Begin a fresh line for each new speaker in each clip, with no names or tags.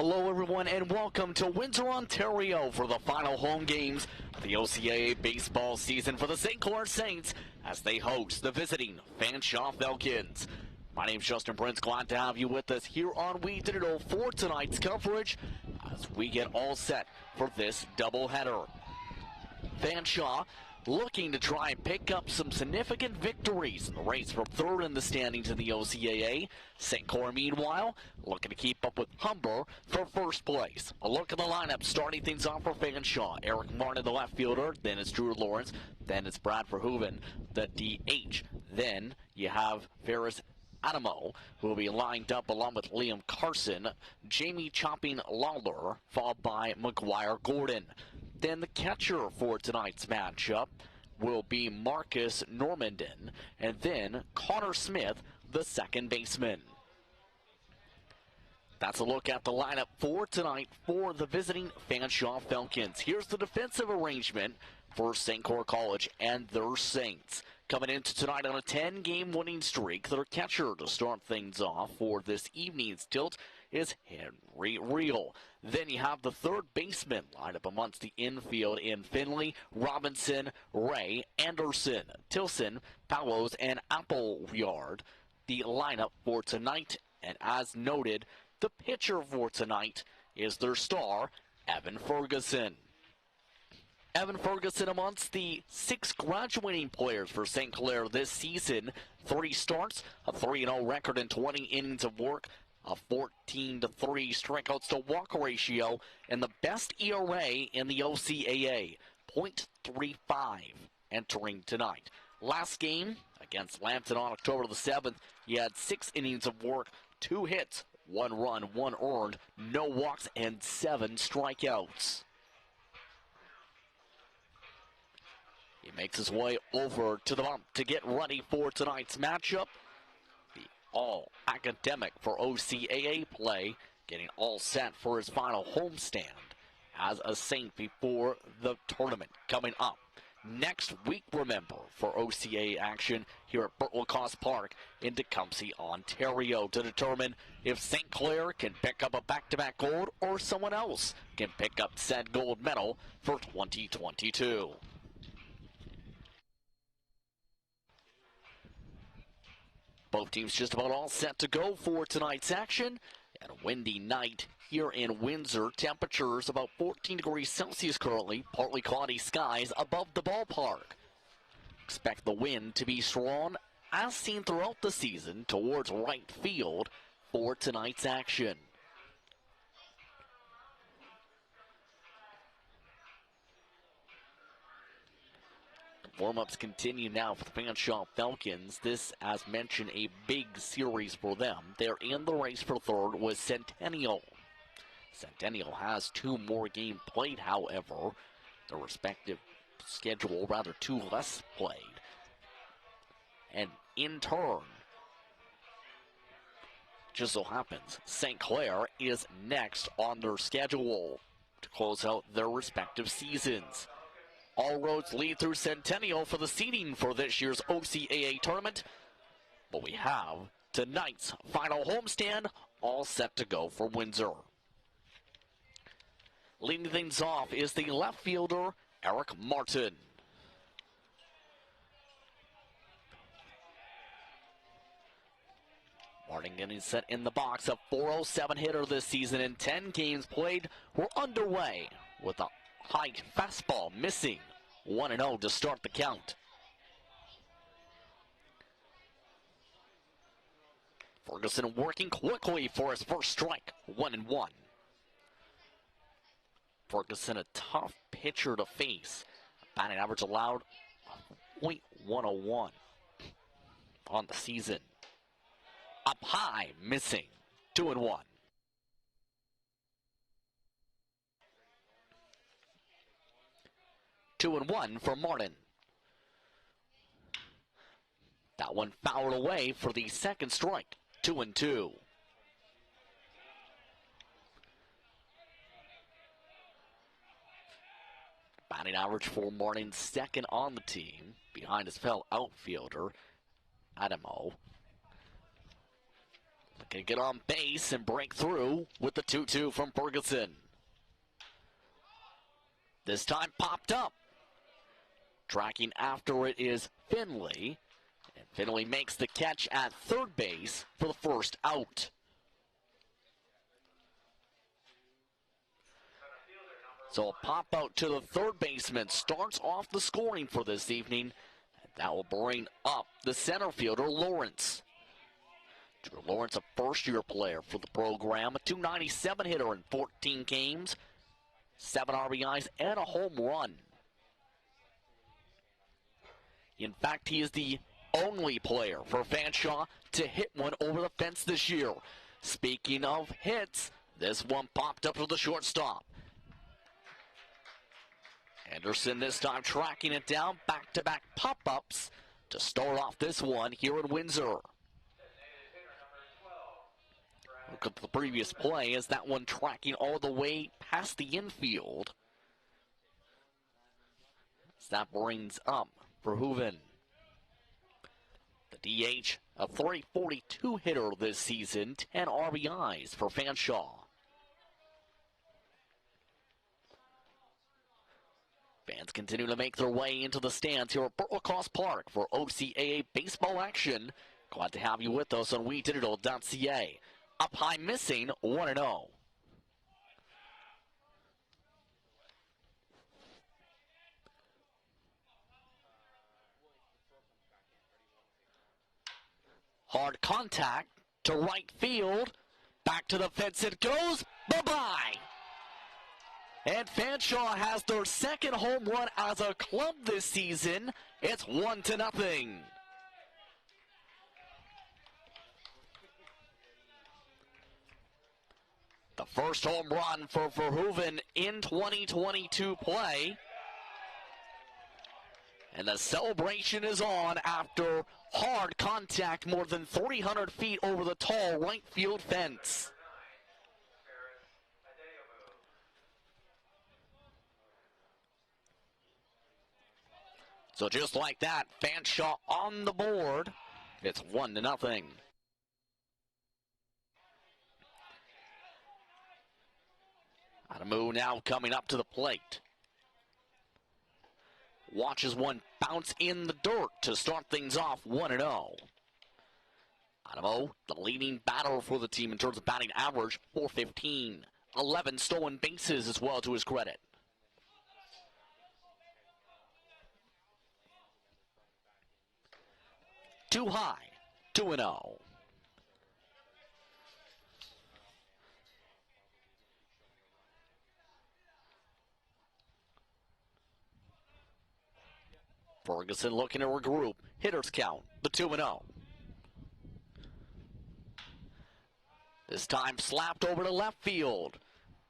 Hello everyone and welcome to Windsor, Ontario for the final home games of the OCAA baseball season for the St Clair Saints as they host the visiting Fanshawe Falcons. My name's Justin Prince, glad to have you with us here on We Digital for tonight's coverage as we get all set for this doubleheader. Fanshawe looking to try and pick up some significant victories in the race for third in the standings in the OCAA. St. Clair, meanwhile, looking to keep up with Humber for first place. A look at the lineup, starting things off for Fanshawe. Eric Martin, the left fielder, then it's Drew Lawrence, then it's Brad Verhoeven, the DH. Then you have Ferris Adamo, who will be lined up along with Liam Carson, Jamie Chopping Lawler, followed by McGuire Gordon. Then the catcher for tonight's matchup will be Marcus Normandin, and then Connor Smith, the second baseman. That's a look at the lineup for tonight for the visiting Fanshawe Falcons. Here's the defensive arrangement for St. Clair College and their Saints. Coming into tonight on a 10-game winning streak, their catcher to start things off for this evening's tilt is Henry Reel. Then you have the third baseman lined up amongst the infield in Finley, Robinson, Ray, Anderson, Tilson, Palos, and Appleyard. The lineup for tonight, and as noted, the pitcher for tonight is their star, Evan Ferguson. Evan Ferguson amongst the 6 graduating players for St. Clair this season. 30 starts, a 3-0 record in 20 innings of work, a 14-3 strikeouts to walk ratio, and the best ERA in the OCAA, .35 entering tonight. Last game against Lambton on October the 7th, he had 6 innings of work, 2 hits, 1 run, 1 earned, no walks, and 7 strikeouts. He makes his way over to the bump to get ready for tonight's matchup. The all-academic for OCAA play, getting all set for his final homestand as a Saint before the tournament coming up next week, remember, for OCAA action here at Bert Lacoste Park in Tecumseh, Ontario, to determine if St. Clair can pick up a back-to-back gold or someone else can pick up said gold medal for 2022. Both teams just about all set to go for tonight's action. And a windy night here in Windsor. Temperatures about 14 degrees Celsius currently. Partly cloudy skies above the ballpark. Expect the wind to be strong as seen throughout the season towards right field for tonight's action. Warm-ups continue now for the Fanshawe Falcons. This, as mentioned, a big series for them. They're in the race for third with Centennial. Centennial has 2 more games played, however. Their respective schedule, rather 2 less played. And in turn, just so happens, St. Clair is next on their schedule to close out their respective seasons. All roads lead through Centennial for the seeding for this year's OCAA tournament. But we have tonight's final homestand all set to go for Windsor. Leading things off is the left fielder, Eric Martin. Martin getting set in the box, a .407 hitter this season in 10 games played. We're underway with a high fastball missing. 1-0 to start the count. Ferguson working quickly for his first strike. 1-1. Ferguson, a tough pitcher to face. Batting average allowed .101 on the season. Up high, missing. 2-1. 2-1 for Martin. That one fouled away for the second strike. 2-2. Batting average for Martin, second on the team, behind his fellow outfielder, Adamo. Can get on base and break through with the 2-2 from Ferguson. This time popped up. Tracking after it is Finley. And Finley makes the catch at third base for the first out. So a pop out to the third baseman starts off the scoring for this evening. And that will bring up the center fielder, Lawrence. Drew Lawrence, a first-year player for the program, a .297 hitter in 14 games, 7 RBIs, and a home run. In fact, he is the only player for Fanshawe to hit one over the fence this year. Speaking of hits, this one popped up to the shortstop. Anderson this time tracking it down, back-to-back pop-ups to start off this one here in Windsor. Look at the previous play as that one tracking all the way past the infield. As that brings up Verhoeven. The DH, a .342 hitter this season, 10 RBIs for Fanshawe. Fans continue to make their way into the stands here at Burtwell Park for OCAA baseball action. Glad to have you with us on WeDigital.ca. Up high missing, 1-0. Hard contact to right field. Back to the fence it goes. Bye-bye. And Fanshawe has their second home run as a club this season. It's 1-0. The first home run for Verhoeven in 2022 play. And the celebration is on after hard contact more than 300 feet over the tall right field fence. So just like that, Fanshawe on the board. It's 1-0. Adamu now coming up to the plate. Watches one bounce in the dirt to start things off 1-0. Adamu, the leading batter for the team in terms of batting average, .415. 11 stolen bases as well to his credit. Too high, 2-0. Ferguson looking to regroup. Hitters count, the 2-0. This time slapped over to left field.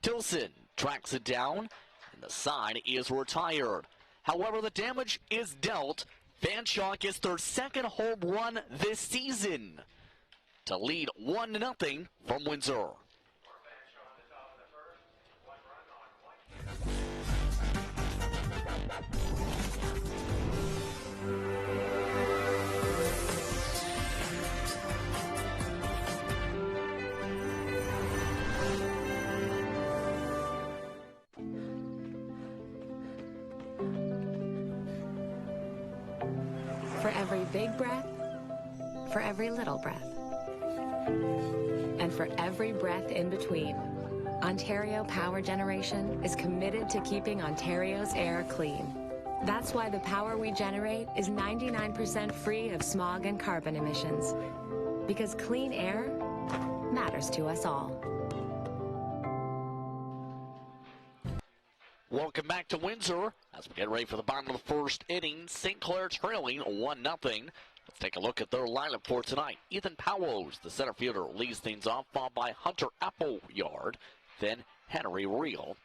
Tilson tracks it down, and the sign is retired. However, the damage is dealt. Fanshawe gets their second home run this season to lead 1-0 from Windsor.
For every big breath, for every little breath, and for every breath in between, Ontario Power Generation is committed to keeping Ontario's air clean. That's why the power we generate is 99% free of smog and carbon emissions. Because clean air matters to us all.
Welcome back to Windsor as we get ready for the bottom of the first inning. St. Clair trailing 1-0. Let's take a look at their lineup for tonight. Ethan Powers, the center fielder, leads things off, followed by Hunter Appleyard, then Henry Reel,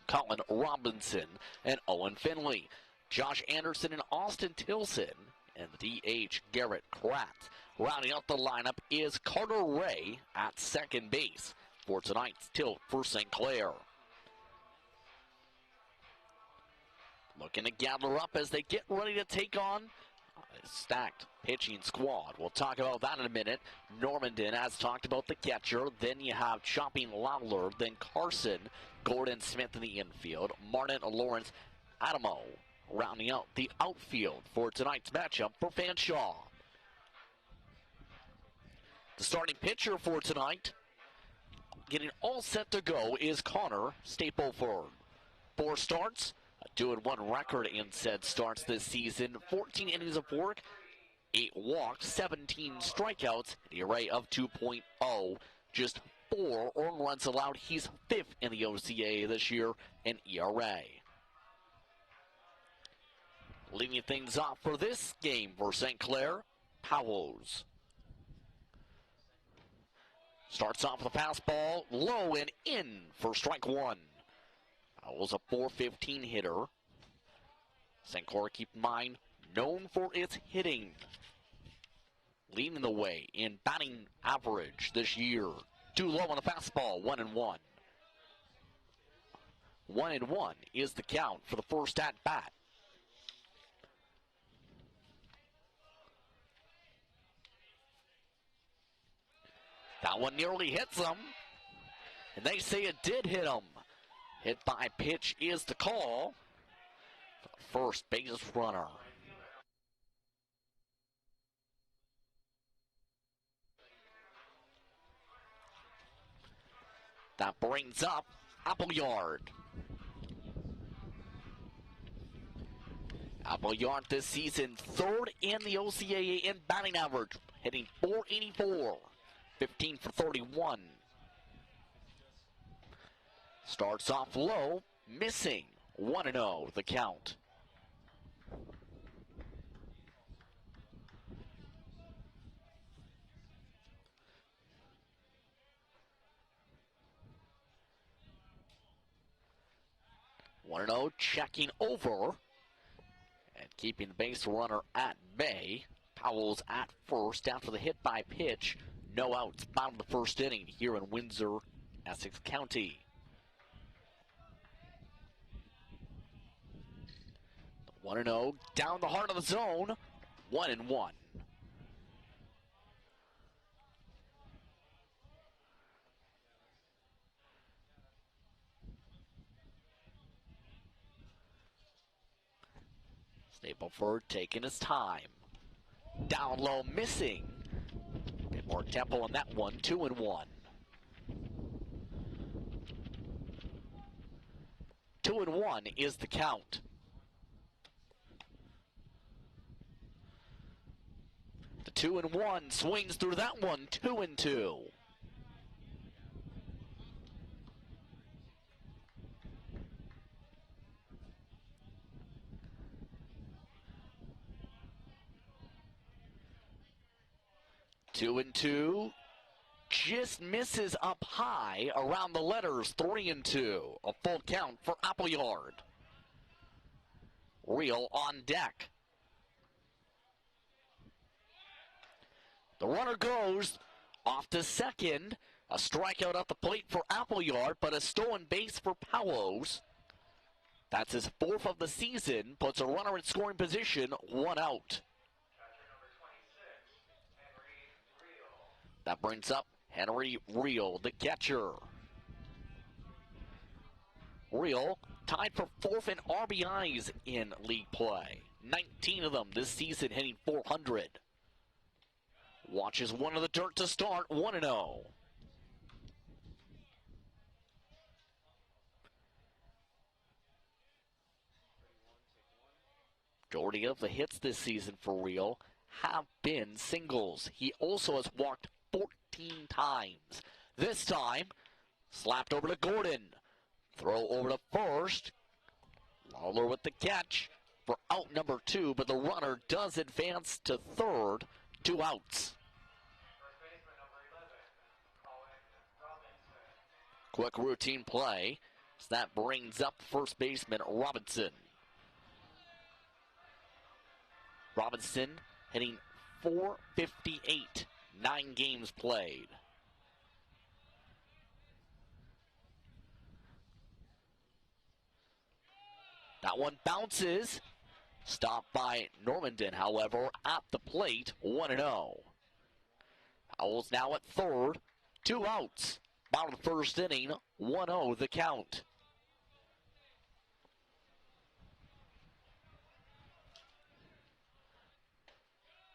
Colin Robinson, and Owen Finley. Josh Anderson and Austin Tilson, and the DH Garrett Kratz. Rounding out the lineup is Carter Ray at second base for tonight's tilt for St. Clair. Looking to gather up as they get ready to take on Stacked pitching squad. We'll talk about that in a minute. Normandin has talked about the catcher. Then you have Chopping Lawler. Then Carson, Gordon Smith in the infield. Martin Lawrence Adamo rounding out the outfield for tonight's matchup for Fanshawe. The starting pitcher for tonight, getting all set to go, is Connor Stapleford. 4 starts, a 2-1 record in said starts this season. 14 innings of work, 8 walks, 17 strikeouts, an ERA of 2.0. Just 4 earned runs allowed. He's 5th in the OCAA this year in ERA. Leading things off for this game for St. Clair, Powells. Starts off with a fastball, low and in for strike 1. Powell's a .415 hitter. St. Clair, keep in mind, known for its hitting. Leading the way in batting average this year. Too low on the fastball, 1-1. 1-1 is the count for the first at bat. That one nearly hits him, and they say it did hit him. Hit by pitch is the call for the first base runner. That brings up Appleyard. Appleyard this season 3rd in the OCAA in batting average, hitting .484. 15 for 31. Starts off low, missing. 1-0 the count. One 1-0 checking over and keeping the base runner at bay. Powell's at first after the hit by pitch. No outs, bottom of the first inning here in Windsor, Essex County. 1-0 down the heart of the zone, 1-1. Stapleford taking his time. Down low, missing. Bit more tempo on that one, 2-1. 2-1 is the count. The 2-1 swings through that one, 2-2. Two and two, just misses up high around the letters, 3-2. A full count for Appleyard. Real on deck. The runner goes off to second. A strikeout at the plate for Appleyard, but a stolen base for Powells. That's his 4th of the season, puts a runner in scoring position, 1 out. That brings up Henry Reel, the catcher. Reel tied for 4th in RBIs in league play. 19 of them this season, hitting .400. Watches one of the dirt to start, 1-0. Majority of the hits this season for Reel have been singles. He also has walked 14 times. This time, slapped over to Gordon. Throw over to first. Lawler with the catch for out number 2, but the runner does advance to third. 2 outs. Quick routine play. So that brings up first baseman Robinson. Robinson hitting .458. 9 games played. That one bounces. Stopped by Normandin, however, at the plate, 1-0. Owls now at third, 2 outs. Bottom of the first inning, 1-0 the count.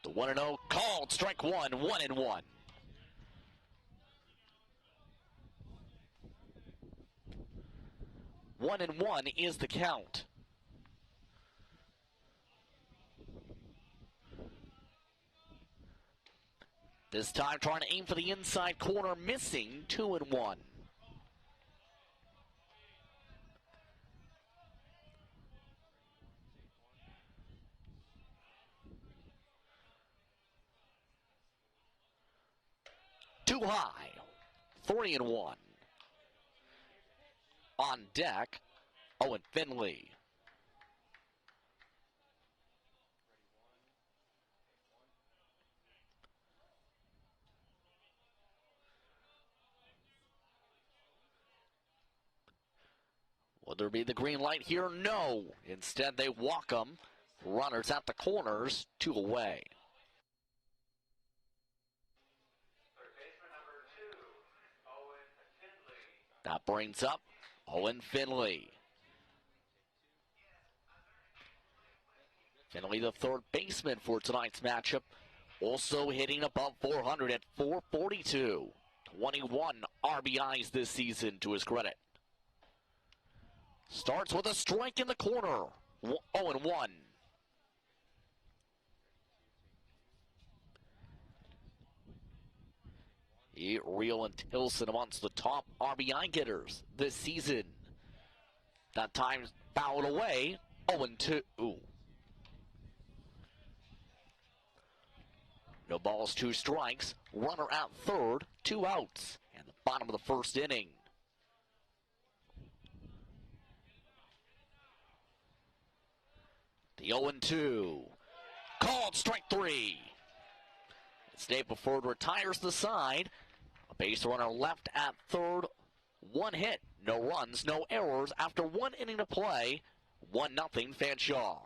The 1-0 called, strike one, 1-1. One and one is the count. This time trying to aim for the inside corner, missing, 2-1. Too high, 3-1. On deck, Owen Finley. Will there be the green light here? No. Instead, they walk them. Runners at the corners, 2 away. That brings up Owen Finley. Finley, the third baseman for tonight's matchup, also hitting above 400 at 442. 21 RBIs this season to his credit. Starts with a strike in the corner. 0-1. Rio and Tilson amongst the top RBI getters this season. That time fouled away. 0-2. No balls, 2 strikes. Runner at third, 2 outs. And the bottom of the first inning. The 0-2. Called, strike 3. Stapleford retires the side. A base runner left at third. 1 hit, no runs, no errors after 1 inning to play. 1-0 Fanshawe.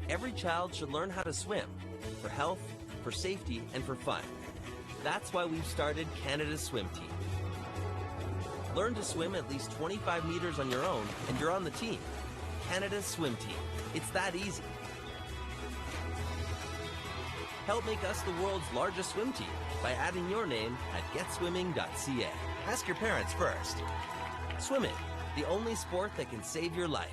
Every child should learn how to swim, for health, for safety, and for fun. That's why we've started Canada's Swim Team. Learn to swim at least 25 meters on your own, and you're on the team. Canada's Swim Team. It's that easy. Help make us the world's largest swim team by adding your name at getswimming.ca. Ask your parents first. Swimming, the only sport that can save your life.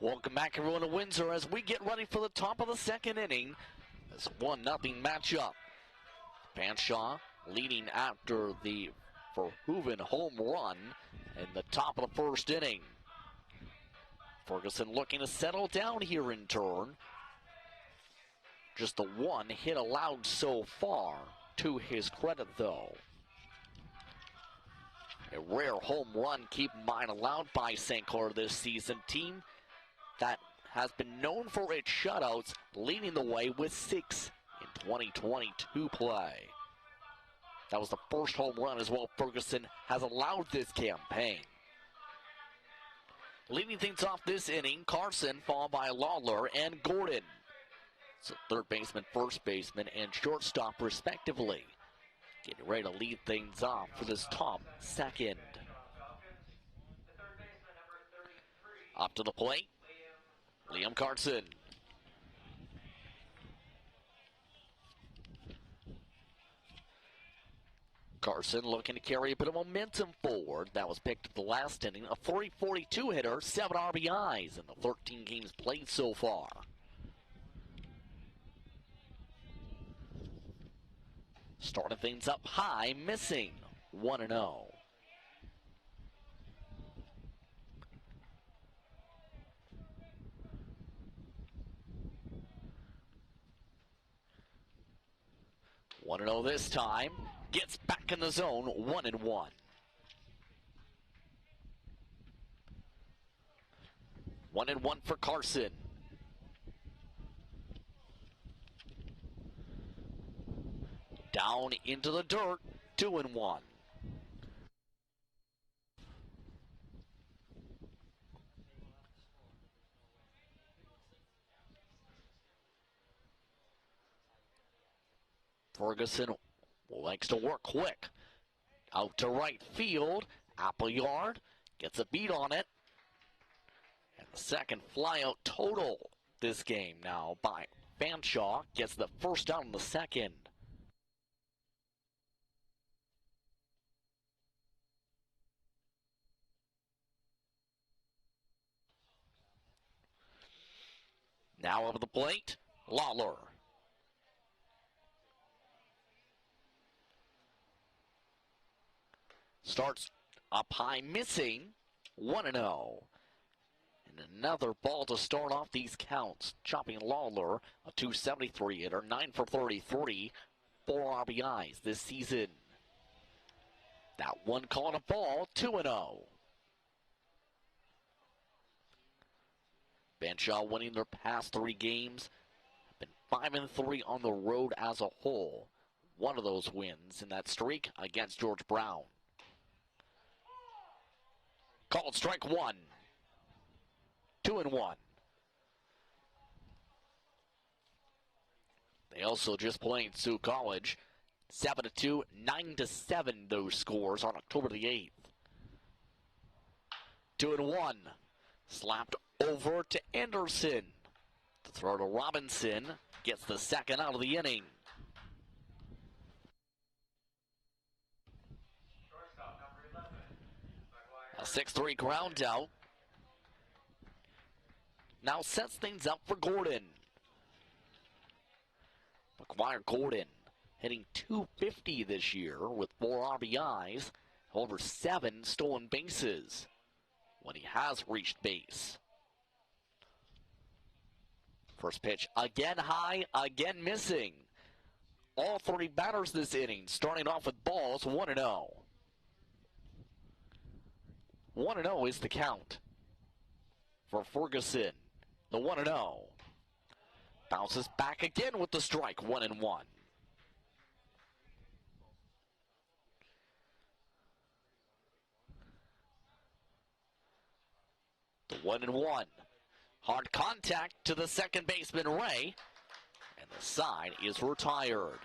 Welcome back, everyone, to Windsor as we get ready for the top of the second inning. This 1-0 matchup. Fanshawe leading after the Verhoeven home run in the top of the first inning. Ferguson looking to settle down here in turn. Just the 1 hit allowed so far, to his credit though. A rare home run, keep in mind, allowed by St. Clair this season. Team that has been known for its shutouts, leading the way with 6 in 2022 play. That was the first home run as well Ferguson has allowed this campaign. Leading things off this inning, Carson, followed by Lawler and Gordon. So third baseman, first baseman, and shortstop respectively. Getting ready to lead things off for this top second. Up to the plate, Liam Carson. Carson looking to carry a bit of momentum forward. That was picked up the last inning. A 342 hitter, 7 RBIs in the 13 games played so far. Starting things up high, missing, 1-0. 1-0 this time. Gets back in the zone, 1-1. 1-1 for Carson. Down into the dirt, 2-1. Ferguson likes to work quick. Out to right field. Appleyard gets a beat on it. And the second flyout total this game now by Fanshawe. Gets the first down in the second. Now over the plate, Lawler. Starts up high, missing, 1-0. And another ball to start off these counts. Chopping Lawler, a 273 hitter, 9 for 33, 4 RBIs this season. That one called a ball, 2-0. Fanshawe winning their past 3 games, been 5-3 on the road as a whole. One of those wins in that streak against George Brown. Called strike 1. 2-1. They also just played Sioux College. 7-2, 9-7 those scores on October the 8th. 2-1. Slapped over to Anderson. The throw to Robinson. Gets the second out of the inning. A 6-3 ground out. Now sets things up for Gordon. McGuire Gordon hitting .250 this year with 4 RBIs, over 7 stolen bases when he has reached base. First pitch again high, again missing. All 30 batters this inning starting off with balls, 1-0. 1-0 is the count for Ferguson. The 1-0. Bounces back again with the strike, 1-1. The 1-1. Hard contact to the second baseman, Ray. And the side is retired.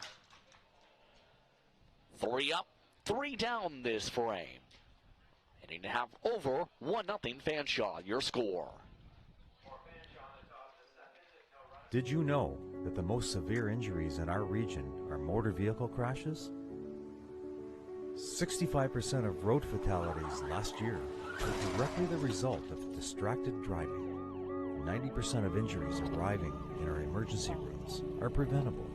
3 up, 3 down this frame. Inning and a half over, 1-0 Fanshawe, your score.
Did you know that the most severe injuries in our region are motor vehicle crashes? 65% of road fatalities last year were directly the result of distracted driving. 90% of injuries arriving in our emergency rooms are preventable.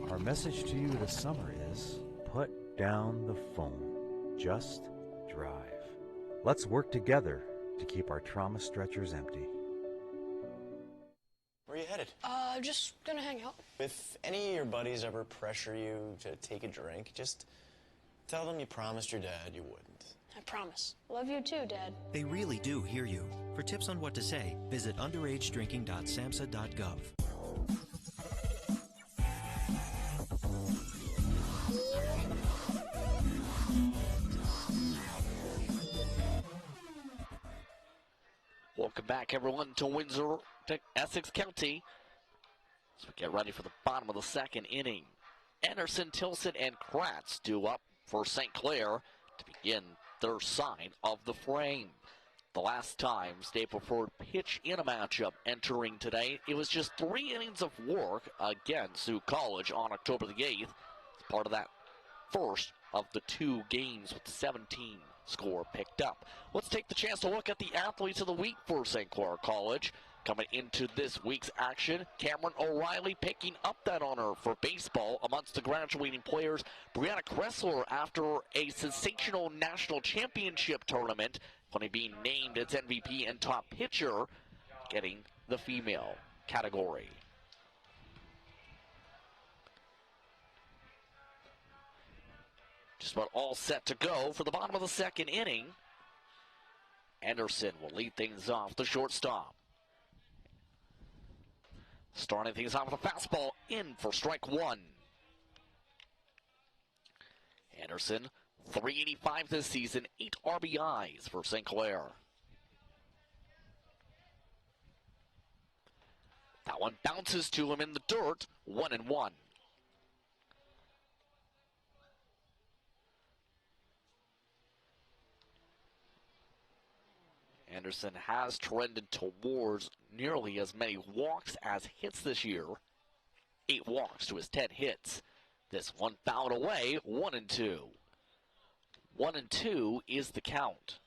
Our message to you this summer is, put down the phone. Just drive. Let's work together to keep our trauma stretchers empty.
Where are you headed?
Just gonna hang out.
If any of your buddies ever pressure you to take a drink, just tell them you promised your dad you wouldn't.
I promise. Love you too, Dad.
They really do hear you. For tips on what to say, visit underagedrinking.samhsa.gov.
Welcome back, everyone, to Windsor, to Essex County. As we get ready for the bottom of the second inning. Anderson, Tilson, and Kratz due up for St. Clair to begin their side of the frame. The last time Stapleford pitched in a matchup entering today, it was just 3 innings of work against Sioux College on October the 8th. It's part of that first of the 2 games with the 17 score picked up. Let's take the chance to look at the athletes of the week for St. Clair College. Coming into this week's action, Cameron O'Reilly picking up that honor for baseball amongst the graduating players. Brianna Kressler, after a sensational national championship tournament, going to be named as MVP and top pitcher, getting the female category. Just about all set to go for the bottom of the second inning. Anderson will lead things off, the shortstop. Starting things off with a fastball in for strike one. Anderson, 385 this season, 8 RBIs for St. Clair. That one bounces to him in the dirt, 1-1. Anderson has trended towards nearly as many walks as hits this year. 8 walks to his 10 hits. This one fouled away, 1-2. 1-2 is the count.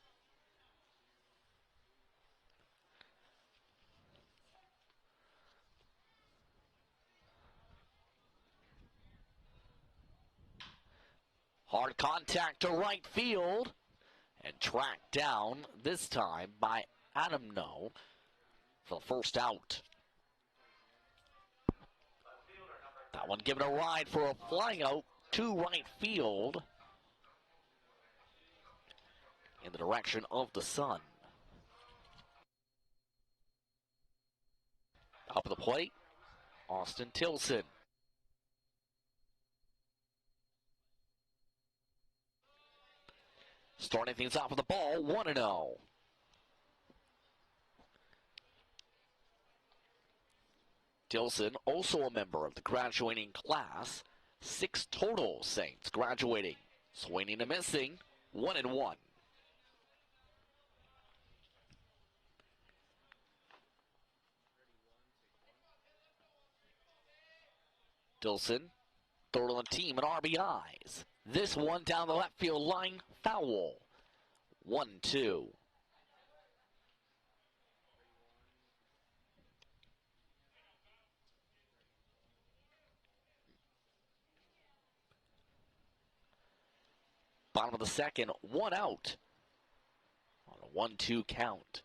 Hard contact to right field. And tracked down this time by Adam No for the first out. That one given a ride for a flying out to right field in the direction of the sun. Up at the plate, Austin Tilson. Starting things off with the ball, 1-0. Tilson, also a member of the graduating class. 6 total Saints graduating. Swinging and missing, 1-1. Tilson, third on the team in RBIs. This one down the left field line, foul. 1-2. Bottom of the second, 1 out on a 1-2 count.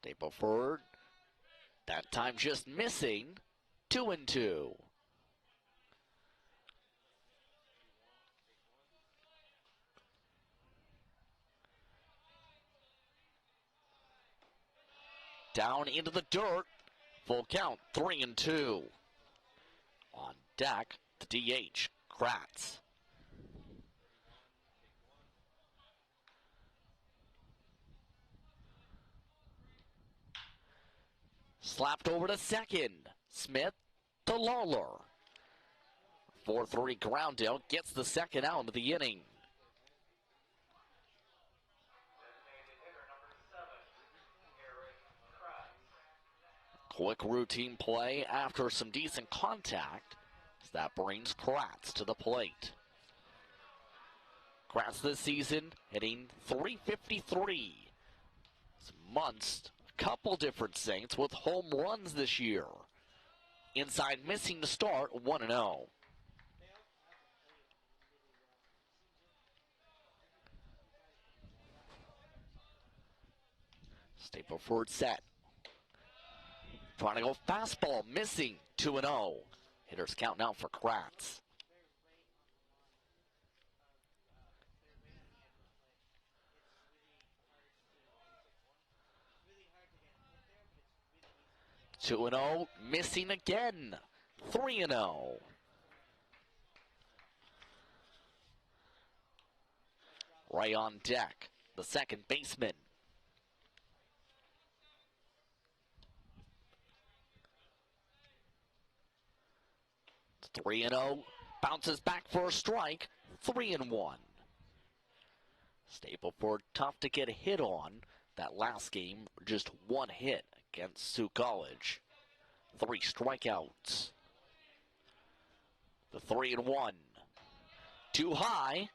Stapleford, that time just missing, 2-2. Down into the dirt, full count, 3-2. On deck, the DH, Kratz. Slapped over to second. Smith to Lawler. 4-3 ground out, gets the second out of the inning. Quick routine play after some decent contact. That brings Kratz to the plate. Kratz this season hitting .353. Amongst a couple different Saints with home runs this year. Inside missing to start, 1-0. Stapleford set. Trying to go fastball, missing, 2-0. Hitters counting out for Kratz. Two and 0, missing again. 3-0. Right on deck, the second baseman. 3-0, bounces back for a strike, 3-1. Stapleford tough to get a hit on. That last game, just 1 hit against Sioux College. 3 strikeouts. The 3-1. Too high.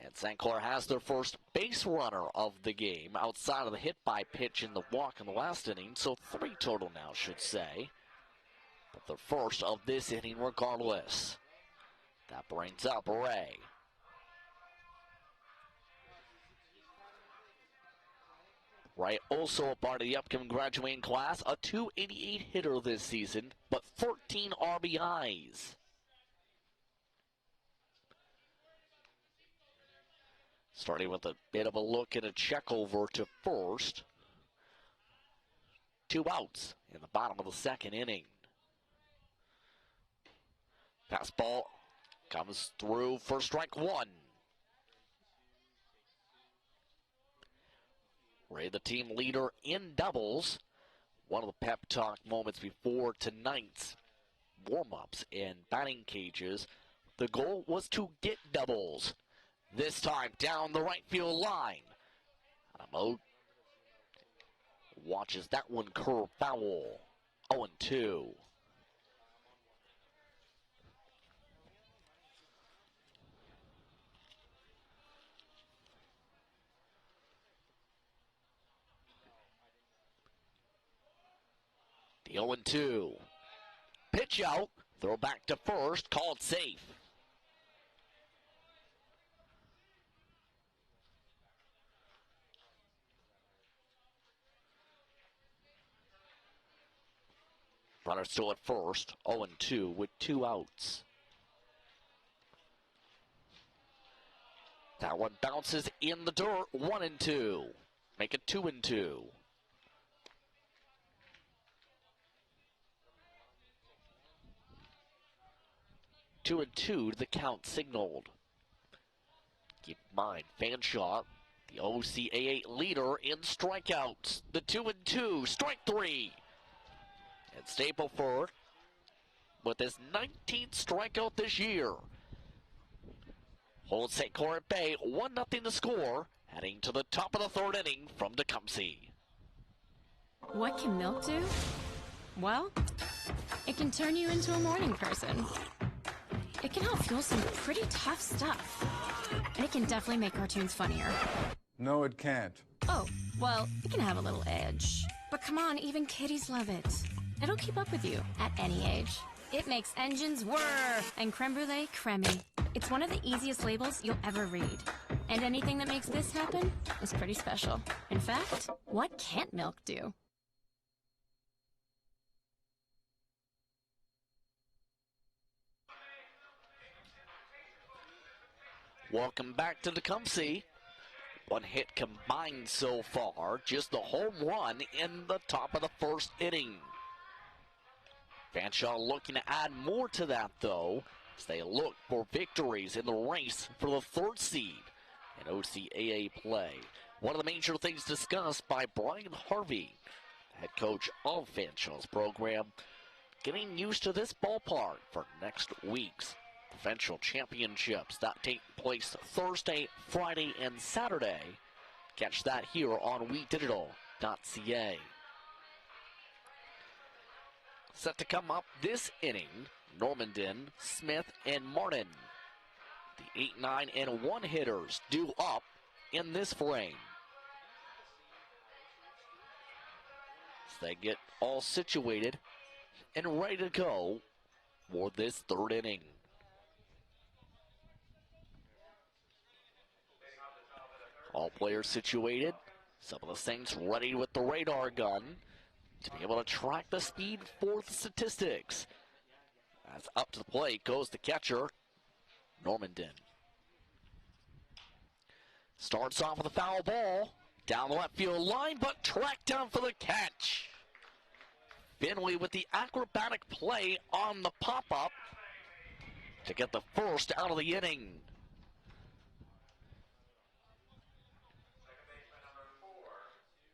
And St. Clair has their first base runner of the game outside of the hit by pitch in the walk in the last inning. So 3 total now, should say. But the first of this inning regardless. That brings up Ray. Right, also a part of the upcoming graduating class, a 288 hitter this season, but 13 RBIs. Starting with a bit of a look and a check over to first. 2 outs in the bottom of the second inning. Fastball comes through for strike 1. Ray, the team leader in doubles. One of the pep talk moments before tonight's warm-ups and batting cages. The goal was to get doubles. This time down the right field line. Adamo watches that one curve foul. 0-2. The 0-2. Pitch out. Throw back to first. Called safe. Runner still at first. 0-2 with 2 outs. That one bounces in the dirt. 1-2. Make it 2-2. 2-2, the count signaled. Keep in mind, Fanshawe, the OCAA leader in strikeouts. The 2-2, strike 3. And Stapleford with his 19th strikeout this year. Holds St Clair at bay, 1-0 to score, heading to the top of the third inning from Tecumseh.
What can milk do? Well, it can turn you into a morning person. It can help fuel some pretty tough stuff. And it can definitely make cartoons funnier.
No, it can't.
Oh, well, it can have a little edge. But come on, even kiddies love it. It'll keep up with you at any age. It makes engines whir and creme brulee creamy. It's one of the easiest labels you'll ever read. And anything that makes this happen is pretty special. In fact, what can't milk do?
Welcome back to Tecumseh. 1 hit combined so far, just the home run in the top of the first inning. Fanshawe looking to add more to that, though, as they look for victories in the race for the 3rd seed in OCAA play. One of the major things discussed by Brian Harvey, head coach of Fanshawe's program, getting used to this ballpark for next week's provincial championships that take place Thursday, Friday, and Saturday. Catch that here on WeDigital.ca. Set to come up this inning, Normandin, Smith, and Martin. The 8, 9, and 1 hitters due up in this frame. As they get all situated and ready to go for this 3rd inning. All players situated. Some of the Saints ready with the radar gun to be able to track the speed for the statistics. As up to the plate goes the catcher, Normandin. Starts off with a foul ball. Down the left field line, but tracked down for the catch. Finley with the acrobatic play on the pop-up to get the first out of the inning.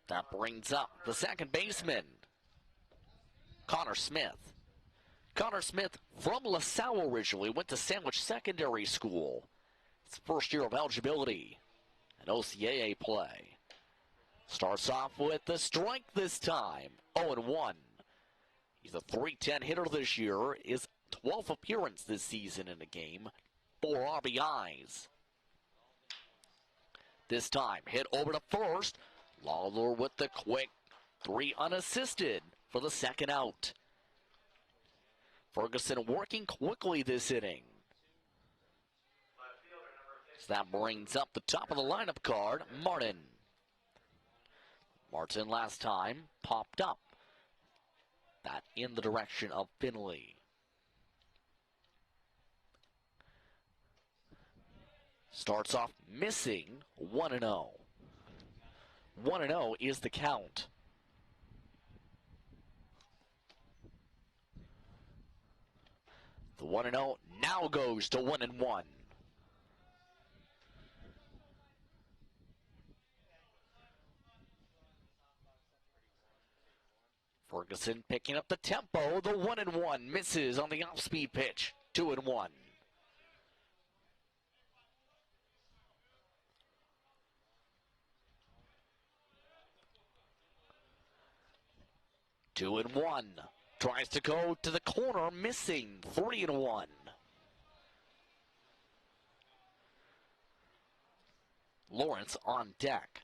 That brings up the second baseman, Connor Smith. Connor Smith from LaSalle originally, went to Sandwich Secondary School. It's first year of eligibility and OCAA play. Starts off with the strike this time, 0-1. He's a .310 hitter this year, his 12th appearance this season in a game, 4 RBIs. This time, hit over to first. Lawler with the quick 3 unassisted for the second out. Ferguson working quickly this inning. So that brings up the top of the lineup card, Martin. Martin last time popped up. That in the direction of Finley. Starts off missing 1-0. 1-0 is the count. The 1-0 now goes to 1-1. Ferguson picking up the tempo. The 1-1 misses on the off-speed pitch. 2-1. Two and one. Tries to go to the corner, missing. 3-1. Lawrence on deck.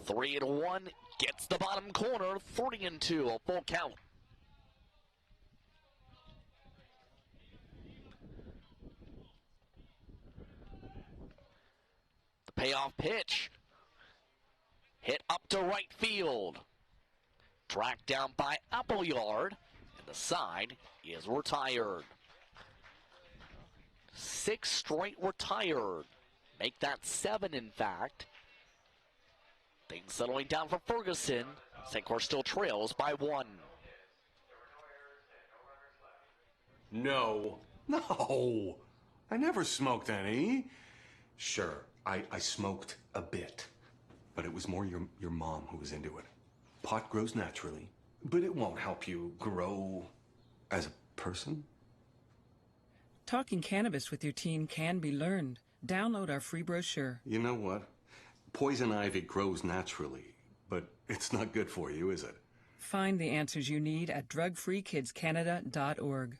3-1. Gets the bottom corner. 3-2. A full count. The payoff pitch. Hit up to right field. Tracked down by Appleyard. And the side is retired. 6 straight retired. Make that 7, in fact. Things settling down for Ferguson. St. Clair still trails by 1.
No. I never smoked any. Sure, I smoked a bit. But it was more your mom who was into it. Pot grows naturally, but it won't help you grow as a person.
Talking cannabis with your teen can be learned. Download our free brochure.
You know what? Poison ivy grows naturally, but it's not good for you, is it?
Find the answers you need at drugfreekidscanada.org.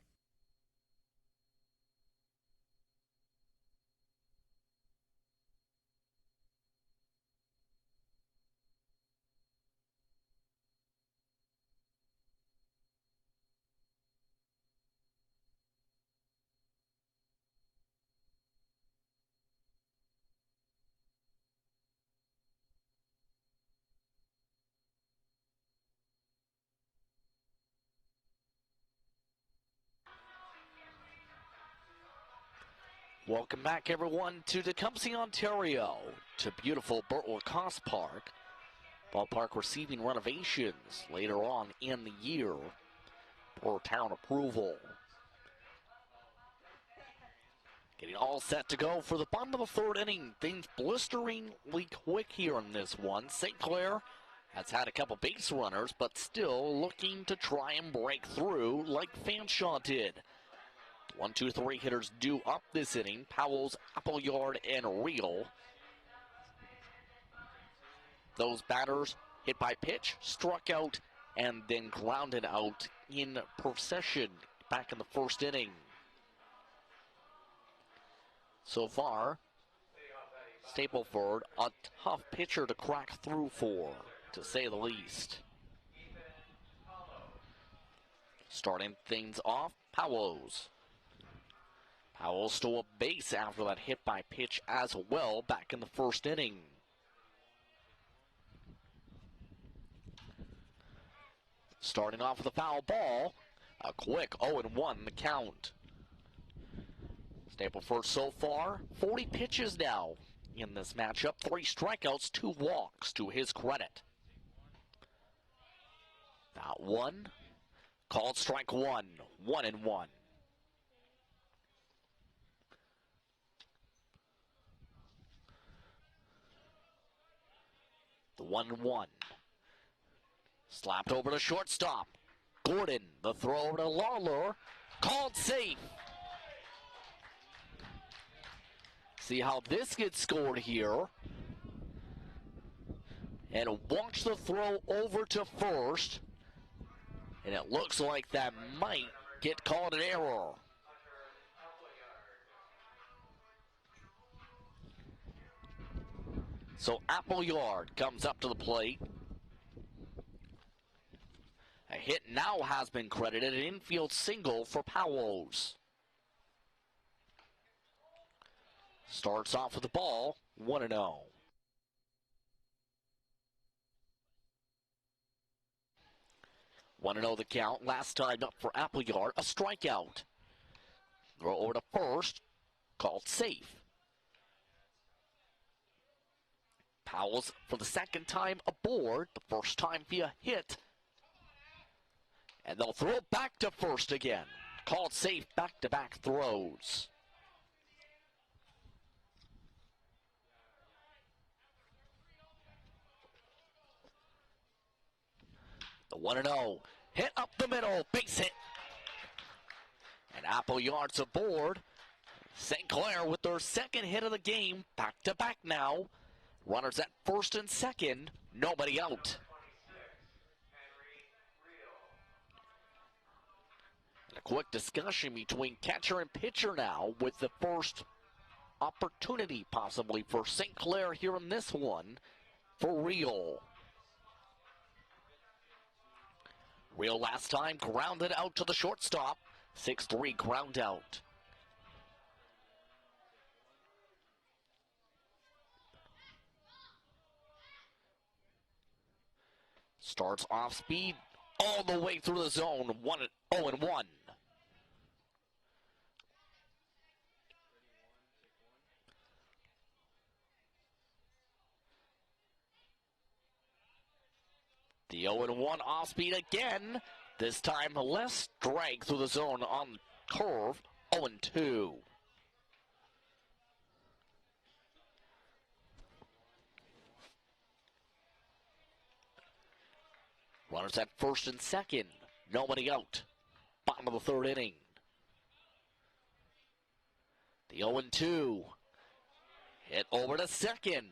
Welcome back, everyone, to Tecumseh, Ontario, to beautiful Burt-Lacoste Park. Ballpark receiving renovations later on in the year per town approval. Getting all set to go for the bottom of the 3rd inning. Things blisteringly quick here in this one. St. Clair has had a couple base runners, but still looking to try and break through like Fanshawe did. 1, 2, 3 hitters due up this inning. Powell's, Appleyard, and Reel. Those batters hit by pitch, struck out, and then grounded out in procession back in the 1st inning. So far, Stapleford, a tough pitcher to crack through for, to say the least. Starting things off, Powell's. Powell stole a base after that hit by pitch as well back in the 1st inning. Starting off with a foul ball, a quick 0-1 the count. Stapleford so far, 40 pitches now in this matchup. 3 strikeouts, 2 walks to his credit. That one, called strike 1, 1-1. The 1-1. Slapped over to shortstop. Gordon, the throw over to Lawler. Called safe. See how this gets scored here. And watch the throw over to first. And it looks like that might get called an error. So Appleyard comes up to the plate. A hit now has been credited, an infield single for Powell's. Starts off with the ball, 1-0. One and 0 the count. Last time up for Appleyard, a strikeout. Throw over to first, called safe. Powell's for the second time aboard, the first time via hit. And they'll throw it back to first again. Called safe, back-to-back throws. The 1-0, hit up the middle, base hit. And Appleyard's aboard. St. Clair with their second hit of the game, back-to-back now. Runners at first and second, nobody out. And a quick discussion between catcher and pitcher now with the first opportunity possibly for St. Clair here in this one for Real. Real last time grounded out to the shortstop. 6-3 ground out. Starts off speed all the way through the zone. 0-1. The 0-1 off speed again. This time less drag through the zone on curve. 0-2. Runners at first and second. Nobody out. Bottom of the third inning. The 0-2. Hit over to second.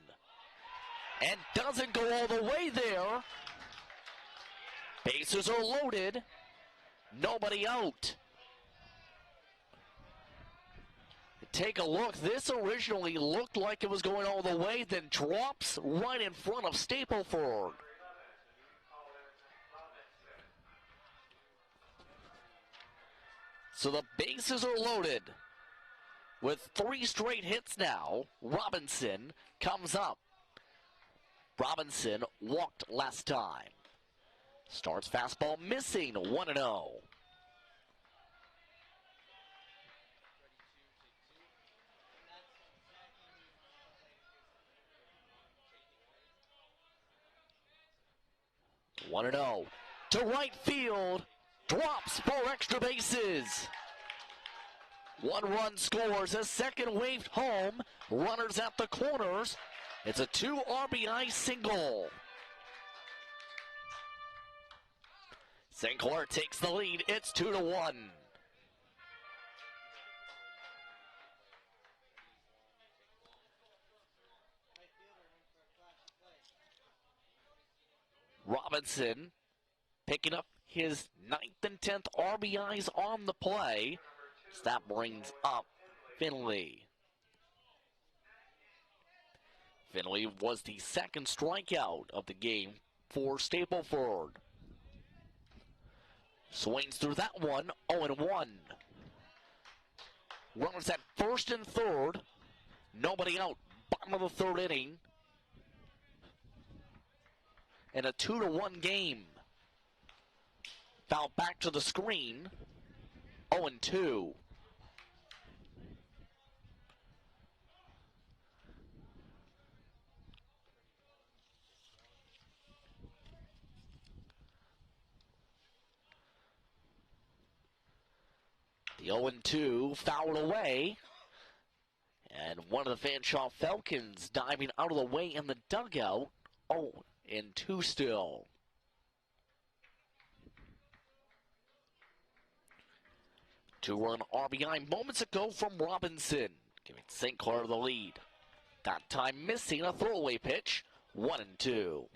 And doesn't go all the way there. Bases are loaded. Nobody out. Take a look. This originally looked like it was going all the way, then drops right in front of Stapleford. So the bases are loaded. With 3 straight hits now, Robinson comes up. Robinson walked last time. Starts fastball missing, 1-0. To right field, drops 4 extra bases. 1 run scores, a second waved home, runners at the corners. It's a 2 RBI single. St. Clair takes the lead, it's 2-1. Robinson picking up his 9th and 10th RBIs on the play. So that brings up Finley. Finley was the second strikeout of the game for Stapleford. Swings through that one, 0-1. Runners at first and third. Nobody out. Bottom of the third inning. And a 2-1 game. Foul back to the screen. 0-2. The 0-2 fouled away. And one of the Fanshawe Falcons diving out of the way in the dugout. 0-2 still. Two-run RBI moments ago from Robinson, giving St. Clair the lead. That time missing a throwaway pitch. 1-2.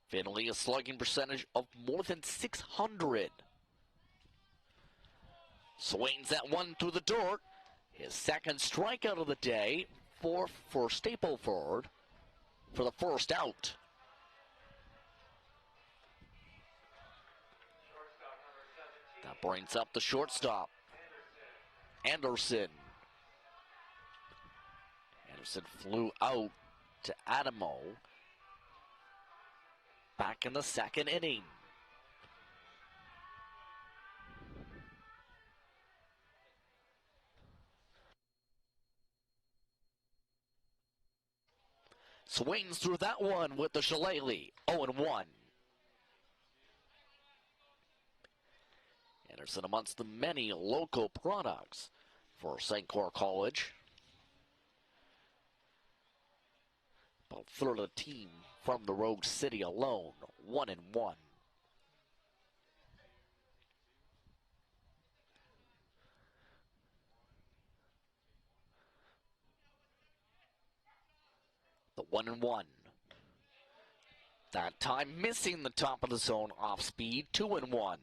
Finley, a slugging percentage of more than 600. Swings that one through the dirt. His second strikeout of the day, 4th for Stapleford for the first out. The Brings up the shortstop. Anderson. Anderson flew out to Adamo. Back in the second inning. Swings through that one with the Shillelagh. 0-1. Anderson amongst the many local products for St. Clair College. About a third of the team from the Rogue City alone. 1-1. The 1-1. That time missing the top of the zone off speed. 2-1.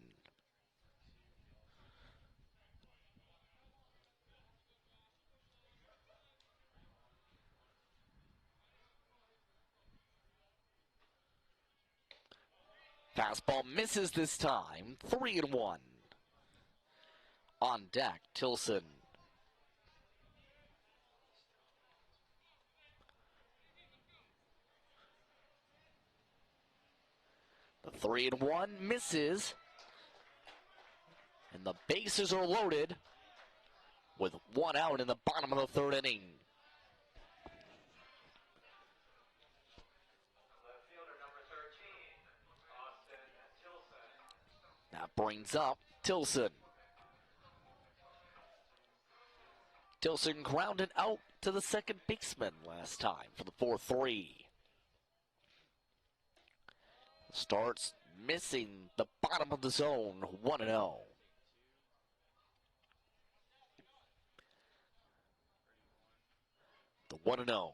Fastball misses this time. 3-1. On deck, Tilson. The 3-1 misses. And the bases are loaded with one out in the bottom of the third inning. That brings up Tilson. Tilson grounded out to the second baseman last time for the 4-3. Starts missing the bottom of the zone, 1-0. The 1-0.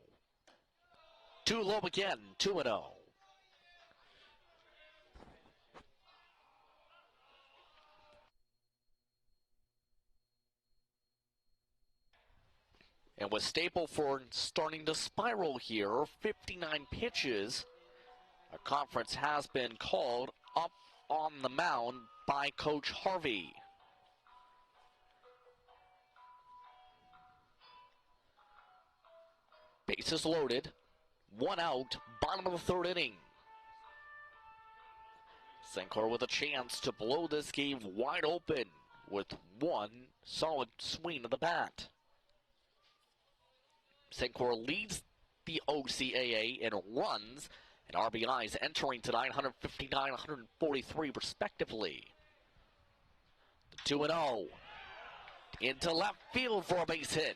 Too low again, 2-0. And with Stapleford starting to spiral here, 59 pitches, a conference has been called up on the mound by Coach Harvey. Bases loaded, one out, bottom of the third inning. St. Clair with a chance to blow this game wide open with one solid swing of the bat. St. Clair leads the OCAA in runs and RBIs entering tonight, 159, 143 respectively. The 2-0 into left field for a base hit.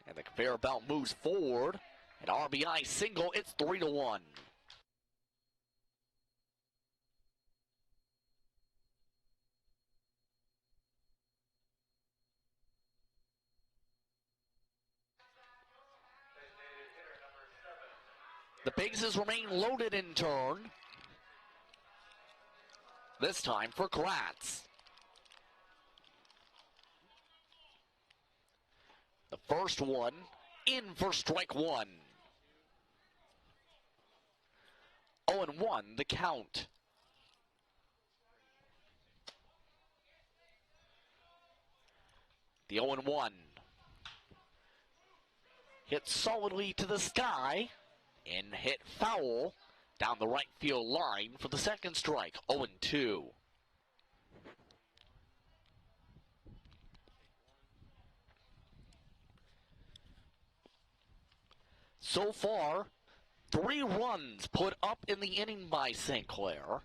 And the conveyor belt moves forward. An RBI single, it's 3-1. The bases remain loaded in turn. This time for Kratz. The first one in for strike one. 0-1 the count. The 0-1 hit solidly to the sky and hit foul down the right field line for the second strike. 0-2. So far, 3 runs put up in the inning by St. Clair.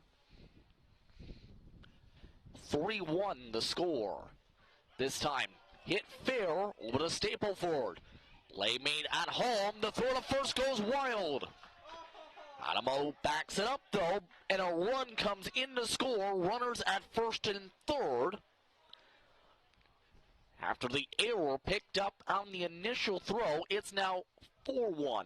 3-1 the score. This time, hit fair with a Stapleford. Play made at home. The throw to first goes wild. Adamo backs it up, though, and a run comes in to score. Runners at first and third. After the error picked up on the initial throw, it's now 4-1.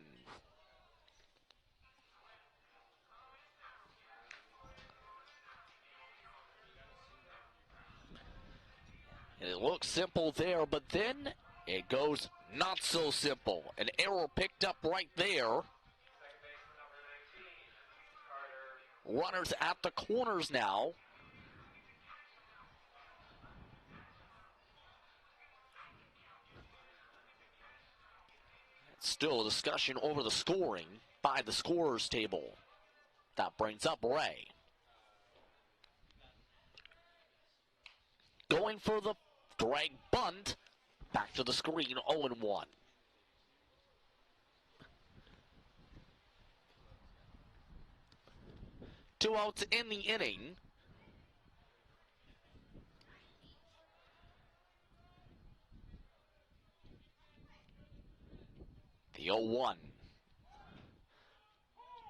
And it looks simple there, but then it goes not so simple. An error picked up right there. Runners at the corners now. Still a discussion over the scoring by the scorer's table. That brings up Ray. Going for the drag bunt. Back to the screen, 0-1. Two outs in the inning. The 0-1.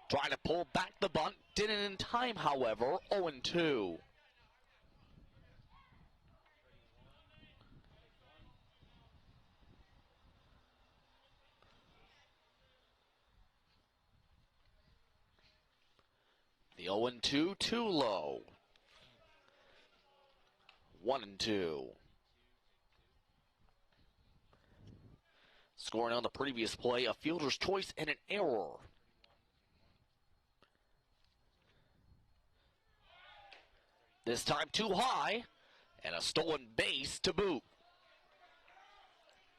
Trying to pull back the bunt. Didn't in time, however. 0-2. The 0-2, too low. 1-2. Scoring on the previous play, a fielder's choice and an error. This time too high, and a stolen base to boot.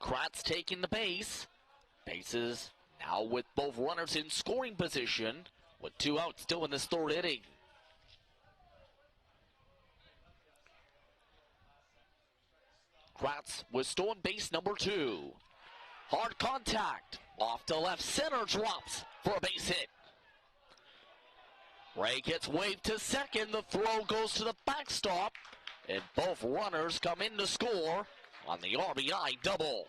Kratz taking the base. Bases now with both runners in scoring position, with two outs still in this third inning. Kratz with stolen base number 2. Hard contact. Off to left center, drops for a base hit. Ray gets waved to second. The throw goes to the backstop, and both runners come in to score on the RBI double.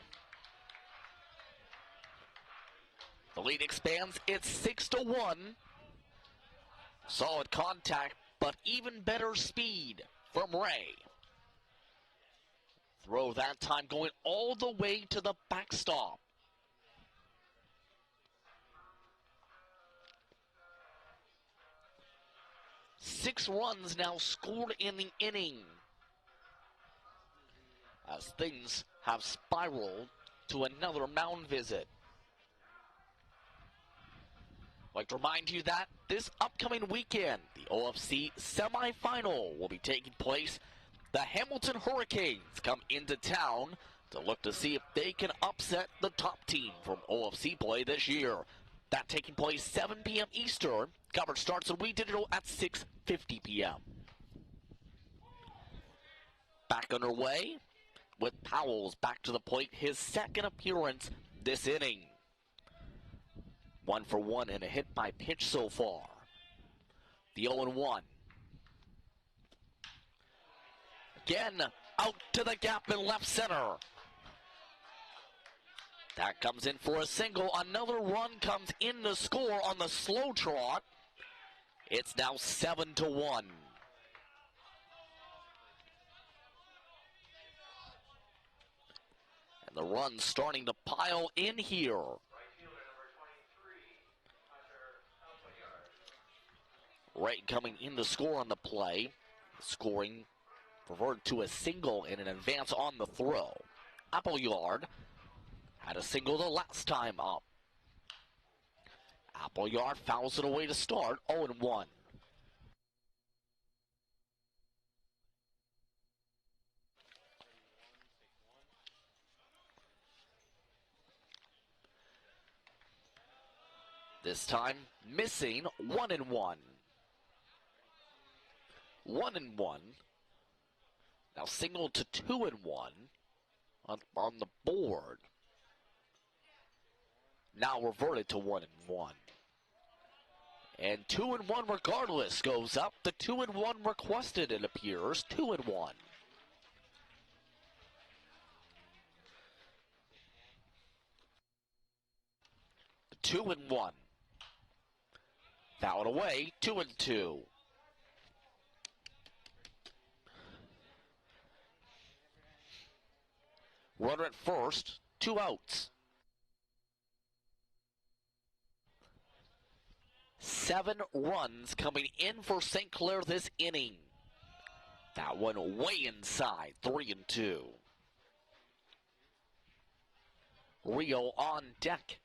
The lead expands. It's 6-1. Solid contact, but even better speed from Ray. Throw that time going all the way to the backstop. Six runs now scored in the inning, as things have spiraled to another mound visit. I'd like to remind you that this upcoming weekend, the OFC semifinal will be taking place. The Hamilton Hurricanes come into town to look to see if they can upset the top team from OFC play this year. That taking place 7 p.m. Eastern. Coverage starts on We Digital at 6:50 p.m. Back underway with Powell's back to the plate, his second appearance this inning. 1 for 1 and a hit by pitch so far. The 0-1. Again, out to the gap in left center. That comes in for a single. Another run comes in to score on the slow trot. It's now 7-1. And the run's starting to pile in here. Ray coming in to score on the play. Scoring reverted to a single and an advance on the throw. Appleyard had a single the last time up. Appleyard fouls it away to start, 0-1. This time missing, 1-1. 1-1. Now single to 2-1 on the board. Now reverted to 1-1. And 2-1 regardless goes up. The 2-1 requested, it appears. 2-1. The 2-1. Fouled away. 2-2. Runner at first, 2 outs. 7 runs coming in for St. Clair this inning. That one way inside, 3-2. Rio on deck.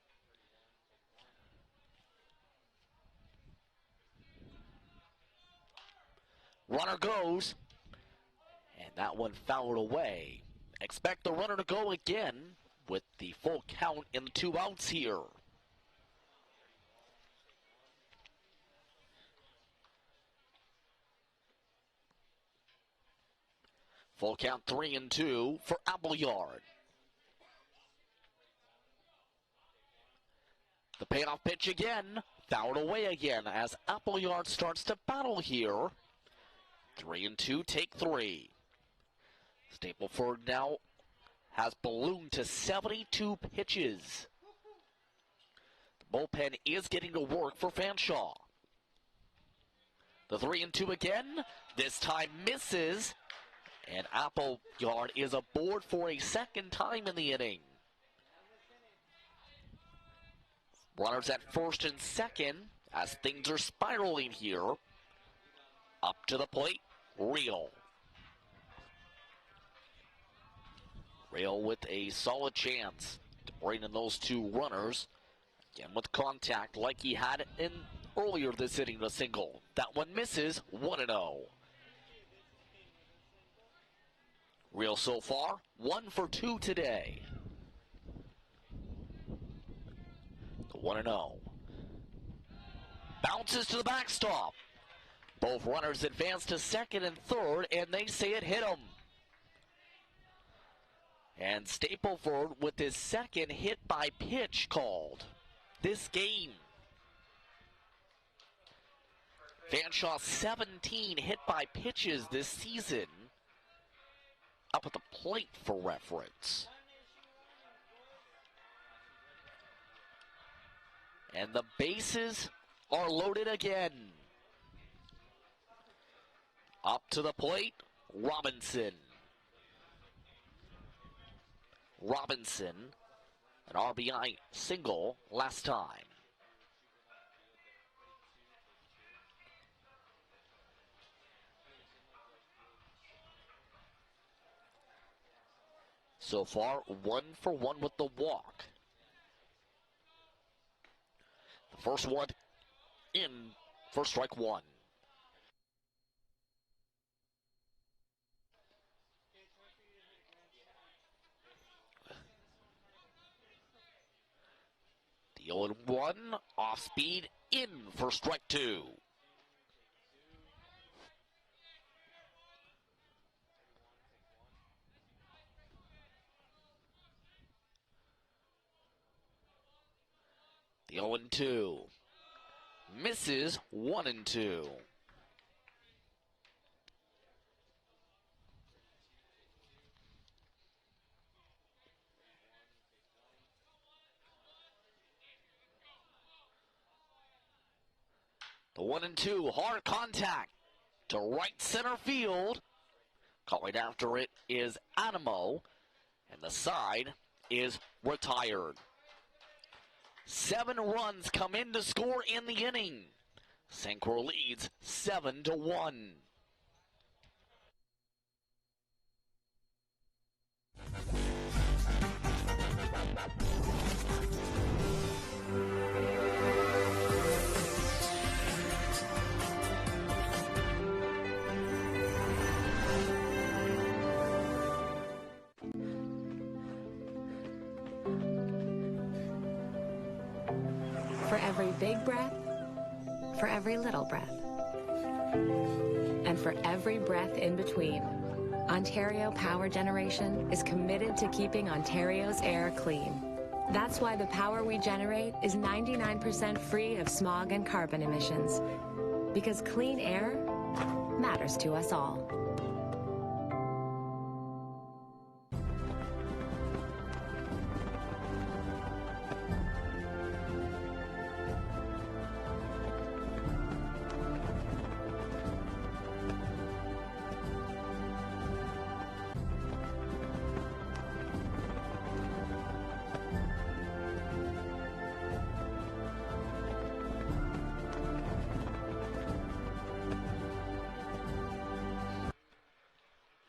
Runner goes, and that one fouled away. Expect the runner to go again. with the full count in the 2 outs here. Full count 3-2 for Appleyard. The payoff pitch again, fouled away again as Appleyard starts to battle here. 3-2, take 3. Stapleford now has ballooned to 72 pitches. The bullpen is getting to work for Fanshawe. The 3-2 again, this time misses, and Appleyard is aboard for a second time in the inning. Runners at first and second as things are spiraling here. Up to the plate, Real. Real with a solid chance to bring in those 2 runners. Again with contact like he had in earlier this inning, a single. That one misses, 1-0. Real so far, 1 for 2 today. 1-0. Bounces to the backstop. Both runners advance to second and third, and they say it hit him. And Stapleford with his second hit by pitch called this game. Fanshawe 17 hit by pitches this season. Up at the plate for reference. And the bases are loaded again. Up to the plate, Robinson. Robinson, an RBI single last time. So far, 1 for 1 with the walk. The first one in for strike 1. The 0-1 off speed in for strike 2. The 0-2 misses, 1-2. The 1-2, hard contact to right center field. Calling after it is Animo, and the side is retired. 7 runs come in to score in the inning. St. Clair leads 7-1.
For every big breath, for every little breath, and for every breath in between, Ontario Power Generation is committed to keeping Ontario's air clean. That's why the power we generate is 99% free of smog and carbon emissions. Because clean air matters to us all.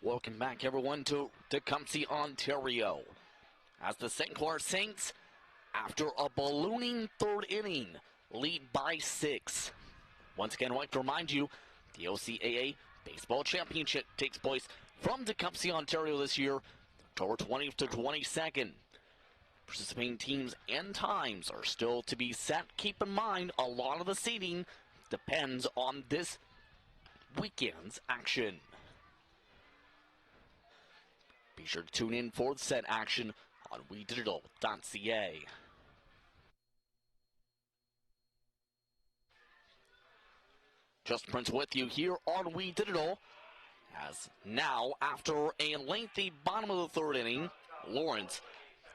Welcome back, everyone, to Tecumseh, Ontario. As the St. Clair Saints, after a ballooning third inning, lead by 6. Once again, I'd like to remind you, the OCAA Baseball Championship takes place from Tecumseh, Ontario this year, October 20th to 22nd. Participating teams and times are still to be set. Keep in mind, a lot of the seeding depends on this weekend's action. Be sure to tune in for the set action on WeDigital.ca. Just Prince with you here on We Digital, as now, after a lengthy bottom of the third inning, Lawrence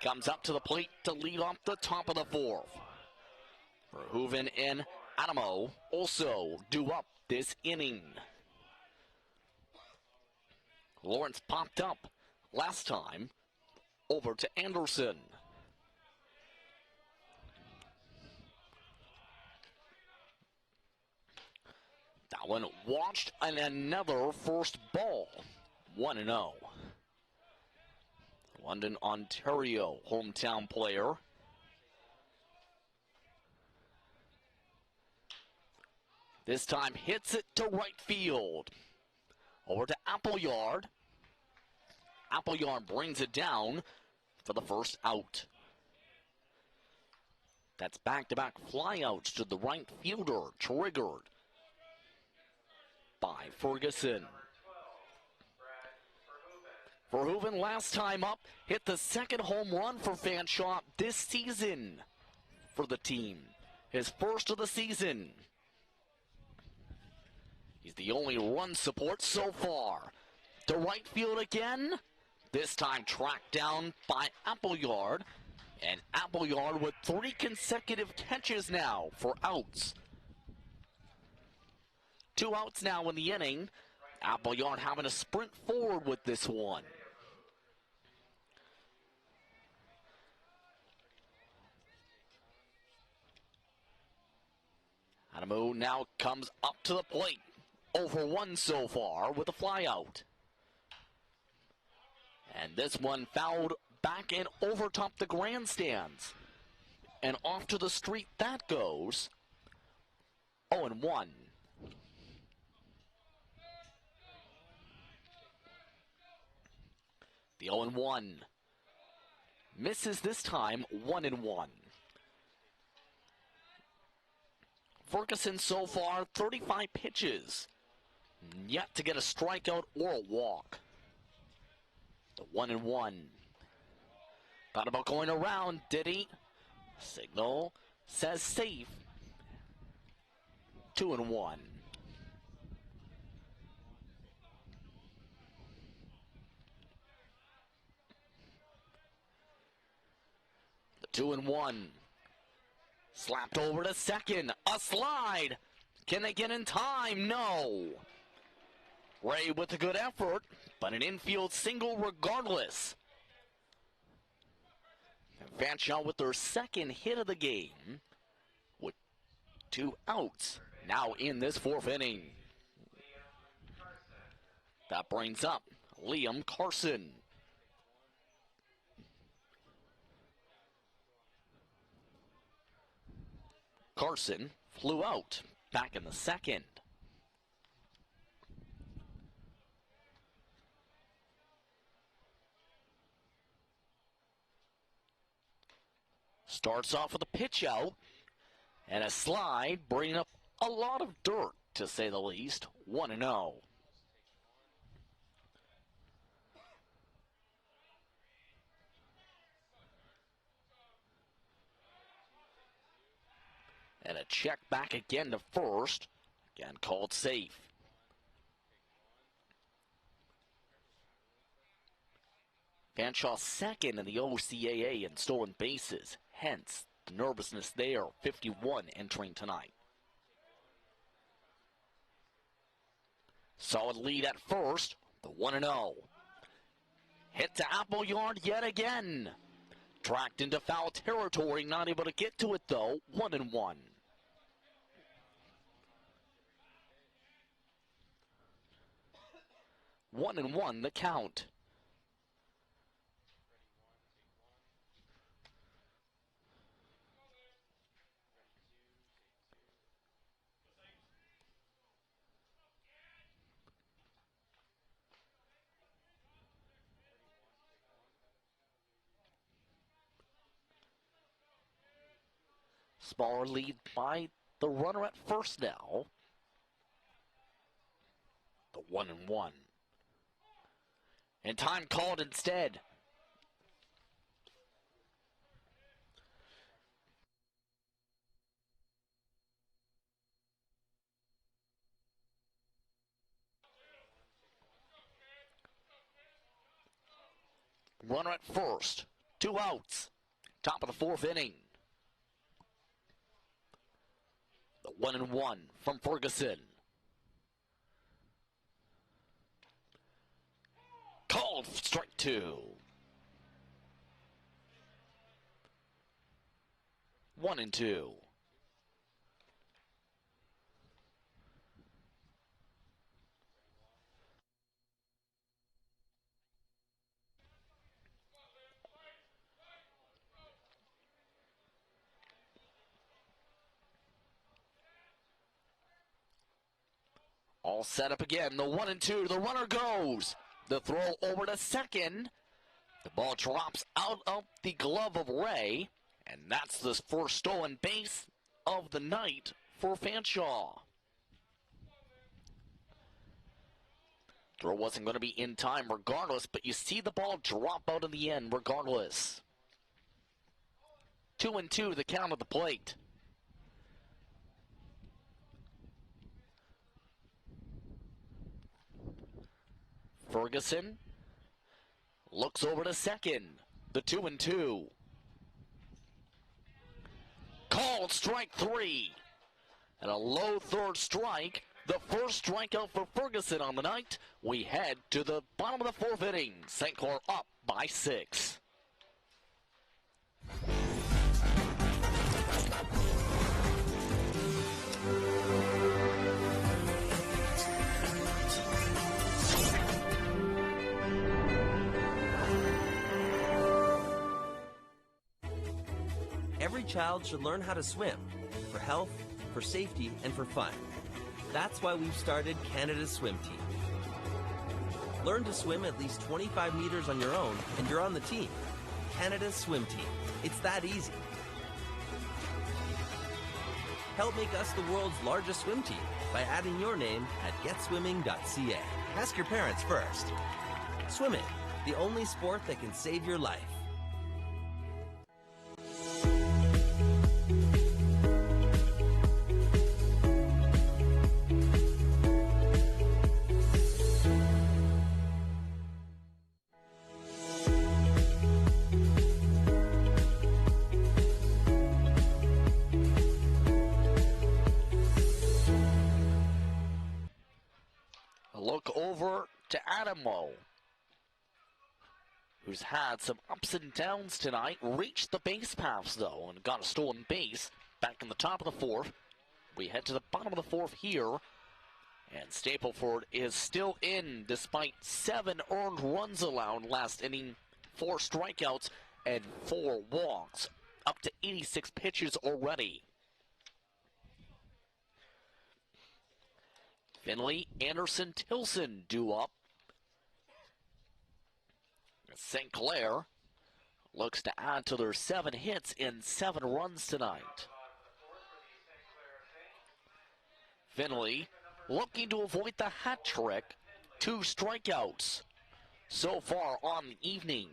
comes up to the plate to lead off the top of the fourth. Verhoeven and Adamo also due up this inning. Lawrence popped up last time over to Anderson. That one watched, and another first ball. 1-0. London, Ontario, hometown player. This time hits it to right field. Over to Appleyard. Appleyard brings it down for the first out. That's back-to-back flyouts to the right fielder, triggered by Ferguson. Verhoeven last time up hit the second home run for Fanshawe this season for the team. His first of the season. He's the only run support so far. To right field again. This time tracked down by Appleyard. And Appleyard with 3 consecutive catches now for outs. 2 outs now in the inning. Appleyard having to sprint forward with this one. Adamo now comes up to the plate. 0-for-1 so far with a flyout. And this one fouled back and over top the grandstands. And off to the street that goes. 0-1. The 0-1 misses this time. 1-1. Ferguson so far 35 pitches, yet to get a strikeout or a walk. The 1-1. Thought about going around, did he? Signal says safe. 2-1. The 2-1. Slapped over to second. A slide. Can they get in time? No. Ray with a good effort, but an infield single regardless. And Fanshawe with their second hit of the game with 2 outs now in this 4th inning. That brings up Liam Carson. Carson flew out back in the second. Starts off with a pitch out and a slide, bringing up a lot of dirt, to say the least. 1-0. And a check back again to first. Again called safe. Fanshawe second in the OCAA in stolen bases. Hence the nervousness there. 51 entering tonight. Solid lead at first. The 1-0. Hit to Appleyard yet again. Tracked into foul territory. Not able to get to it though. 1-1. 1-1 the count. Smaller lead by the runner at first now. The 1-1. And time called instead. Runner at first. 2 outs. Top of the 4th inning. The 1-1 from Ferguson. Called strike 2. 1-2. All set up again. The 1-2. The runner goes. The throw over to second. The ball drops out of the glove of Ray. And that's the first stolen base of the night for Fanshawe. Throw wasn't going to be in time regardless, but you see the ball drop out in the end regardless. 2-2 the count of the plate. Ferguson looks over to second. The 2-2. Called strike 3. And a low third strike. The first strikeout for Ferguson on the night. We head to the bottom of the 4th inning. St. Clair up by 6.
Every child should learn how to swim for health, for safety, and for fun. That's why we've started Canada's swim team. Learn to swim at least 25 meters on your own and you're on the team. Canada's swim team. It's that easy. Help make us the world's largest swim team by adding your name at getswimming.ca. Ask your parents first. Swimming, the only sport that can save your life.
Look over to Adamo, who's had some ups and downs tonight. Reached the base paths, though, and got a stolen base back in the top of the 4th. We head to the bottom of the 4th here, and Stapleford is still in despite 7 earned runs allowed last inning, 4 strikeouts, and 4 walks. Up to 86 pitches already. Finley, Anderson, Tilson due up. St. Clair looks to add to their 7 hits in 7 runs tonight. Finley looking to avoid the hat trick. 2 strikeouts so far on the evening.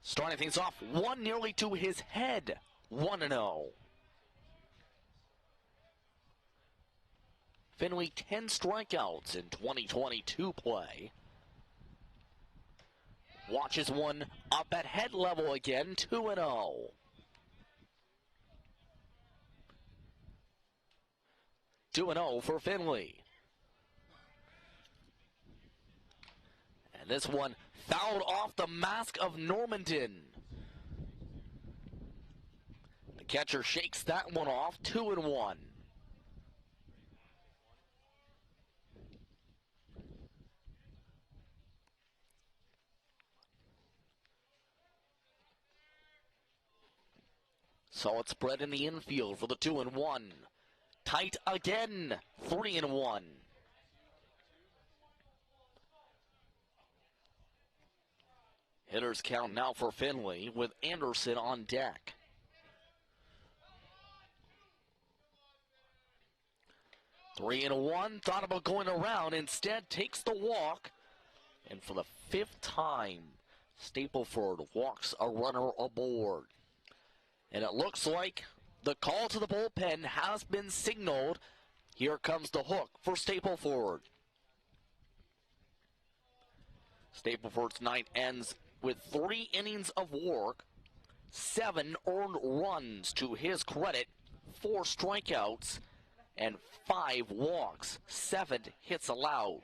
Starting things off, 1 nearly to his head, 1-0. Finley 10 strikeouts in 2022 play. Watches one up at head level again, 2-0. For Finley. And this one fouled off the mask of Normanton. The catcher shakes that one off, 2-1. Solid spread in the infield for the 2-1. Tight again, 3-1. Hitters count now for Finley with Anderson on deck. Three and one, thought about going around, instead takes the walk. And for the fifth time, Stapleford walks a runner aboard. And it looks like the call to the bullpen has been signaled. Here comes the hook for Stapleford. Stapleford's night ends with 3 innings of work, 7 earned runs to his credit, 4 strikeouts, and 5 walks, 7 hits allowed.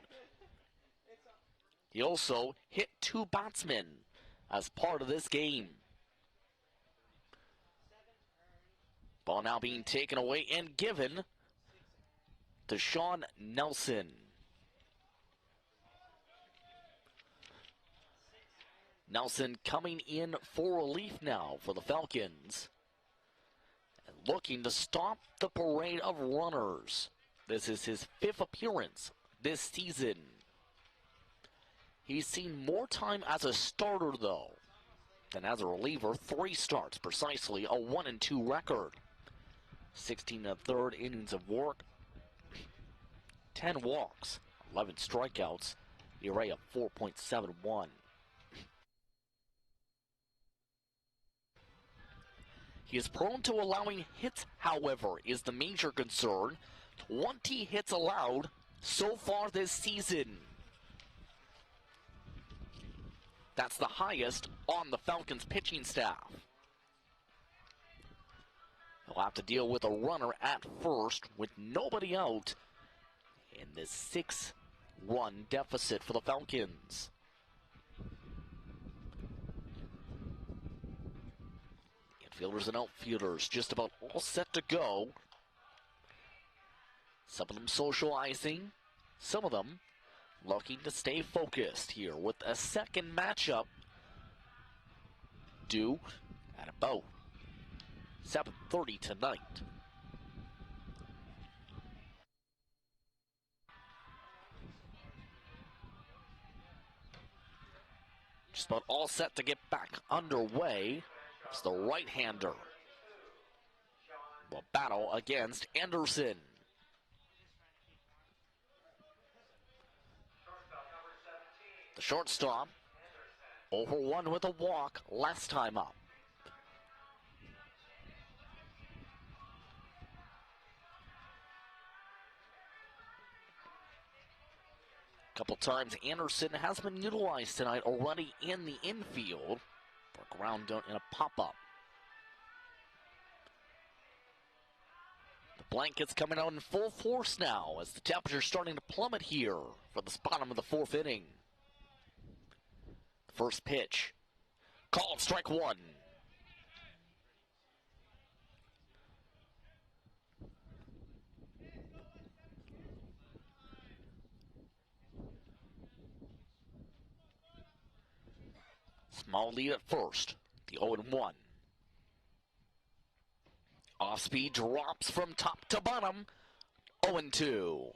He also hit 2 batsmen as part of this game. Ball now being taken away and given to Sean Nelson. Nelson coming in for relief now for the Falcons, and looking to stop the parade of runners. This is his 5th appearance this season. He's seen more time as a starter, though, than as a reliever. 3 starts, precisely a 1-2 record. 16 1/3 innings of work, 10 walks, 11 strikeouts, ERA of 4.71. He is prone to allowing hits, however, is the major concern. 20 hits allowed so far this season. That's the highest on the Falcons pitching staff. He'll have to deal with a runner at first with nobody out in this 6-run deficit for the Falcons. Infielders and outfielders just about all set to go. Some of them socializing, some of them looking to stay focused here with a second matchup due at about 7:30 tonight. Just about all set to get back underway. It's the right-hander will battle against Anderson. The shortstop, 0 for 1 with a walk last time up. A couple times Anderson has been utilized tonight already in the infield for ground out in a pop-up. The blankets coming out in full force now as the temperature's starting to plummet here for the bottom of the 4th inning. First pitch, called strike 1. Small lead at first, the 0-1. Off speed drops from top to bottom, 0-2.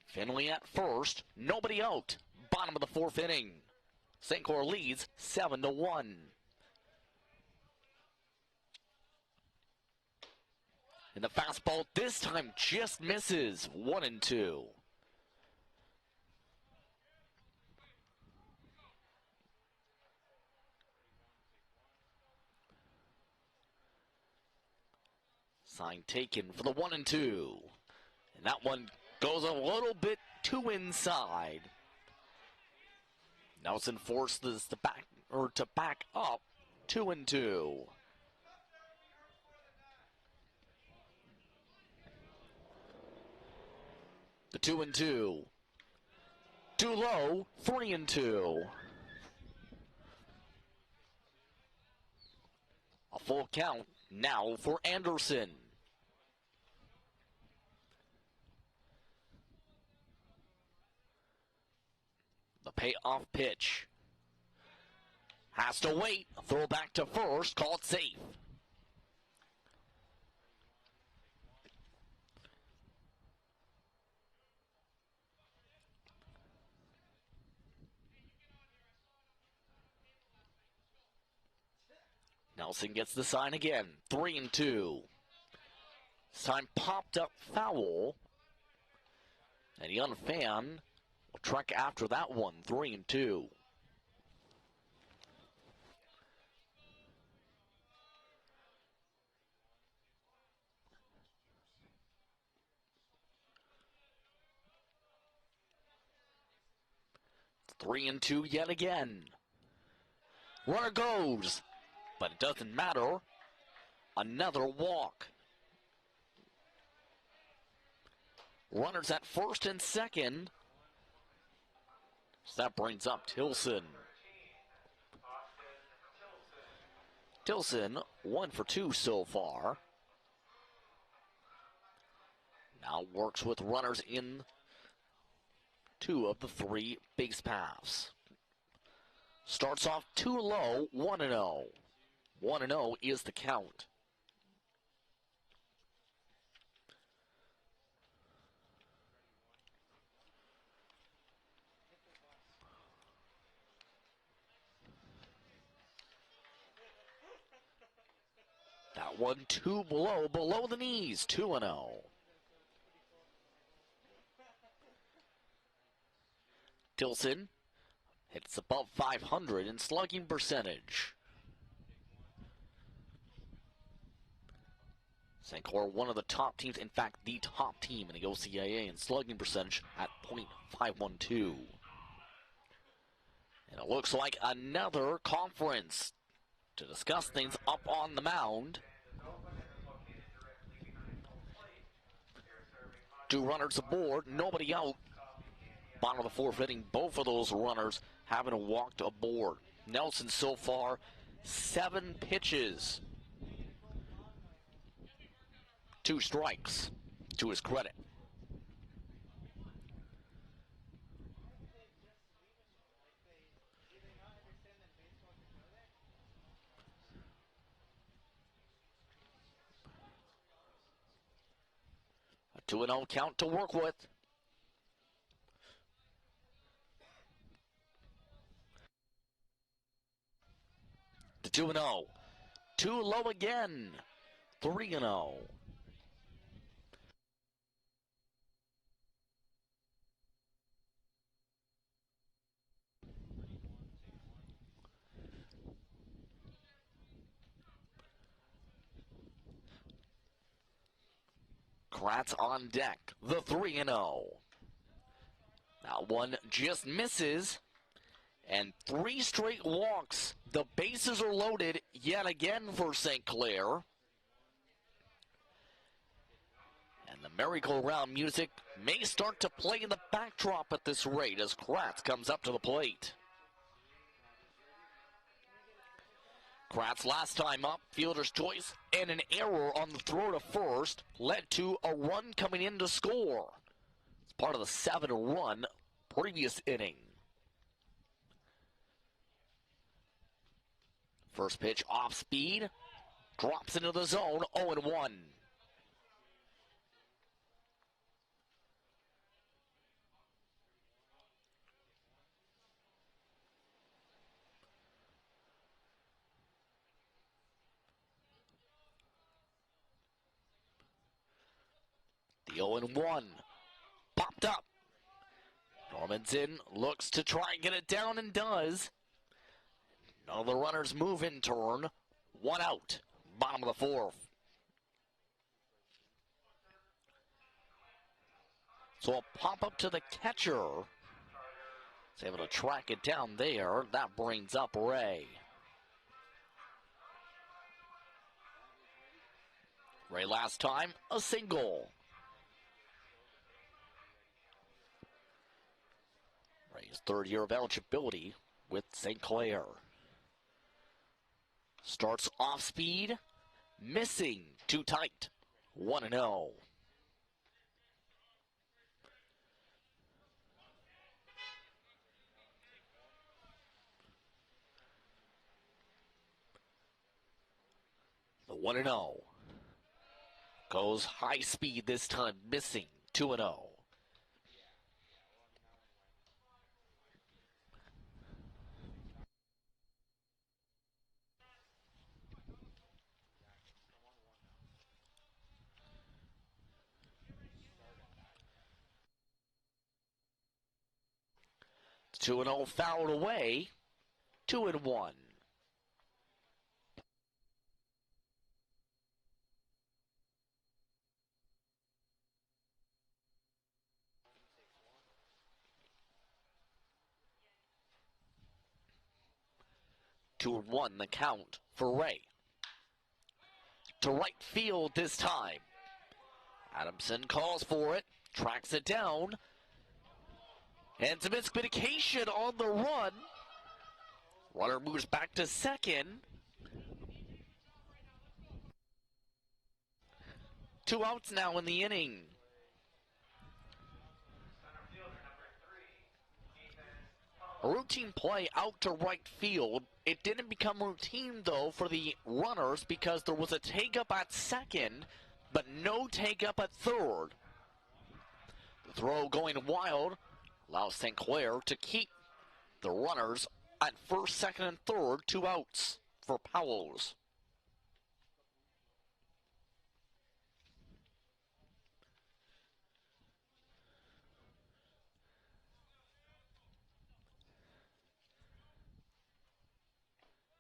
Finley at first, nobody out. Bottom of the 4th inning. St. Clair leads 7-1. And the fastball this time just misses, 1-2. Sign taken for the 1-2. And that one goes a little bit too inside. Nelson forces to back up, 2-2. The 2-2. Too low, 3-2. A full count now for Anderson. The payoff pitch. Has to wait. Throw back to first. Call it safe. Nelson gets the sign again. 3-2. This time popped up foul. And young Fan will track after that one. 3-2. It's 3-2 yet again. Runner goes, but it doesn't matter. Another walk. Runners at first and second. So that brings up Tilson. Tilson, 1 for 2 so far. Now works with runners in 2 of the 3 base paths. Starts off too low, 1-0. 1-0 is the count. That one too below the knees, 2-0. Tilson hits above 500 in slugging percentage. St. Clair, one of the top teams, in fact, the top team in the OCAA in slugging percentage at .512. And it looks like another conference to discuss things up on the mound. 2 runners aboard, nobody out. Bottom of the 4th inning, both of those runners having walked aboard. Nelson so far, 7 pitches. 2 strikes to his credit. A 2-0 count to work with. The 2-0. Too low again. 3-0. Kratz on deck. The 3-0. That one just misses. And 3 straight walks. The bases are loaded yet again for St. Clair. And the merry-go-round music may start to play in the backdrop at this rate as Kratz comes up to the plate. Kratz last time up, fielder's choice, and an error on the throw to first led to a run coming in to score. It's part of the 7-run previous inning. First pitch off speed, drops into the zone, 0-1. The 0-1 popped up. Normanson looks to try and get it down and does. None of the runners move in turn. 1 out. Bottom of the 4th. So a pop up to the catcher. He's able to track it down there. That brings up Ray. Ray last time, a single. Ray's 3rd year of eligibility with St. Clair. Starts off speed, missing, too tight, 1-0. The 1-0 goes high speed this time, missing, 2-0. 2-0 fouled away. 2-1. Two and one the count for Ray. To right field this time. Adamson calls for it, tracks it down, and some miscommunication on the run. Runner moves back to second. 2 outs now in the inning. A routine play out to right field. It didn't become routine, though, for the runners because there was a take-up at second, but no take-up at third. The throw going wild allows St. Clair to keep the runners at first, second, and third. 2 outs for Powell's.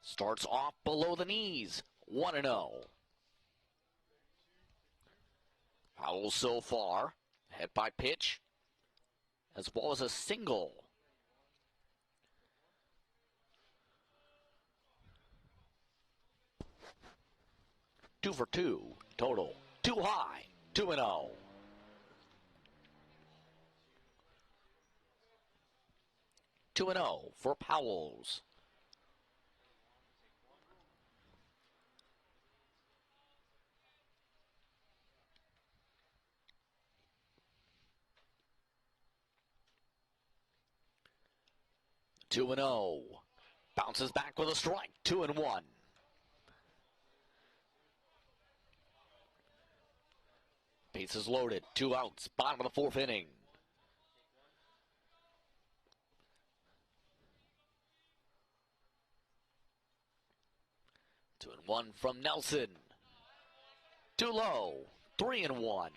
Starts off below the knees, 1-0. Powell so far, hit by pitch, as well as a single. Two for two total, too high, 2-0. Two and 0 for Powell's. Two and 0. Bounces back with a strike. 2-1. Bases loaded. 2 outs. Bottom of the 4th inning. Two and 1 from Nelson. Too low. 3-1.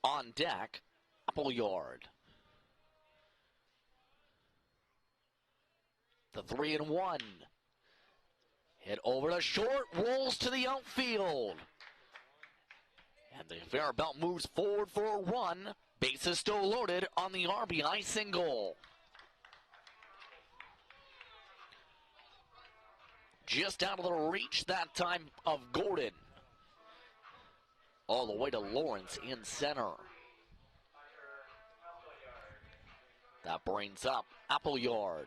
On deck, Appleyard. The 3-1. Hit over to short, rolls to the outfield. And the conveyor belt moves forward for a run. Bases still loaded on the RBI single. Just out of the reach that time of Gordon. All the way to Lawrence in center. That brings up Appleyard.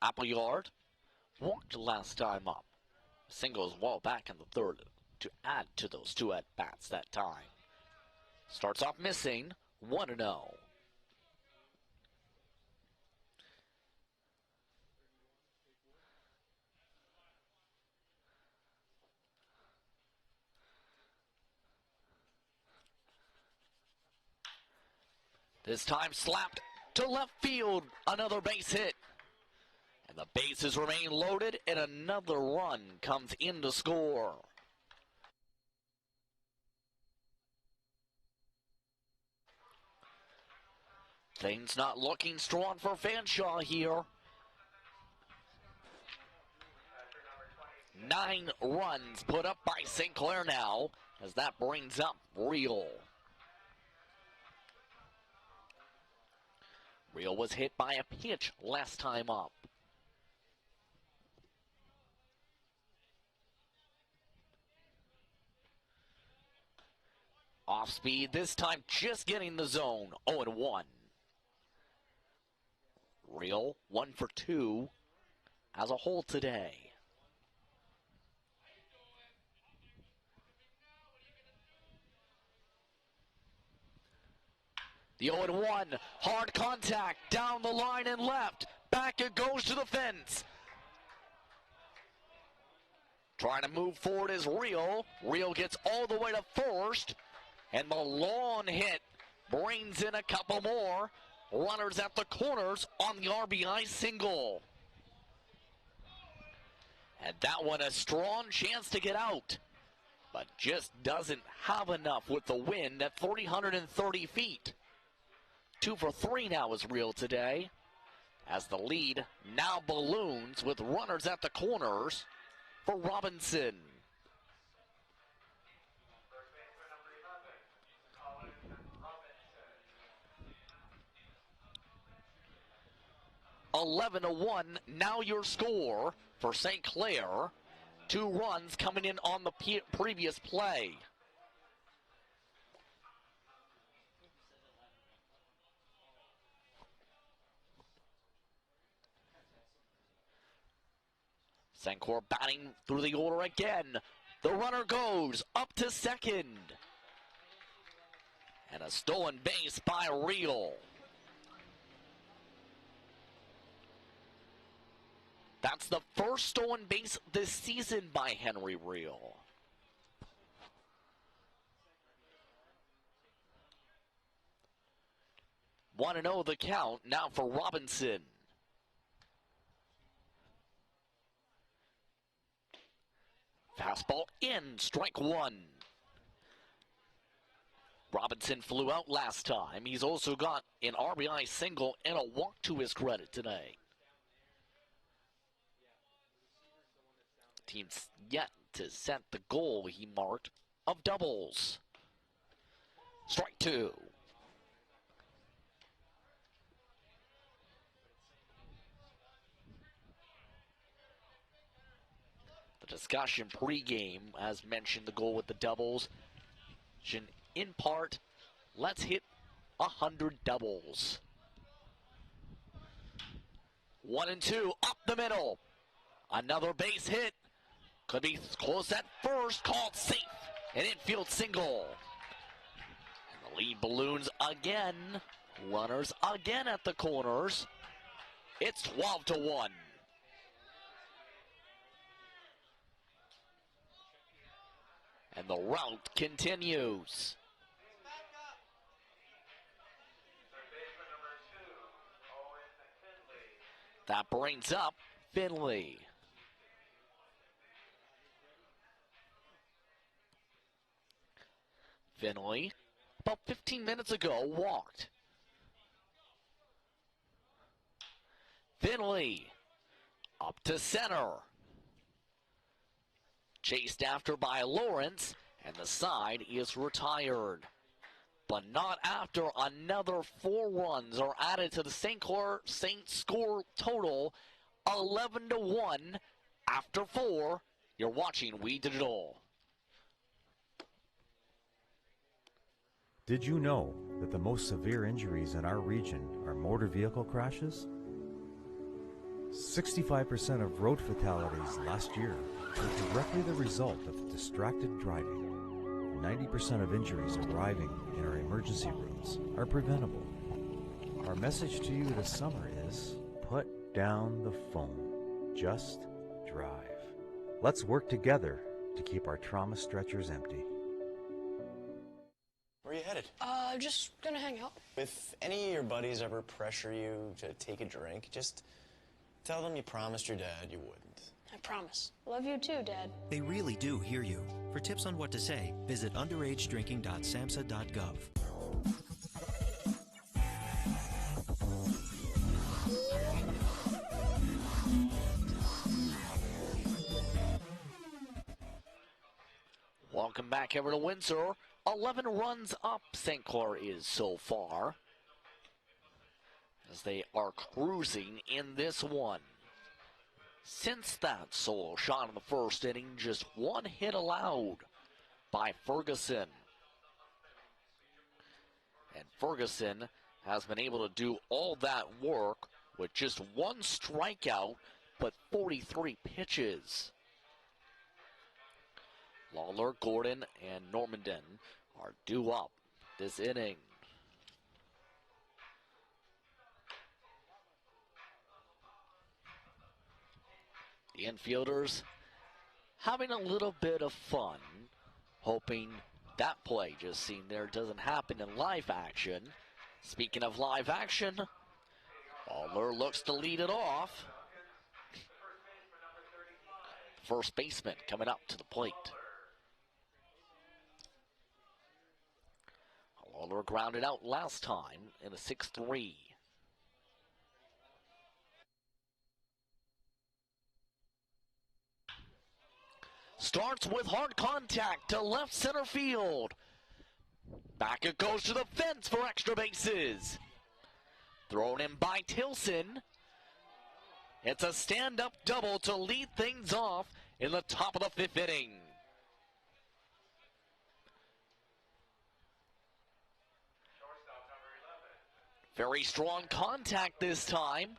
Appleyard walked last time up. Singles well back in the third to add to those 2 at-bats that time. Starts off missing. 1-0. This time slapped to left field. Another base hit. And the bases remain loaded, and another run comes in to score. Things not looking strong for Fanshawe here. 9 runs put up by St. Clair now, as that brings up Real. Real was hit by a pitch last time up. Off speed this time, just getting the zone. 0-1. Real 1 for 2 as a whole today. The 0-1, hard contact down the line and left. Back it goes to the fence. Trying to move forward is Real. Real gets all the way to first. And the long hit brings in a couple more. Runners at the corners on the RBI single. And that one a strong chance to get out, but just doesn't have enough with the wind at 330 feet. 2 for 3 now is Real today, as the lead now balloons with runners at the corners for Robinson. (11-1) now your score for St. Clair. 2 runs coming in on the previous play. St. Clair batting through the order again. The runner goes up to second. And a stolen base by Real. That's the first stolen base this season by Henry Real. Want to know the count now for Robinson. Fastball in, strike 1. Robinson flew out last time. He's also got an RBI single and a walk to his credit today. Team's yet to set the goal he marked of doubles. Strike 2. The discussion pregame, as mentioned, the goal with the doubles. In part, let's hit 100 doubles. 1 and 2, up the middle. Another base hit. Could be close at first, called safe. An infield single. And the lead balloons again. Runners again at the corners. It's 12-1. And the rout continues. That brings up Finley. Finley, about 15 minutes ago, walked. Finley, up to center. Chased after by Lawrence, and the side is retired. But not after another 4 runs are added to the St. Clair Saints score total, 11-1 after 4. You're watching We Digital.
Did you know that the most severe injuries in our region are motor vehicle crashes? 65% of road fatalities last year were directly the result of distracted driving. 90% of injuries arriving in our emergency rooms are preventable. Our message to you this summer is, put down the phone. Just drive. Let's work together to keep our trauma stretchers empty.
Where are you headed?
Just gonna hang out.
If any of your buddies ever pressure you to take a drink, just tell them you promised your dad you wouldn't.
I promise. Love you too, Dad.
They really do hear you. For tips on what to say, visit underagedrinking.samhsa.gov.
Welcome back over to Windsor. 11 runs up St. Clair is so far, as they are cruising in this one. Since that solo shot in the first inning, just 1 hit allowed by Ferguson. And Ferguson has been able to do all that work with just 1 strikeout, but 43 pitches. Lawler, Gordon, and Normandin are due up this inning. The infielders having a little bit of fun, hoping that play just seen there doesn't happen in live action. Speaking of live action, Aller looks to lead it off. First baseman coming up to the plate. Aller grounded out last time in a 6-3. Starts with hard contact to left center field. Back it goes to the fence for extra bases. Thrown in by Tilson. It's a stand-up double to lead things off in the top of the 5th inning. Very strong contact this time.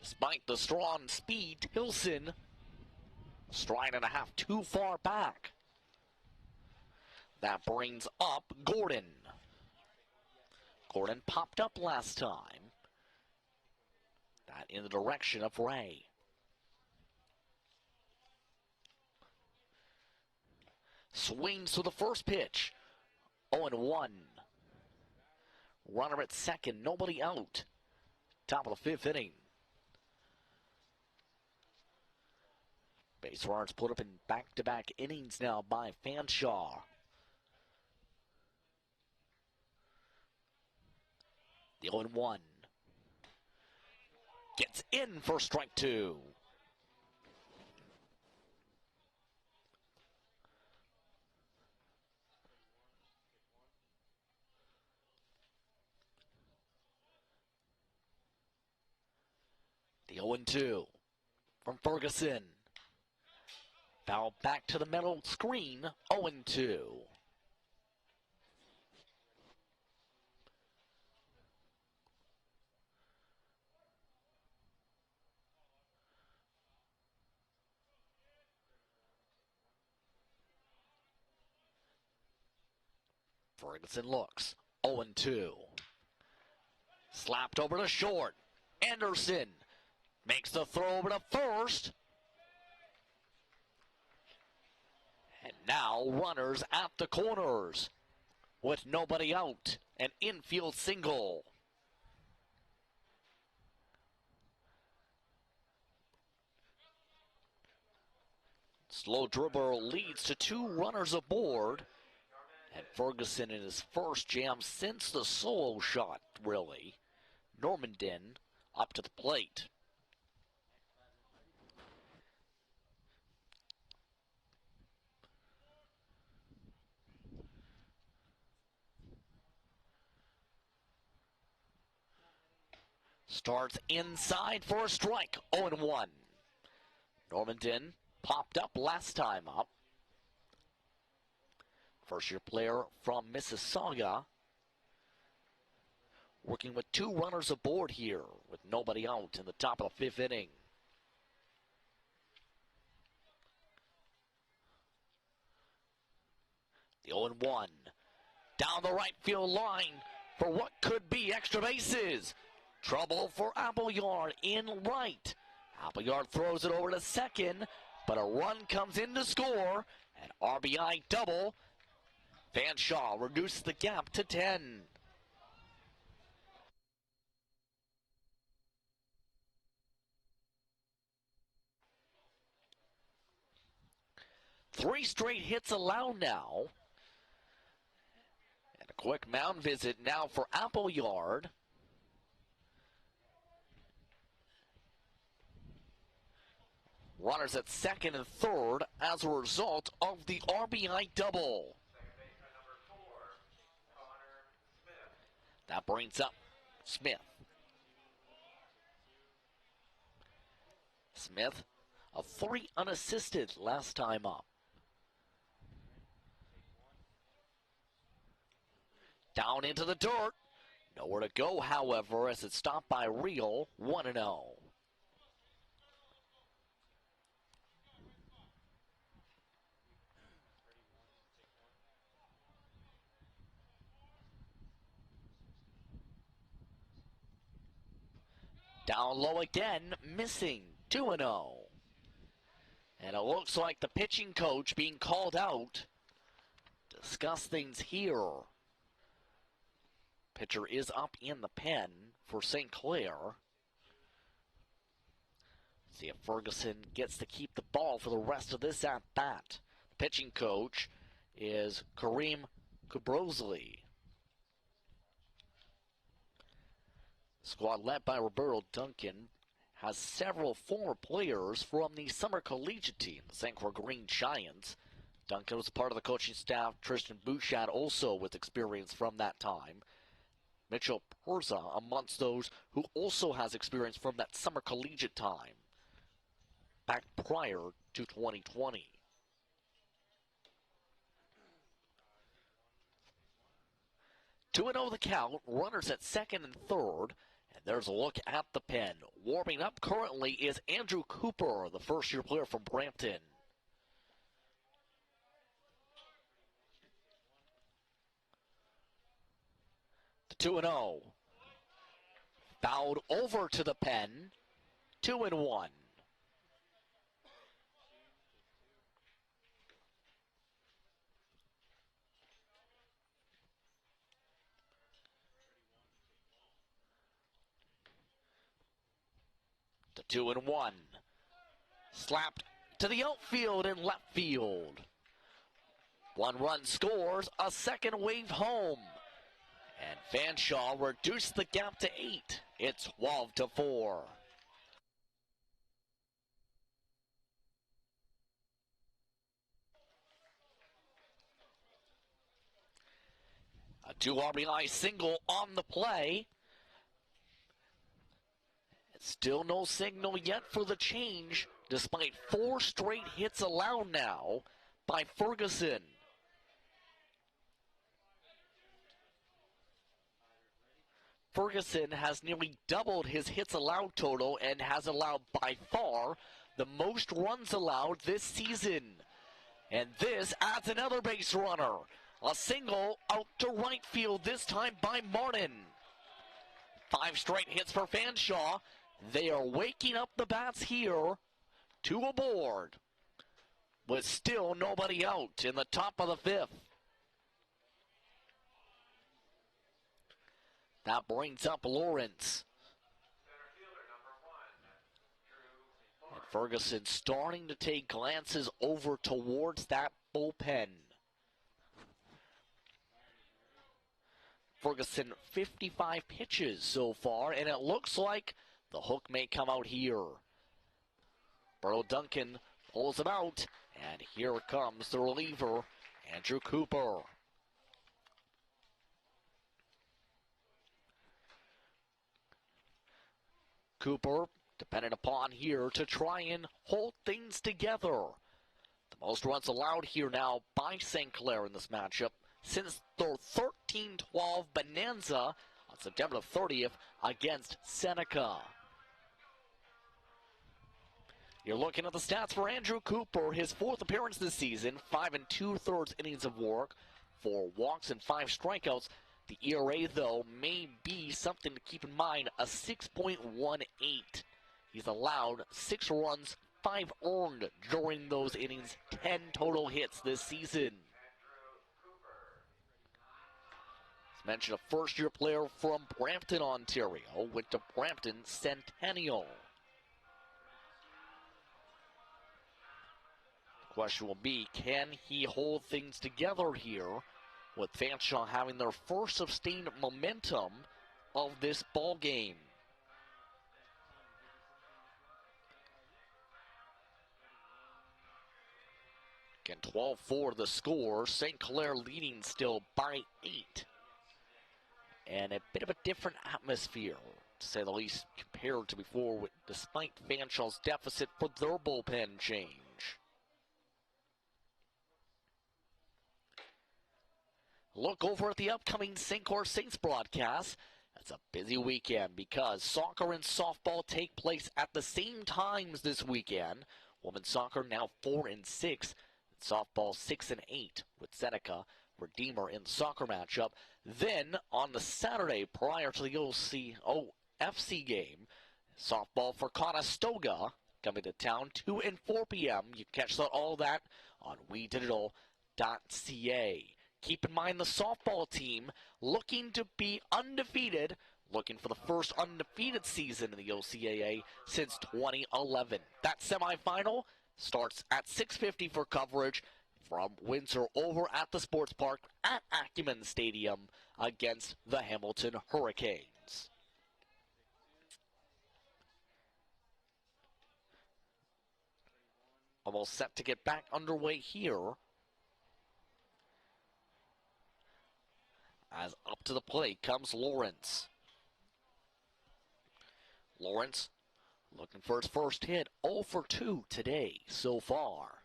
Despite the strong speed, Tilson, stride and a half too far back. That brings up Gordon. Gordon popped up last time. That in the direction of Ray. Swings to the first pitch. 0-1. Runner at second, nobody out. Top of the 5th inning. Base runners put up in back-to-back innings now by Fanshawe. The 0-1. Gets in for strike 2. The 0-2 from Ferguson. Foul back to the middle screen, 0-2. Ferguson looks, 0-2. Slapped over to short. Anderson makes the throw over to first. And now runners at the corners with nobody out. An infield single. Slow dribble leads to 2 runners aboard. And Ferguson in his first jam since the solo shot, really. Normandin up to the plate. Starts inside for a strike, 0-1. Normandin popped up last time up. First-year player from Mississauga. Working with 2 runners aboard here with nobody out in the top of the 5th inning. The 0-1. Down the right field line for what could be extra bases. Trouble for Appleyard in right. Appleyard throws it over to second, but a run comes in to score. An RBI double. Fanshawe reduces the gap to 10. Three straight hits allowed now. And a quick mound visit now for Appleyard. Runners at second and third as a result of the RBI double. That brings up Smith. Smith, a 3 unassisted last time up. Down into the dirt. Nowhere to go, however, as it's stopped by Real, 1-0. Down low again, missing, 2-0. And it looks like the pitching coach being called out. Discuss things here. Pitcher is up in the pen for St. Clair. See if Ferguson gets to keep the ball for the rest of this at-bat. Pitching coach is Kareem Kubrozli. Squad led by Roberto Duncan has several former players from the summer collegiate team, the St. Clair Green Giants. Duncan was part of the coaching staff. Tristan Bouchard also with experience from that time. Mitchell Perza amongst those who also has experience from that summer collegiate time, back prior to 2020. Two and 0 the count, runners at second and third, and there's a look at the pen. Warming up currently is Andrew Cooper, the first-year player from Brampton. The 2-0. Fouled over to the pen. 2-1. The 2-1. Slapped to the outfield and left field. One run scores, a second wave home. And Fanshawe reduced the gap to 8. It's 12-4. A 2 RBI single on the play. Still no signal yet for the change, despite 4 straight hits allowed now by Ferguson. Ferguson has nearly doubled his hits allowed total and has allowed by far the most runs allowed this season. And this adds another base runner. A single out to right field, this time by Martin. 5 straight hits for Fanshawe. They are waking up the bats here. 2 aboard, with still nobody out in the top of the 5th. That brings up Lawrence. And Ferguson starting to take glances over towards that bullpen. Ferguson 55 pitches so far, and it looks like the hook may come out here. Burrow Duncan pulls him out, and here comes the reliever, Andrew Cooper. Cooper dependent upon here to try and hold things together. The most runs allowed here now by St. Clair in this matchup since their 13-12 bonanza on September 30th against Seneca. You're looking at the stats for Andrew Cooper, his 4th appearance this season, 5 2/3 innings of work, 4 walks and 5 strikeouts. The ERA, though, may be something to keep in mind, a 6.18. He's allowed 6 runs, 5 earned during those innings, 10 total hits this season. As mentioned, a first-year player from Brampton, Ontario, went to Brampton Centennial. The question will be, can he hold things together here, with Fanshawe having their first sustained momentum of this ball game? Again, 12-4 the score. St. Clair leading still by 8. And a bit of a different atmosphere, to say the least, compared to before, despite Fanshawe's deficit for their bullpen change. Look over at the upcoming St. Clair Saints broadcast. It's a busy weekend because soccer and softball take place at the same times this weekend. Women's soccer now 4-6, and softball 6-8 with Seneca Redeemer in the soccer matchup. Then on the Saturday prior to the OCAA FC game, softball for Conestoga coming to town, 2 and 4 p.m. You can catch all that on WeDigital.ca. Keep in mind the softball team looking to be undefeated, looking for the first undefeated season in the OCAA since 2011. That semifinal starts at 6:50 for coverage from Windsor over at the Sports Park at Acumen Stadium against the Hamilton Hurricanes. Almost set to get back underway here. As up to the plate comes Lawrence. Lawrence looking for his first hit, 0 for 2 today so far.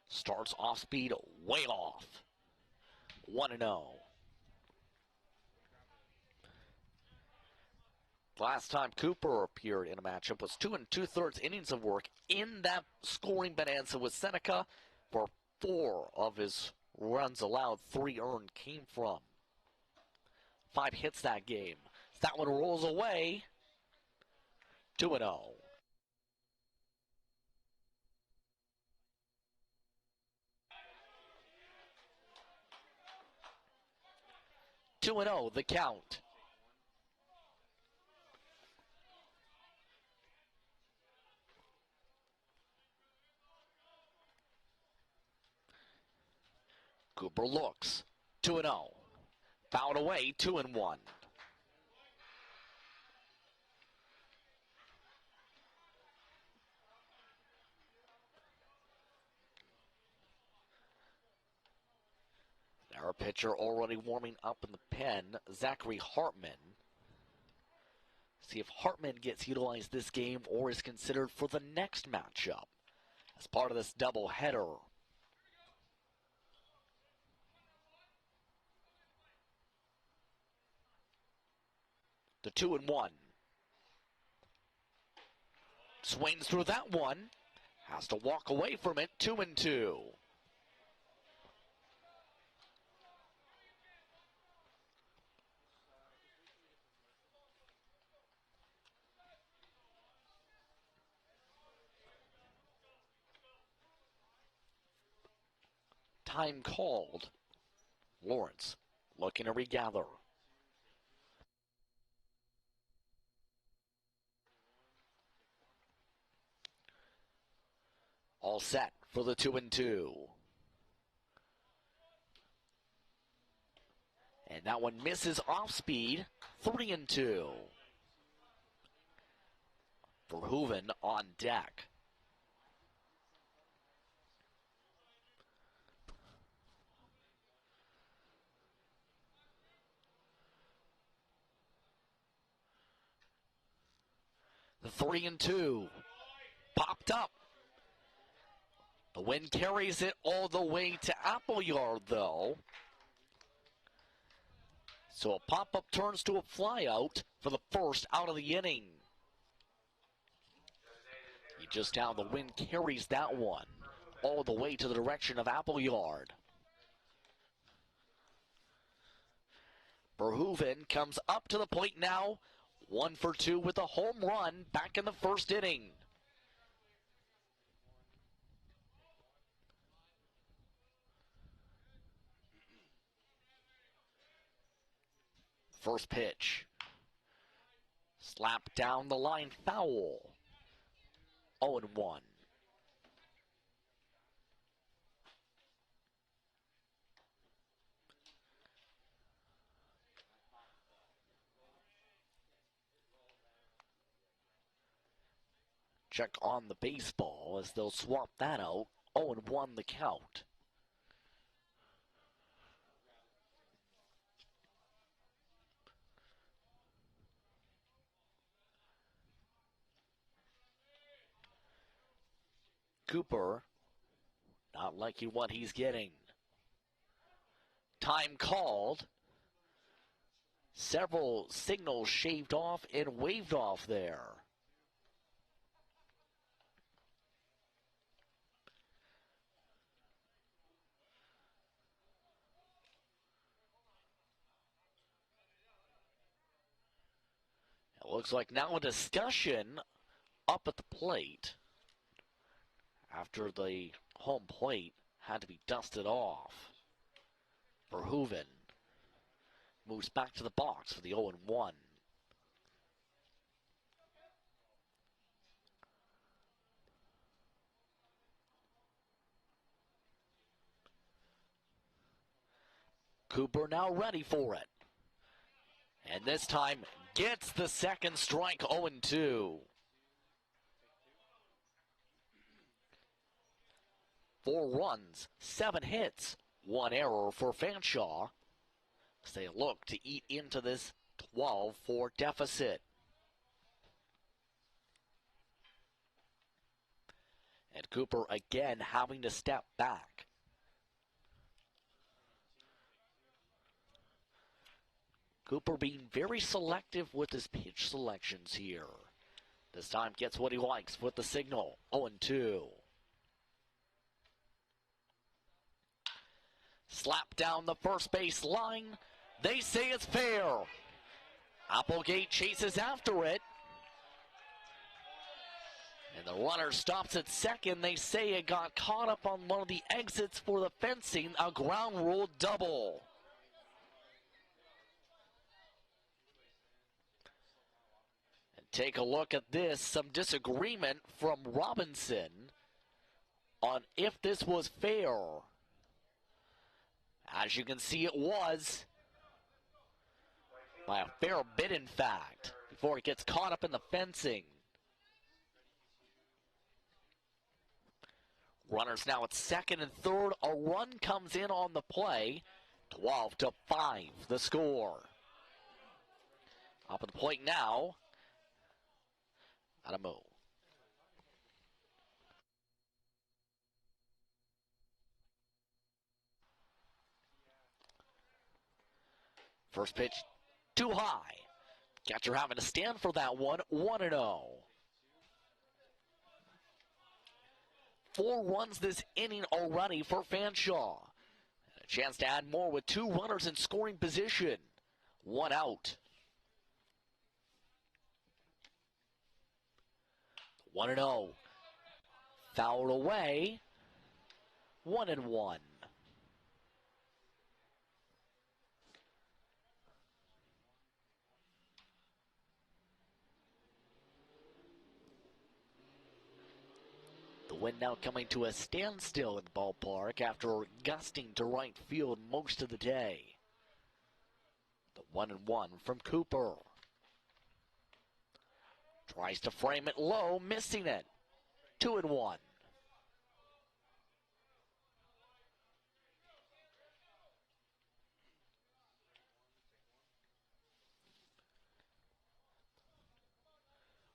Starts off speed way off. 1-0. Last time Cooper appeared in a matchup was 2 2/3 innings of work in that scoring bonanza with Seneca. For 4 of his runs allowed, 3 earned came from 5 hits that game. That one rolls away. 2-0. 2-0 the count. Cooper looks. 2-0. Fouled away, 2-1. Our pitcher already warming up in the pen, Zachary Hartman. See if Hartman gets utilized this game or is considered for the next matchup as part of this doubleheader. The 2-1. Swings through that one. Has to walk away from it. 2-2. Time called. Lawrence looking to regather. All set for the 2-2. And that one misses off speed. 3-2. Verhoeven on deck. The 3-2. Popped up. The wind carries it all the way to Appleyard, though. So a pop-up turns to a flyout for the first out of the inning. You just how the wind carries that one all the way to the direction of Appleyard. Verhoeven comes up to the plate now. 1 for 2 with a home run back in the first inning. First pitch. Slapped down the line, foul. 0-1. Check on the baseball as they'll swap that out. 0-1 the count. Cooper, not liking what he's getting. Time called. Several signals shaved off and waved off there. Looks like now a discussion up at the plate after the home plate had to be dusted off. Verhoeven moves back to the box for the 0-1. Cooper now ready for it. And this time gets the second strike, 0-2. 4 runs, 7 hits, 1 error for Fanshawe as they look to eat into this 12-4 deficit. And Cooper again having to step back. Cooper being very selective with his pitch selections here. This time gets what he likes with the signal, 0-2. Slap down the first base line. They say it's fair. Applegate chases after it. And the runner stops at second. They say it got caught up on one of the exits for the fencing, a ground rule double. And take a look at this. Some disagreement from Robinson on if this was fair. As you can see, it was. By a fair bit, in fact, before it gets caught up in the fencing. Runners now at second and third. A run comes in on the play. 12-5, the score. Up at the plate now. Adamu. First pitch too high. Catcher having to stand for that one. 1-0. 4 runs this inning already for Fanshawe. A chance to add more with 2 runners in scoring position. 1 out. 1-0. Fouled away. 1-1. The wind now coming to a standstill in the ballpark after gusting to right field most of the day. The 1-1 from Cooper. Tries to frame it low, missing it. 2-1.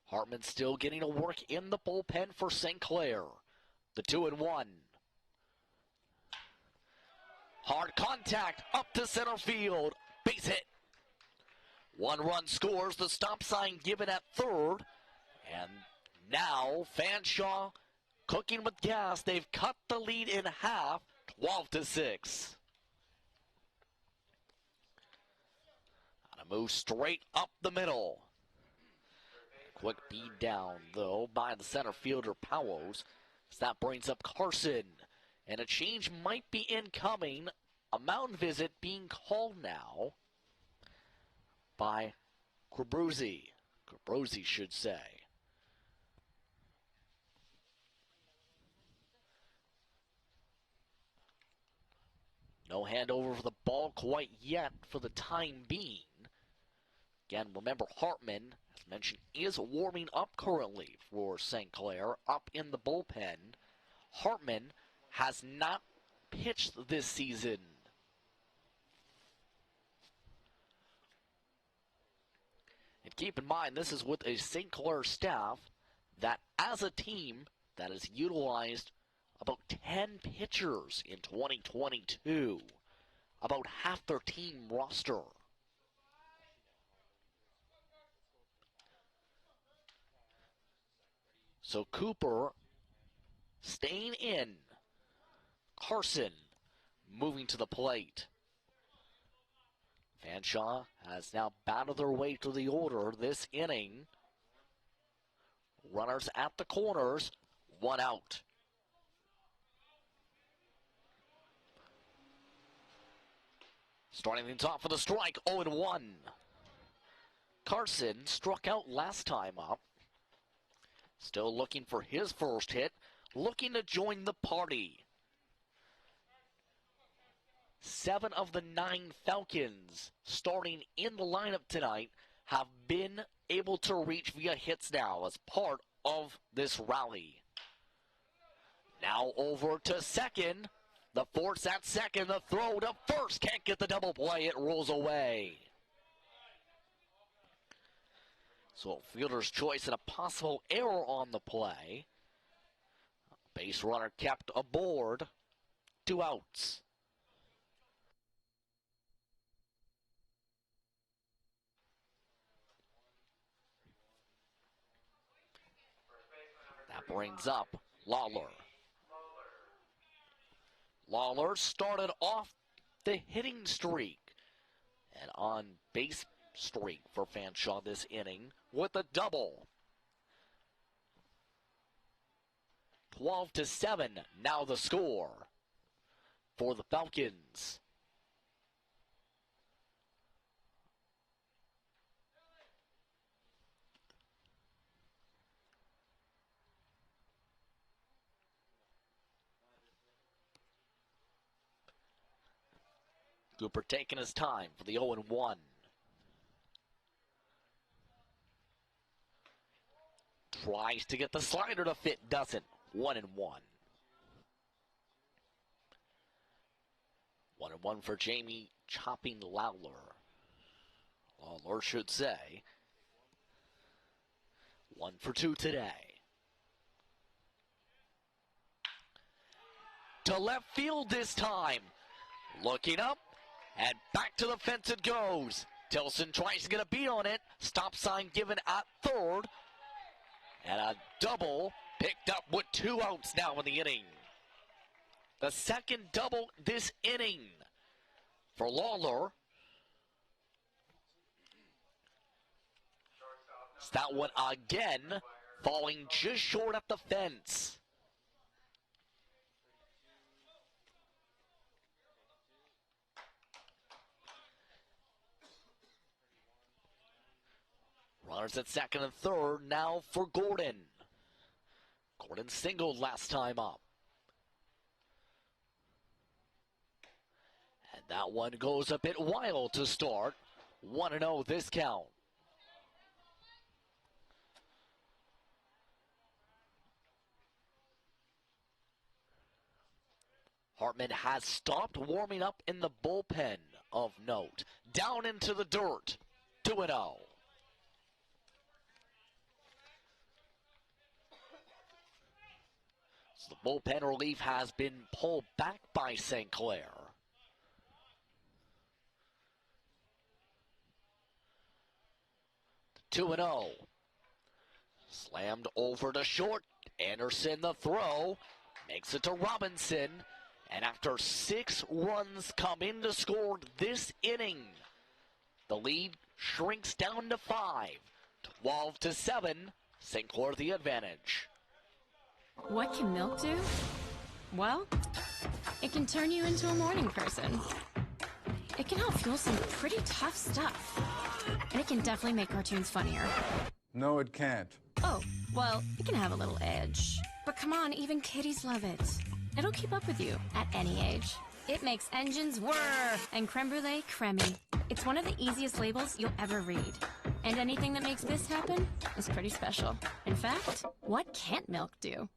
Hartman still getting to work in the bullpen for St. Clair. The 2-1. Hard contact up to center field. Base hit. 1 run scores. The stop sign given at third. And now Fanshawe cooking with gas. They've cut the lead in half. 12-6. And a move straight up the middle. Quick beat down, though, by the center fielder, Powers. As that brings up Carson. And a change might be incoming. A mound visit being called now by Cabruzzi. Cabruzzi should say. No handover for the ball quite yet for the time being. Again, remember Hartman, as mentioned, is warming up currently for St. Clair, up in the bullpen. Hartman has not pitched this season. And keep in mind, this is with a St. Clair staff that, as a team, that has utilized about 10 pitchers in 2022. About half their team roster. So Cooper staying in. Carson moving to the plate. Fanshawe has now battled their way to the order this inning. Runners at the corners, one out. Starting things off for the strike, 0-1. Carson struck out last time up. Still looking for his first hit, looking to join the party. 7 of the 9 Falcons starting in the lineup tonight have been able to reach via hits now as part of this rally. Now over to second. The force at second, the throw to first. Can't get the double play, it rolls away. So fielder's choice and a possible error on the play. Base runner kept aboard. 2 outs. That brings up Lawler. Lawler started off the hitting streak. And on base streak for Fanshawe this inning with a double. 12-7, now the score for the Falcons. Cooper taking his time for the 0-1. Tries to get the slider to fit, doesn't. 1-1. 1-1 for Jamie, chopping Lawler. Lawler should say. 1 for 2 today. To left field this time. Looking up, and back to the fence it goes. Tilson tries to get a beat on it. Stop sign given at third. And a double picked up with 2 outs now in the inning. The second double this inning for Lawler. It's that one again, falling just short at the fence. Runners at second and third now for Gordon. Gordon singled last time up. And that one goes a bit wild to start. 1-0 this count. Hartman has stopped warming up in the bullpen of note. Down into the dirt. 2-0. So the bullpen relief has been pulled back by St. Clair. 2-0. Slammed over to short. Anderson the throw. Makes it to Robinson. And after 6 runs come in to score this inning, the lead shrinks down to 5. 12-7. St. Clair the advantage.
What can milk do? Well, it can turn you into a morning person. It can help fuel some pretty tough stuff. And it can definitely make cartoons funnier.
No, it can't.
Oh, well, it can have a little edge. But come on, even kiddies love it. It'll keep up with you at any age. It makes engines whir and creme brulee creamy. It's one of the easiest labels you'll ever read. And anything that makes this happen is pretty special. In fact, what can't milk do?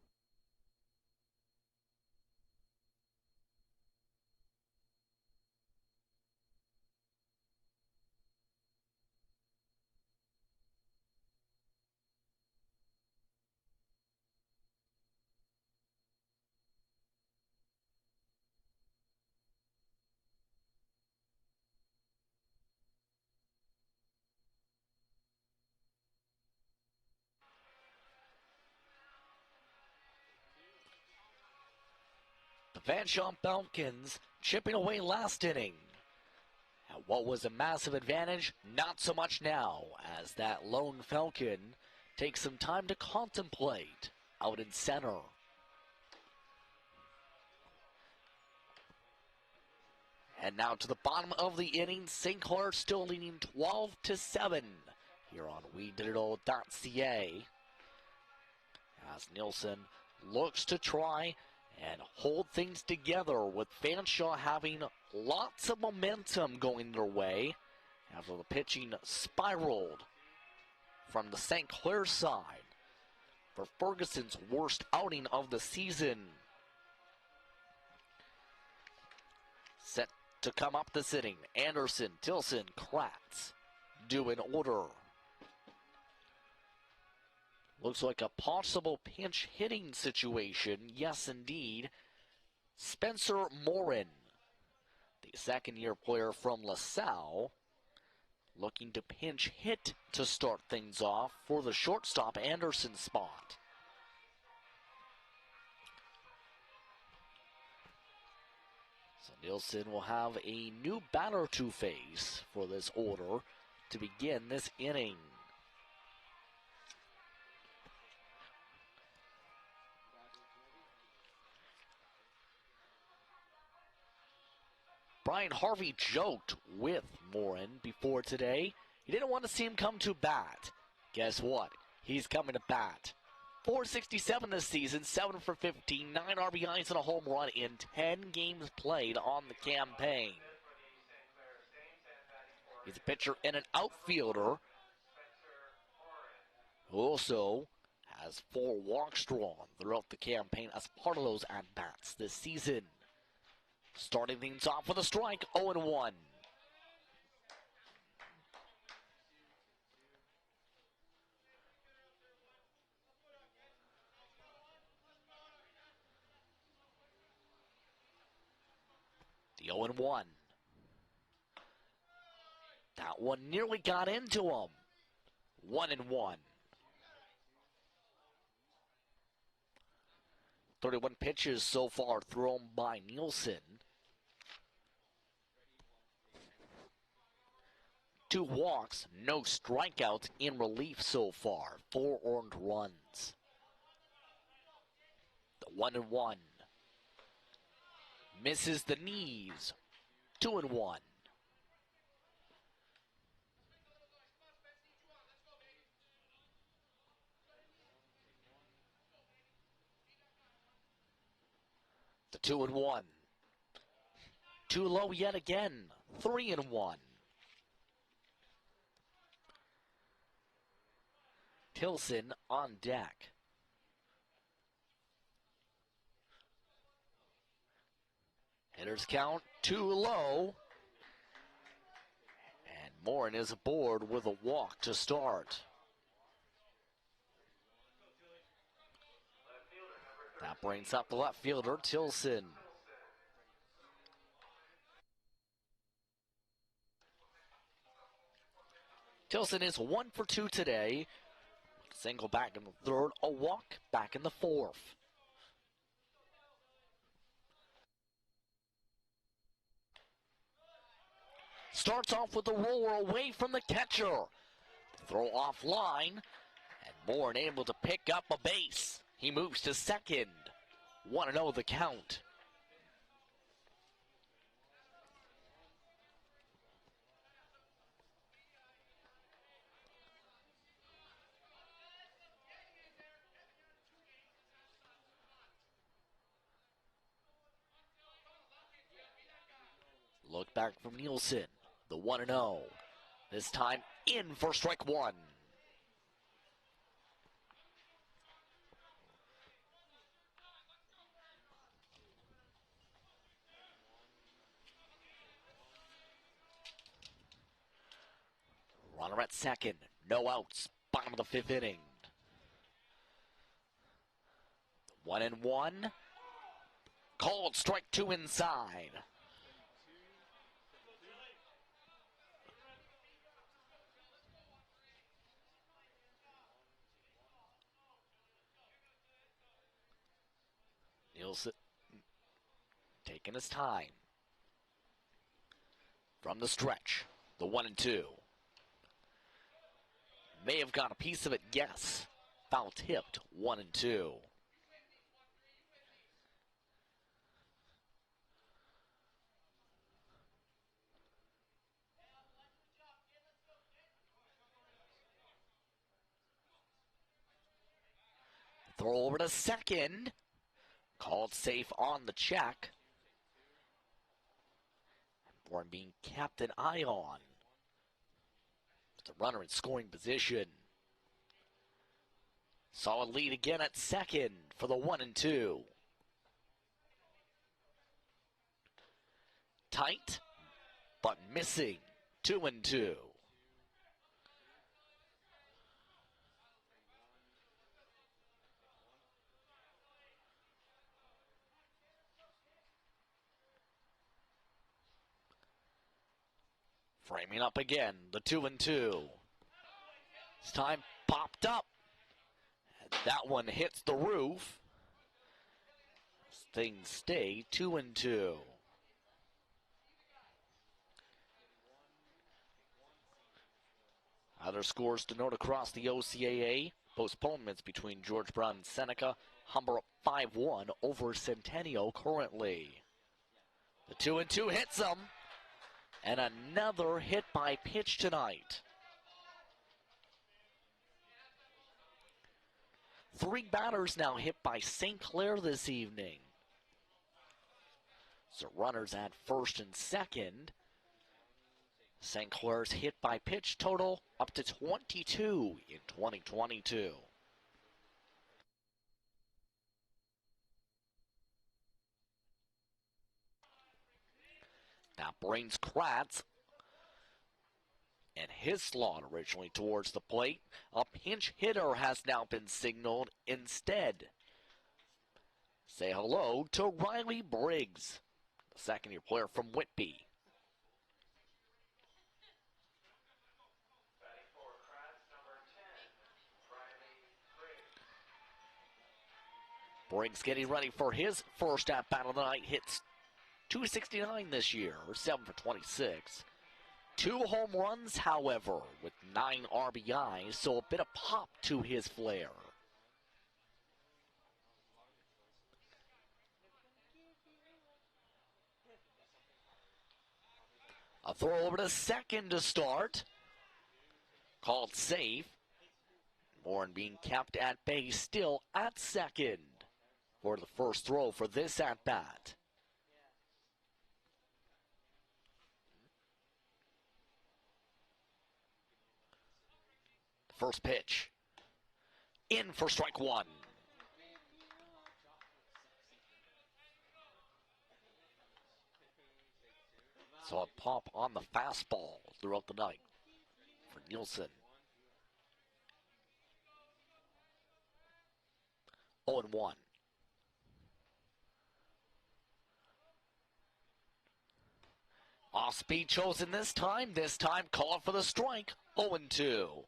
The Fanshawe Falcons chipping away last inning. And what was a massive advantage, not so much now, as that lone Falcon takes some time to contemplate out in center. And now to the bottom of the inning, St. Clair still leading 12-7 here on WeDidItAll.ca. As Nielsen looks to try and hold things together, with Fanshawe having lots of momentum going their way after the pitching spiraled from the St. Clair side for Ferguson's worst outing of the season. Set to come up this inning, Anderson, Tilson, Kratz due in order. Looks like a possible pinch hitting situation. Yes, indeed. Spencer Morin, the second-year player from LaSalle, looking to pinch hit to start things off for the shortstop Anderson spot. So Nielsen will have a new batter to face for this order to begin this inning. Brian Harvey joked with Morin before today. He didn't want to see him come to bat. Guess what? He's coming to bat. 467 this season, 7 for 15, 9 RBIs and a home run in 10 games played on the campaign. He's a pitcher and an outfielder who also has 4 walks drawn throughout the campaign as part of those at-bats this season. Starting things off with a strike, 0-1. The 0-1. That one nearly got into him. 1-1. 31 pitches so far thrown by Nielsen. 2 walks, no strikeouts in relief so far. 4 earned runs. The 1-1. Misses the knees. 2-1. The 2-1. Too low yet again. 3-1. Tilson on deck. Hitters count too low. And Morin is aboard with a walk to start. That brings up the left fielder, Tilson. Tilson is 1 for 2 today. Single back in the third, a walk back in the fourth. Starts off with a roller away from the catcher. Throw offline, and Morin able to pick up a base. He moves to second. 1-0 the count. Look back from Nielsen. The 1-0. This time in for strike 1. Runner at second. No outs. Bottom of the 5th inning. 1-1. Called strike 2 inside. Nielsen taking his time. from the stretch. The 1-2. May have got a piece of it, yes. Foul tipped, 1-2. Throw over to second. Called safe on the check. Bourne being kept an eye on. The runner in scoring position. Solid lead again at second for the 1-2. Tight, but missing. 2-2. Framing up again, the 2-2. This time popped up. And that one hits the roof. Things stay 2-2. Other scores to note across the OCAA. Postponements between George Brown and Seneca. Humber up 5-1 over Centennial currently. The 2-2 hits them. And another hit by pitch tonight. 3 batters now hit by St. Clair this evening. So runners at first and second. St. Clair's hit by pitch total up to 22 in 2022. That brings Kratz and his slot originally towards the plate. A pinch hitter has now been signaled instead. Say hello to Riley Briggs, the second-year player from Whitby. Briggs getting ready for his first at-bat of the night. Hits .269 this year, 7 for 26. 2 home runs, however, with 9 RBIs, so a bit of pop to his flair. A throw over to second to start. Called safe. Bourne being kept at bay, still at second for the first throw for this at-bat. First pitch. In for strike one. So a pop on the fastball throughout the night for Nielsen. 0-1. Off speed chosen this time. This time called for the strike. 0-2.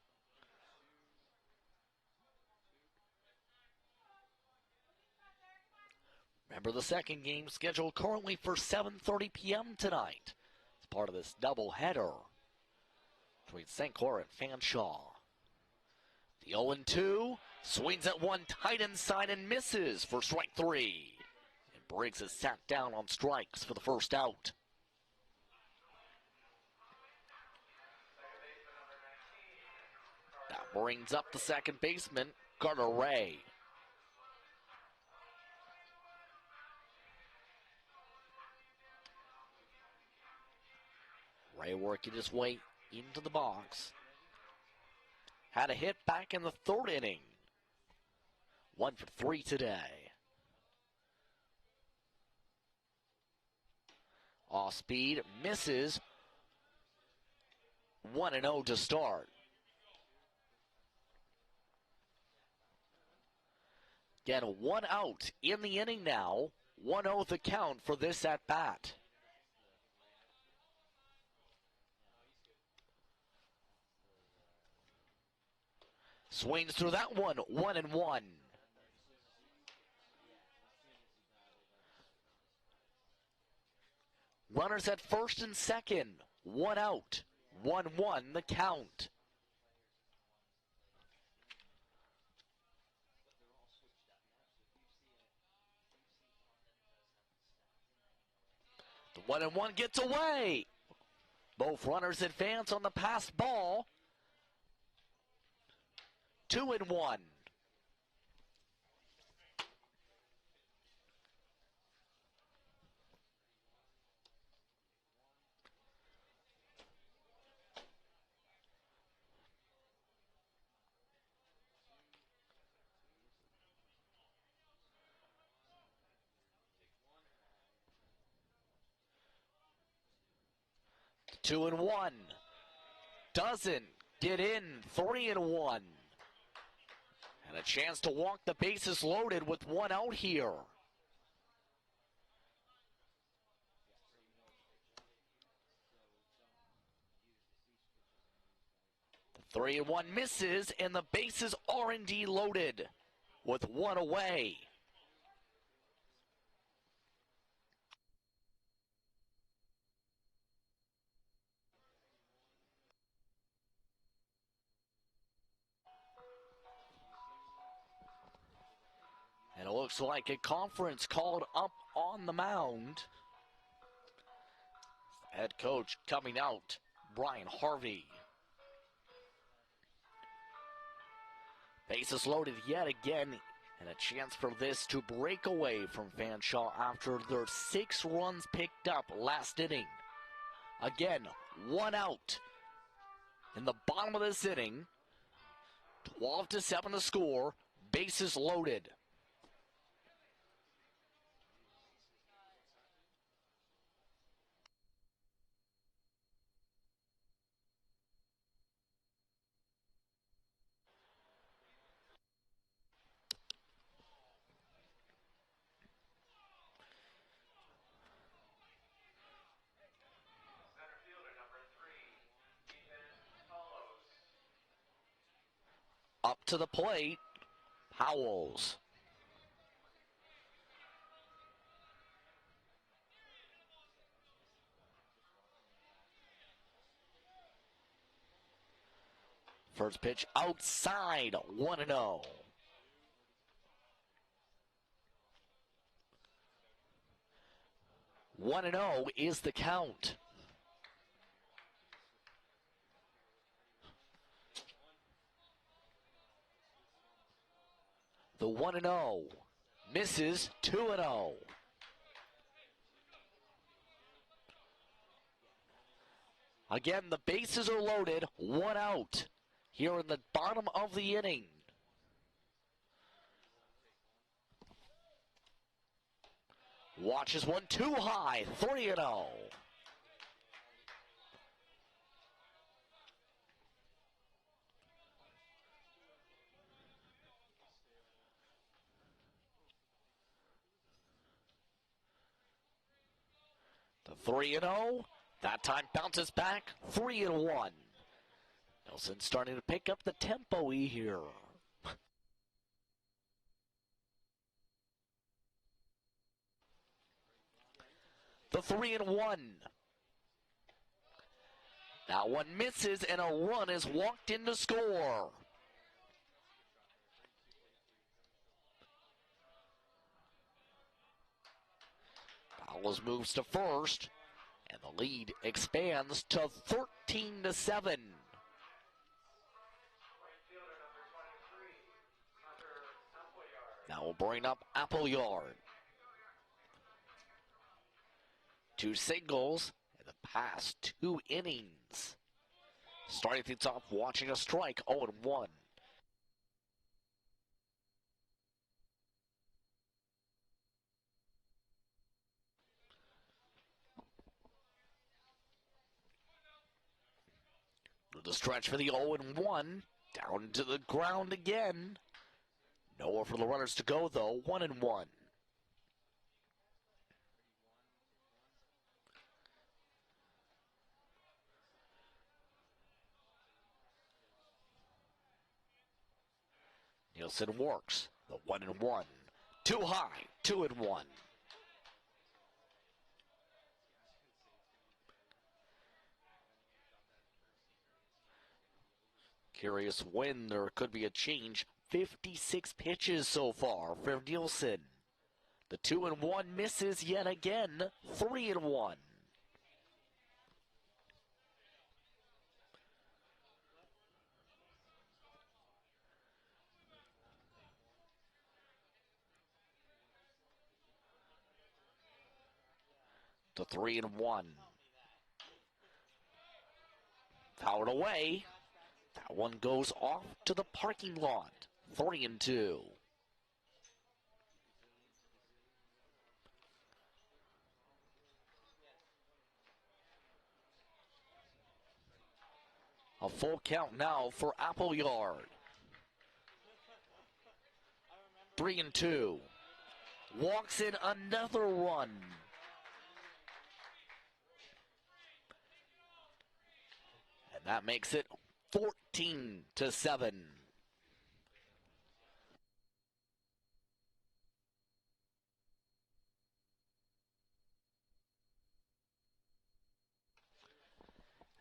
Remember, the second game scheduled currently for 7:30 p.m. tonight. It's part of this doubleheader between St. Clair and Fanshawe. The 0-2 swings at one tight inside and misses for strike 3. And Briggs is sat down on strikes for the first out. That brings up the second baseman, Carter Ray. Ray working his way into the box. Had a hit back in the third inning. 1 for 3 today. Off speed, misses. 1-0 to start. Again, 1 out in the inning now. 1-0 the count for this at-bat. Swings through that one, 1-1. Runners at first and second. 1 out. 1-1 the count. The 1-1 gets away. Both runners advance on the passed ball. 2-1. Two and one. Doesn't get in. 3-1. And a chance to walk the bases loaded with 1 out here. The 3-1 misses, and the bases are indeed loaded with 1 away. And it looks like a conference called up on the mound. Head coach coming out, Brian Harvey. Bases loaded yet again, and a chance for this to break away from Fanshawe after their 6 runs picked up last inning. Again, 1 out in the bottom of this inning. 12-7 the score, bases loaded. Up to the plate, Howells. First pitch outside, 1-0. One and 0 is the count. The 1-0 misses. 2-0. Again, the bases are loaded. 1 out here in the bottom of the inning. Watches one too high. 3-0. The 3-0, that time bounces back, 3-1. Nelson starting to pick up the tempo here. The 3-1. That one misses, and a run is walked in to score. Powers moves to first, and the lead expands to 13-7. Now we'll bring up Appleyard. 2 singles in the past 2 innings. Starting things off, watching a strike, 0-1. The stretch for the 0-1, down to the ground again. Nowhere for the runners to go though, 1-1. Nielsen works, the 1-1. Too high, 2-1. Curious when there could be a change. 56 pitches so far for Nielsen. The 2-1 misses yet again. 3-1. The 3-1. Fouled away. That one goes off to the parking lot. 3-2. A full count now for Appleyard. 3-2. Walks in another run. And that makes it 14-7.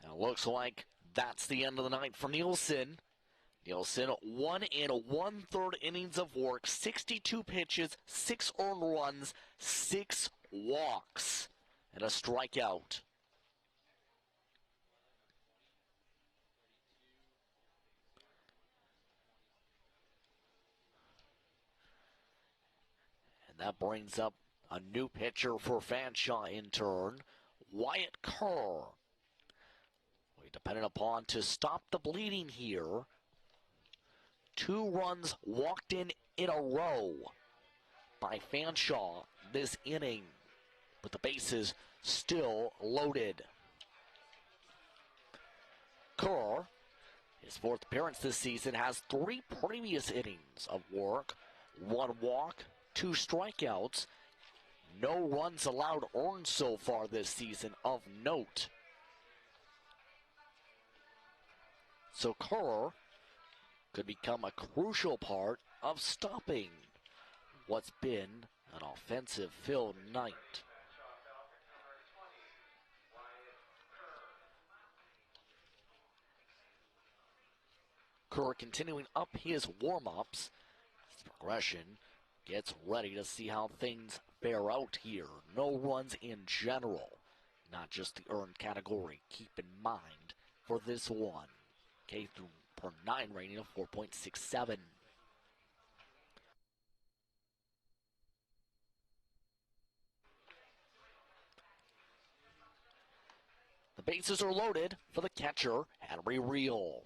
And it looks like that's the end of the night for Nielsen. Nielsen 1 1/3 innings of work, 62 pitches, 6 earned runs, 6 walks, and a strikeout. And that brings up a new pitcher for Fanshawe in turn, Wyatt Kerr. We depended upon to stop the bleeding here. 2 runs walked in a row by Fanshawe this inning, but the bases still loaded. Kerr, his 4th appearance this season, has 3 previous innings of work, 1 walk, 2 strikeouts, no runs allowed earned so far this season of note. So Kerr could become a crucial part of stopping what's been an offensive-filled night. Kerr continuing up his warm-ups. His progression gets ready to see how things bear out here. No runs in general, not just the earned category. Keep in mind for this one. K through per 9 rating of 4.67. The bases are loaded for the catcher, Henry Reel.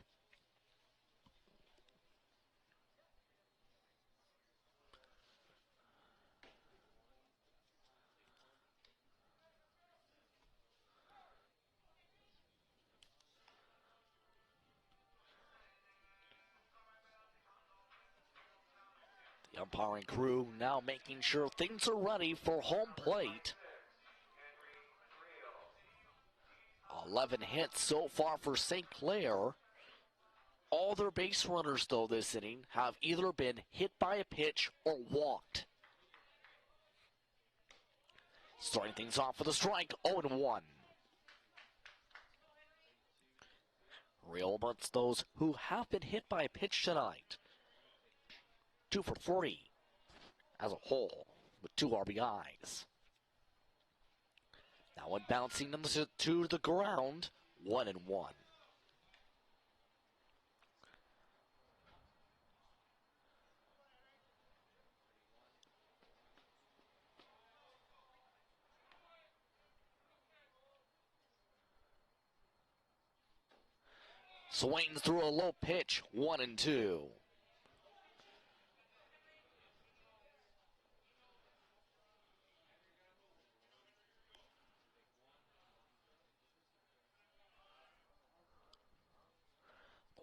The umpiring crew now making sure things are ready for home plate. 11 hits so far for St. Clair. All their base runners, though, this inning have either been hit by a pitch or walked. Starting things off with a strike, 0-1. Real amongst those who have been hit by a pitch tonight. 2 for 3 as a whole with 2 RBIs. That one bouncing to the ground, 1-1. Swings through a low pitch, 1-2.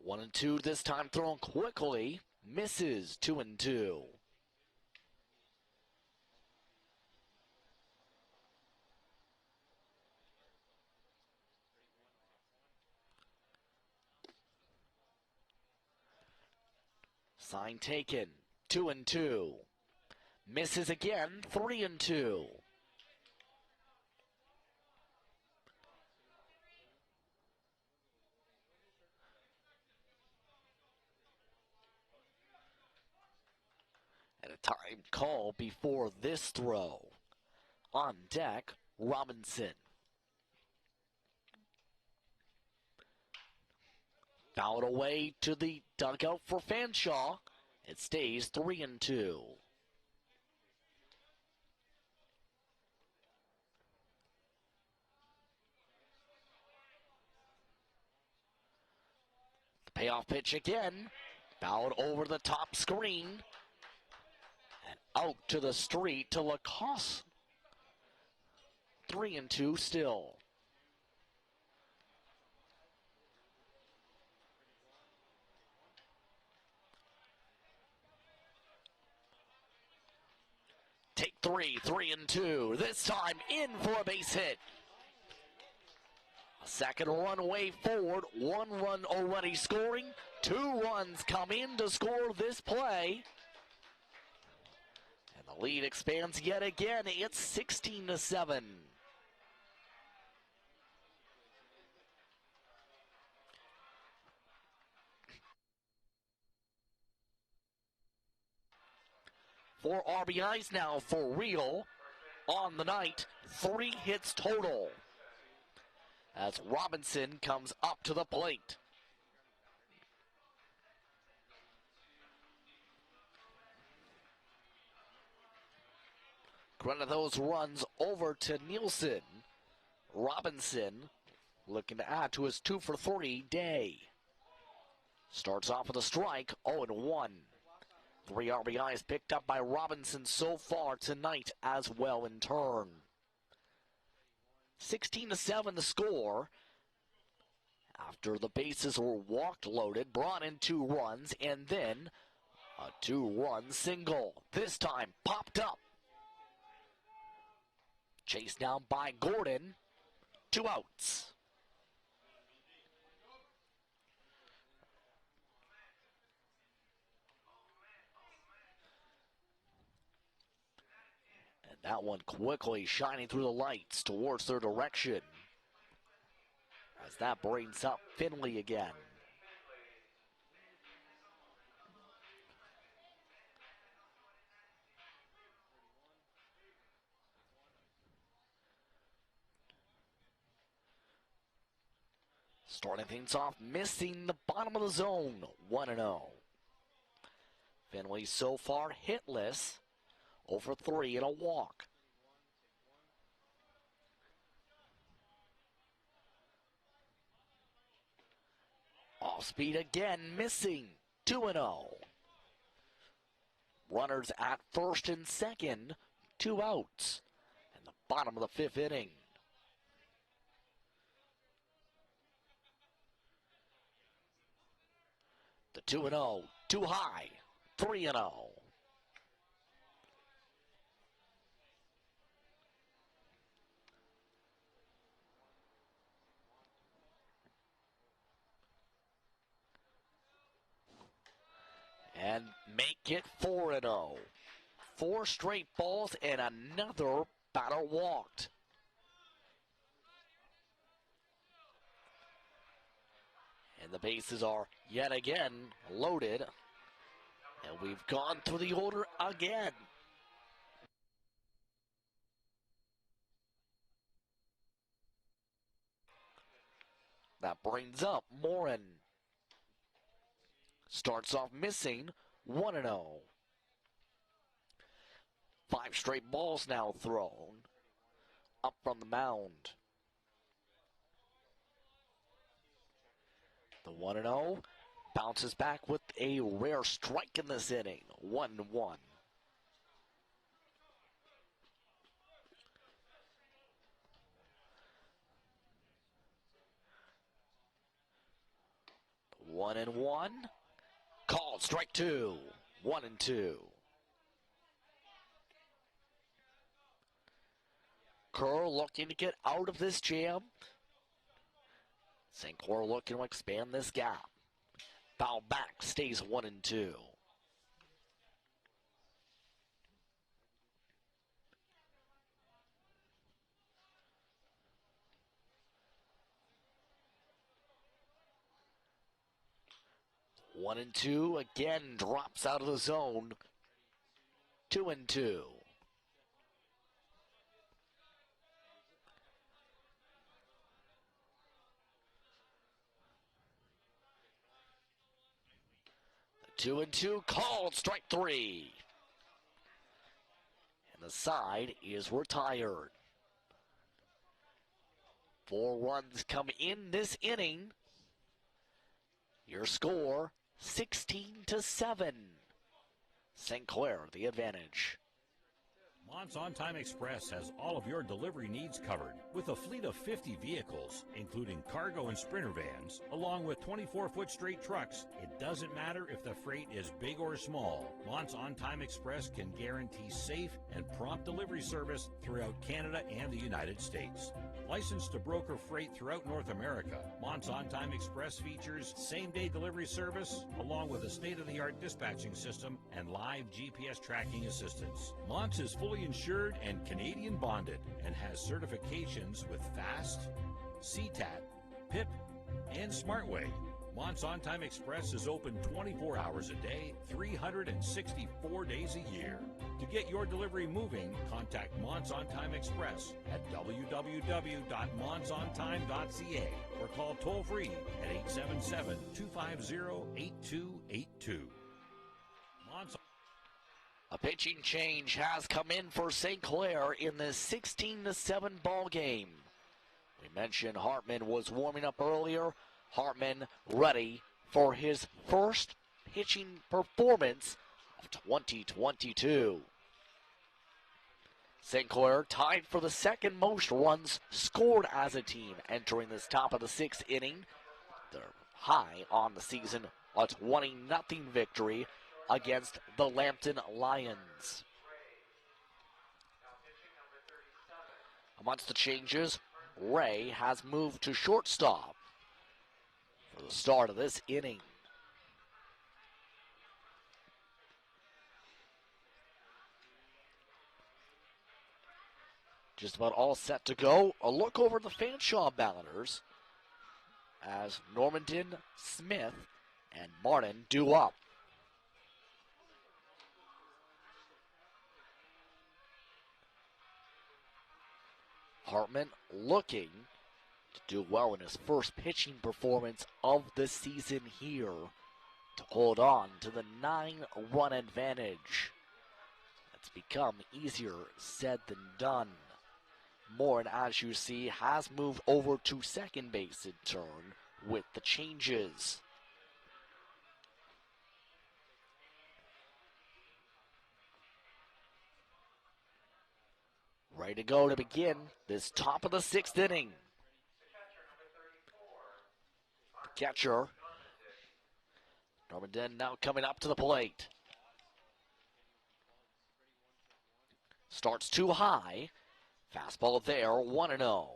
One and two this time thrown quickly. Misses 2-2. Sign taken. 2-2. Misses again. 3-2. Time call before this throw. On deck, Robinson. Fouled away to the dugout for Fanshawe. It stays 3-2. Payoff pitch again. Fouled over the top screen. And out to the street to Lacoste. 3-2 still. Take three, 3-2. This time in for a base hit. A second run way forward. 1 run already scoring. 2 runs come in to score this play. And the lead expands yet again. It's 16-7. Four RBIs now for Real on the night. 3 hits total. As Robinson comes up to the plate. Credit those runs over to Nielsen. Robinson looking to add to his 2 for 3 day. Starts off with a strike, 0-1. 3 RBIs picked up by Robinson so far tonight as well in turn. 16-7 the score. After the bases were walked loaded, brought in 2 runs, and then a 2-run single. This time popped up. Chased down by Gordon. 2 outs. That one quickly shining through the lights towards their direction. As that brings up Finley again. Starting things off, missing the bottom of the zone, 1-0. Finley so far hitless. 0 for 3 and a walk. Off speed again, missing. 2-0. Runners at first and second, 2 outs. And the bottom of the 5th inning. The 2-0, too high. 3-0. And make it 4-0. 4 straight balls and another batter walked. And the bases are yet again loaded. And we've gone through the order again. That brings up Morin. Starts off missing, 1-0. 5 straight balls now thrown up from the mound. The 1-0 bounces back with a rare strike in this inning, 1-1. One and one. Called strike 2. 1-2. Kerr looking to get out of this jam. St. Clair looking to expand this gap. Foul back, stays 1-2. One and two again drops out of the zone. 2-2. The 2-2 called, strike three. And the side is retired. 4 runs come in this inning. Your score, 16-7. St. Clair, the advantage.
Mont's On Time Express has all of your delivery needs covered with a fleet of 50 vehicles, including cargo and sprinter vans, along with 24-foot straight trucks. It doesn't matter if the freight is big or small. Mont's On Time Express can guarantee safe and prompt delivery service throughout Canada and the United States. Licensed to broker freight throughout North America, Mont's On Time Express features same-day delivery service, along with a state-of-the-art dispatching system and live GPS tracking assistance. Mont's is fully insured and Canadian bonded and has certifications with FAST, CTAT, PIP, and SmartWay. Mont's On Time Express is open 24 hours a day, 364 days a year. To get your delivery moving, contact Mont's On Time Express at www.montsontime.ca or call toll-free at 877-250-8282.
A pitching change has come in for St. Clair in the 16-7 ball game. We mentioned Hartman was warming up earlier. Hartman ready for his first pitching performance of 2022. St. Clair tied for the second most runs scored as a team entering this top of the sixth inning. They're high on the season, a 20-0 victory against the Lambton Lions. Amongst the changes, Ray has moved to shortstop for the start of this inning. Just about all set to go. A look over the Fanshawe batters as Normandin, Smith, and Martin due up. Hartman looking to do well in his first pitching performance of the season here to hold on to the 9-run advantage. That's become easier said than done. Morin, as you see, has moved over to second base in turn with the changes. Ready to go to begin this top of the sixth inning. The catcher, Normandin, now coming up to the plate. Starts too high. Fastball there, 1-0.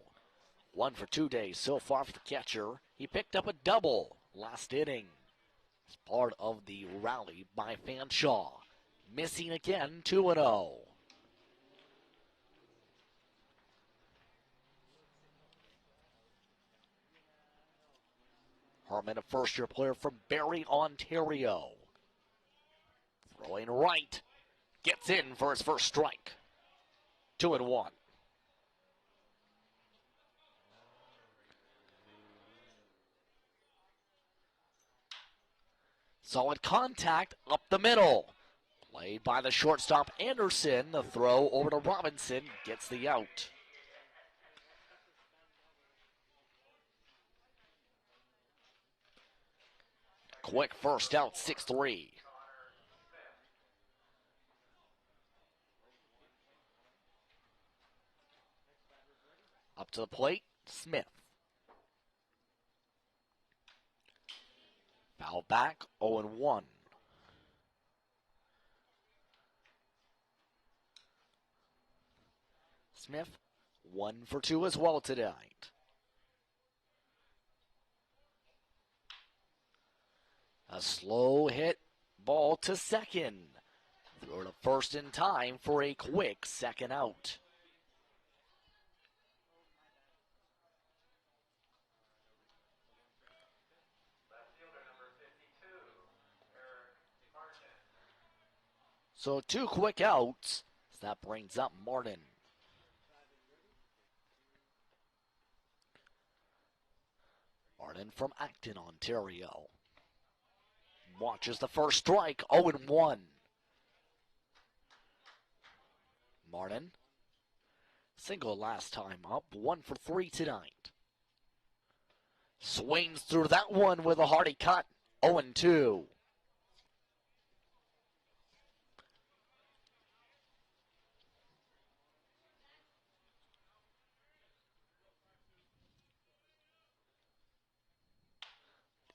1 for 2 days so far for the catcher. He picked up a double last inning as part of the rally by Fanshawe. Missing again, 2-0. Hartman, a first-year player from Barrie, Ontario. Throwing right. Gets in for his first strike. 2-1. Solid contact up the middle. Played by the shortstop Anderson. The throw over to Robinson gets the out. Quick first out, 6-3. Up to the plate, Smith. Foul back, 0-1. Smith, 1 for 2 as well tonight. A slow hit ball to second. Throw to first in time for a quick second out. So 2 quick outs. So that brings up Martin. Martin from Acton, Ontario. Watches the first strike, 0-1. Martin, single last time up, 1 for 3 tonight. Swings through that one with a hearty cut, 0-2.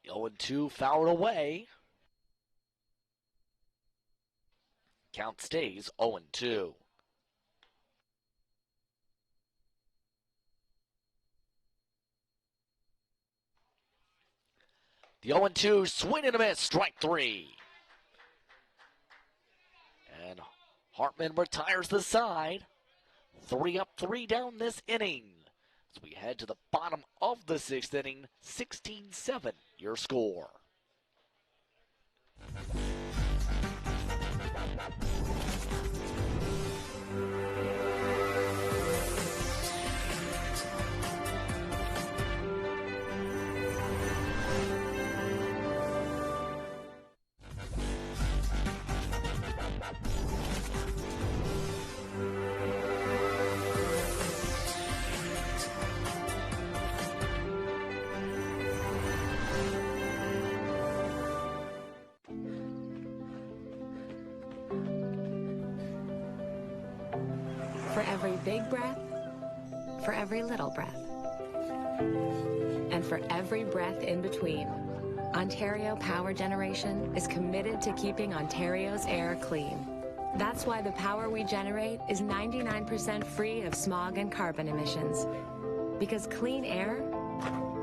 The 0-2 fouled away. Count stays 0-2. The 0-2 swing and a miss, strike 3. And Hartman retires the side. 3 up, 3 down this inning. As we head to the bottom of the 6th inning, 16-7 your score.
For every big breath, for every little breath, and for every breath in between, Ontario Power Generation is committed to keeping Ontario's air clean. That's why the power we generate is 99% free of smog and carbon emissions. Because clean air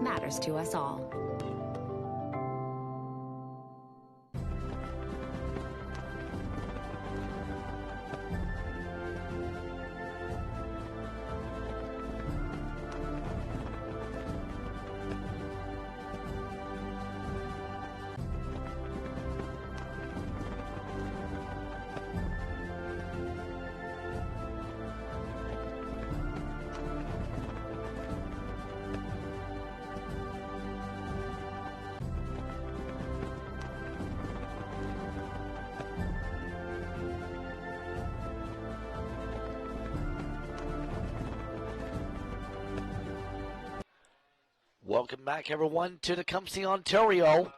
matters to us all.
Welcome back, everyone, to the Come See Ontario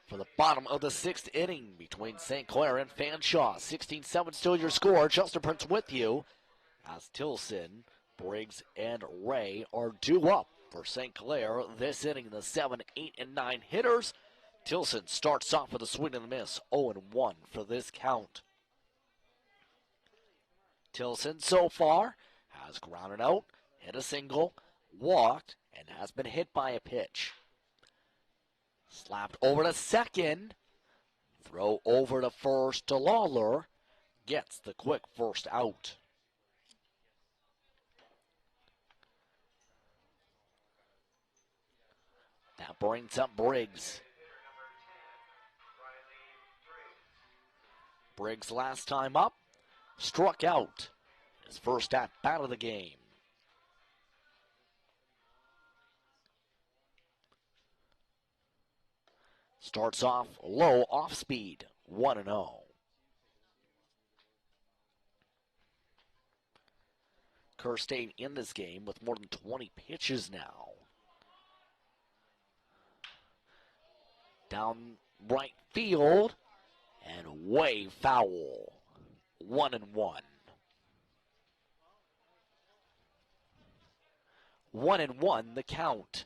for the bottom of the 6th inning between St. Clair and Fanshawe. 16-7 still your score. Justin Prince with you as Tilson, Briggs, and Ray are due up for St. Clair this inning. The 7, 8, and 9 hitters. Tilson starts off with a swing and a miss, 0-1 for this count. Tilson so far has grounded out, hit a single, walked, and has been hit by a pitch. Slapped over to second. Throw over to first to Lawler. Gets the quick first out. That brings up Briggs. Briggs last time up, struck out. His first at bat of the game. Starts off low, off speed, 1-0. Kerr staying in this game with more than 20 pitches now. Down right field, and way foul, 1-1. 1-1 the count.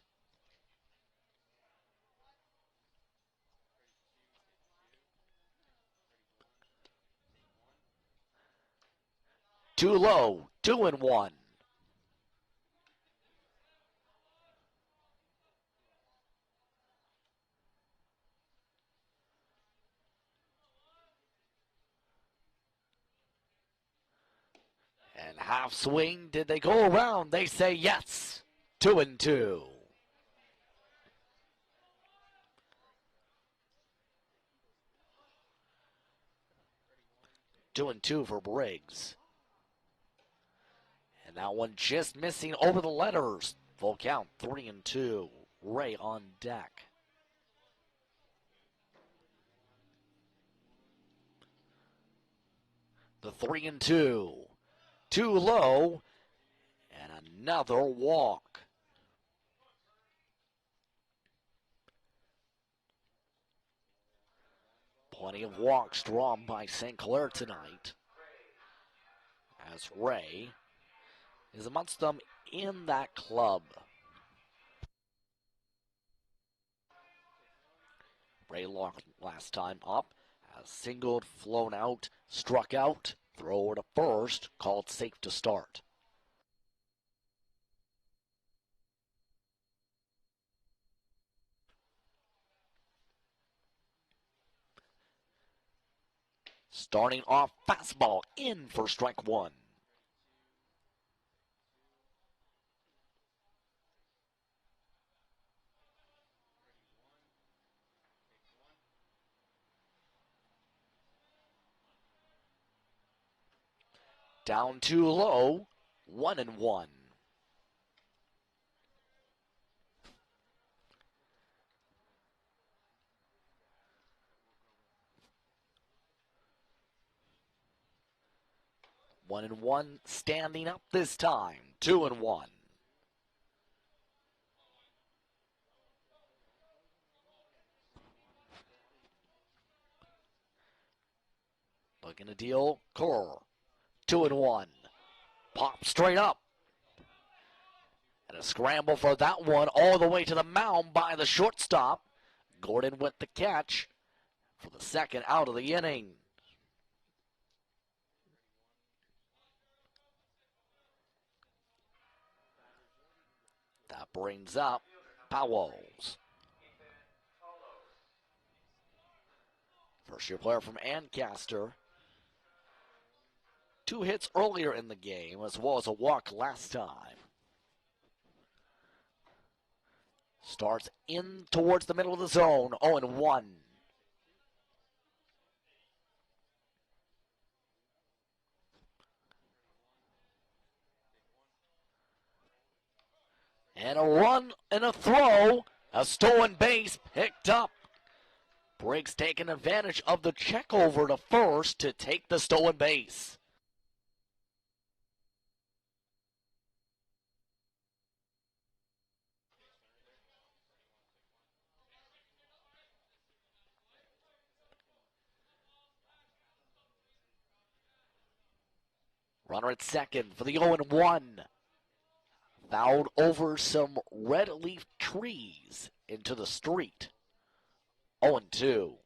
Too low, 2-1. And half swing, did they go around? They say yes, 2-2. 2-2 for Briggs. And that one just missing over the letters. Full count, 3-2. Ray on deck. The 3-2. Too low. And another walk. Plenty of walks drawn by St. Clair tonight, as Ray is amongst them in that club. Ray last time up has singled, flown out, struck out, throw to first, called safe to start. Starting off fastball in for strike one. Down too low, 1-1. One and one, standing up this time. 2-1. Looking to deal, Kerr. 2-1. Pop straight up. And a scramble for that one all the way to the mound by the shortstop. Gordon with the catch for the second out of the inning. That brings up Powells. First-year player from Ancaster. 2 hits earlier in the game, as well as a walk last time. Starts in towards the middle of the zone, 0-1. And a run and a throw, a stolen base picked up. Briggs taking advantage of the check over to first to take the stolen base. Runner at second for the 0-1. Fouled over some red leaf trees into the street. 0-2.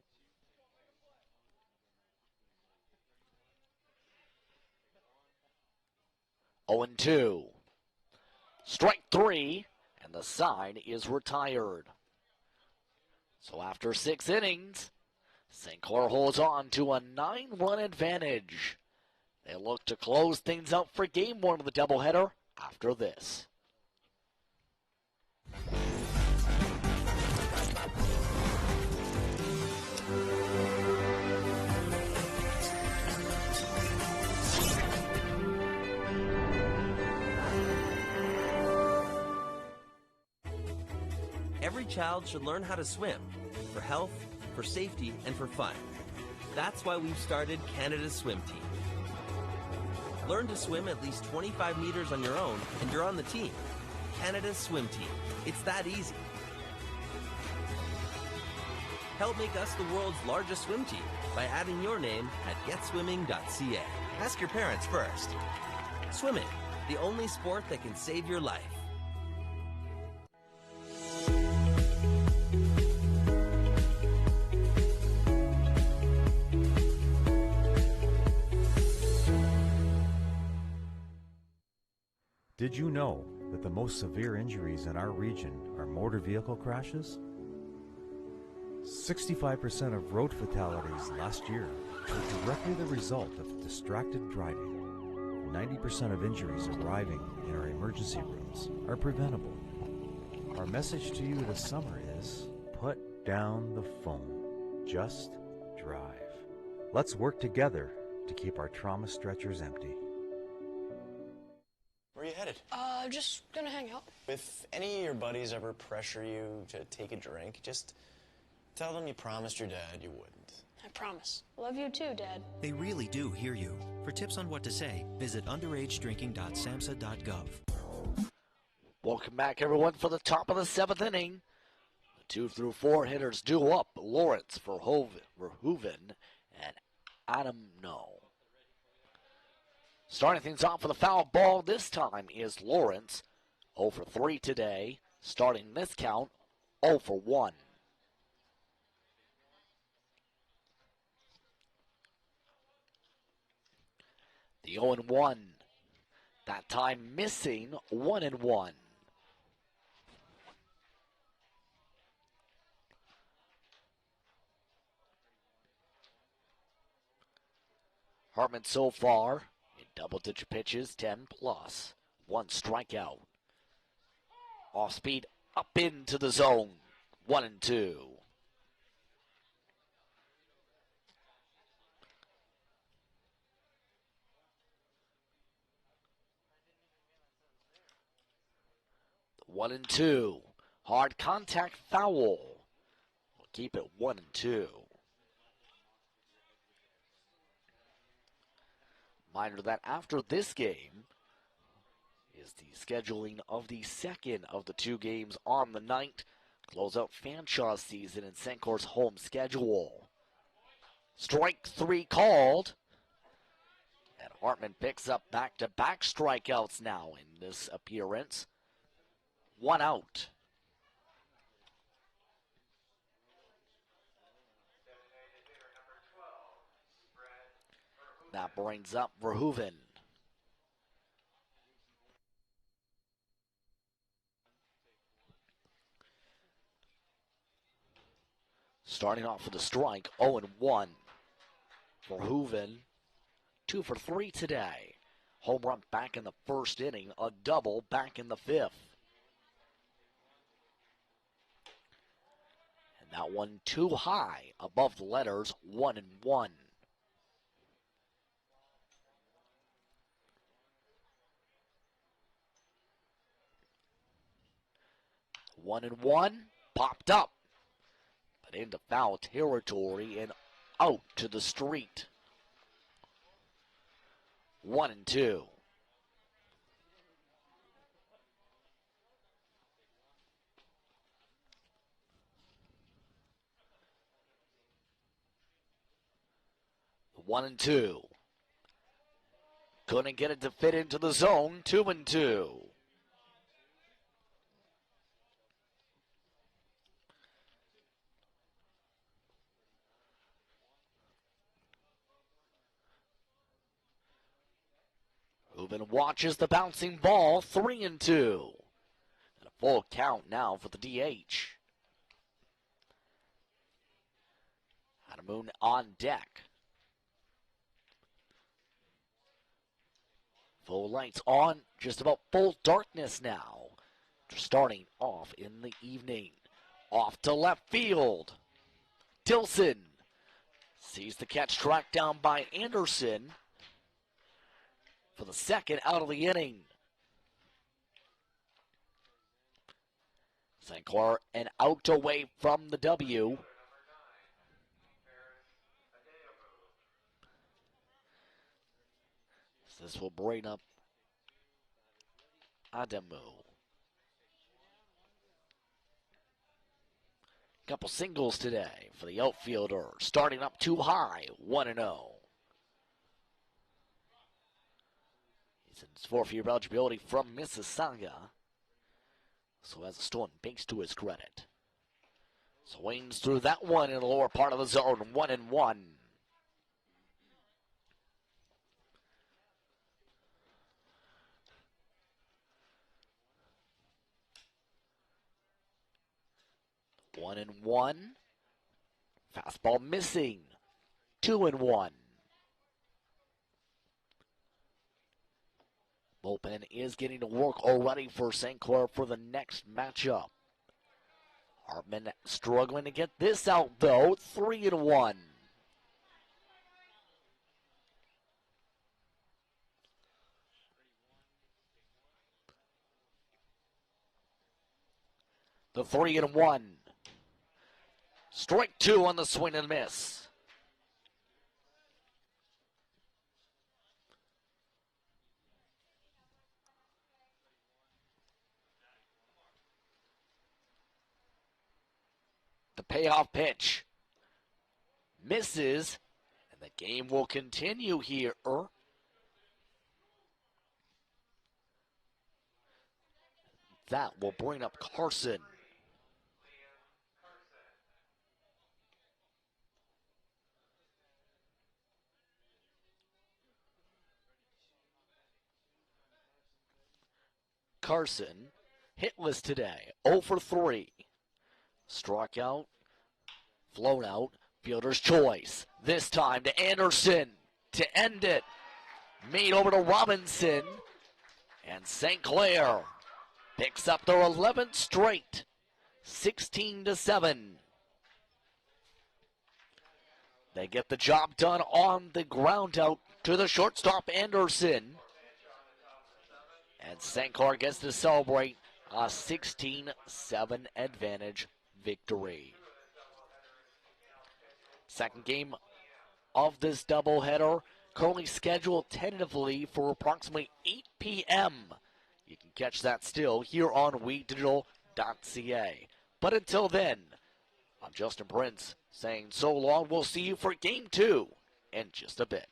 Strike 3, and the sign is retired. So after 6 innings, St. Clair holds on to a 9-run advantage. They look to close things up for game 1 of the doubleheader after this.
Every child should learn how to swim, for health, for safety, and for fun. That's why we've started Canada's Swim Team. Learn to swim at least 25 meters on your own, and you're on the team. Canada's Swim Team. It's that easy. Help make us the world's largest swim team by adding your name at getswimming.ca. Ask your parents first. Swimming, the only sport that can save your life.
Did you know that the most severe injuries in our region are motor vehicle crashes? 65% of road fatalities last year were directly the result of distracted driving. 90% of injuries arriving in our emergency rooms are preventable. Our message to you this summer is, put down the phone. Just drive. Let's work together to keep our trauma stretchers empty.
Where are you headed?
Just gonna hang out.
If any of your buddies ever pressure you to take a drink, just tell them you promised your dad you wouldn't.
I promise. Love you too, Dad.
They really do hear you. For tips on what to say, visit underagedrinking.samhsa.gov.
Welcome back, everyone, for the top of the 7th inning. The 2 through 4 hitters due up. Lawrence, Verhoeven, and Adam No. Starting things off with a foul ball this time is Lawrence. 0 for 3 today. Starting this count, 0 for 1. The 0-1. That time missing 1-1. Hartman so far in double-digit pitches, 10 plus. 1 strikeout. Off speed, up into the zone. 1-2. The 1-2. Hard contact foul. We'll keep it 1-2. Reminder that after this game is the scheduling of the second of the 2 games on the night. Close out Fanshawe season in St. Clair's home schedule. Strike 3 called. And Hartman picks up back-to-back strikeouts now in this appearance. 1 out. That brings up Verhoeven. Starting off with a strike, 0-1. Verhoeven, 2 for 3 today. Home run back in the first inning, a double back in the 5th. And that one too high, above the letters, 1-1. One and one, popped up, but into foul territory and out to the street. 1-2. The 1-2. Couldn't get it to fit into the zone. 2-2. Verhoeven watches the bouncing ball, 3-2. And a full count now for the DH. Hanamoon on deck. Full lights on, just about full darkness now. Starting off in the evening. Off to left field. Tilson sees the catch tracked down by Anderson for the second out of the inning. St. Clair an out away from the W. This will bring up Adamu. Couple singles today for the outfielder. Starting up too high, 1-0. He's in his 4th-year eligibility from Mississauga, so has a stolen base to his credit. Swings through that one in the lower part of the zone, 1-1. One and one. Fastball missing. 2-1. Bullpen is getting to work already for St. Clair for the next matchup. Hartman struggling to get this out though. 3-1. The 3-1. Strike 2 on the swing and miss. The payoff pitch misses, and the game will continue here. That will bring up Carson. Carson, hitless today, 0 for 3. Struck out, flown out, fielder's choice. This time to Anderson to end it. Made over to Robinson, and St. Clair picks up their 11th straight, 16-7. They get the job done on the ground out to the shortstop, Anderson. And St. Clair gets to celebrate a 16-7 advantage victory. Second game of this doubleheader, currently scheduled tentatively for approximately 8 p.m. You can catch that still here on WeDigital.ca. But until then, I'm Justin Prince saying so long. We'll see you for Game 2 in just a bit.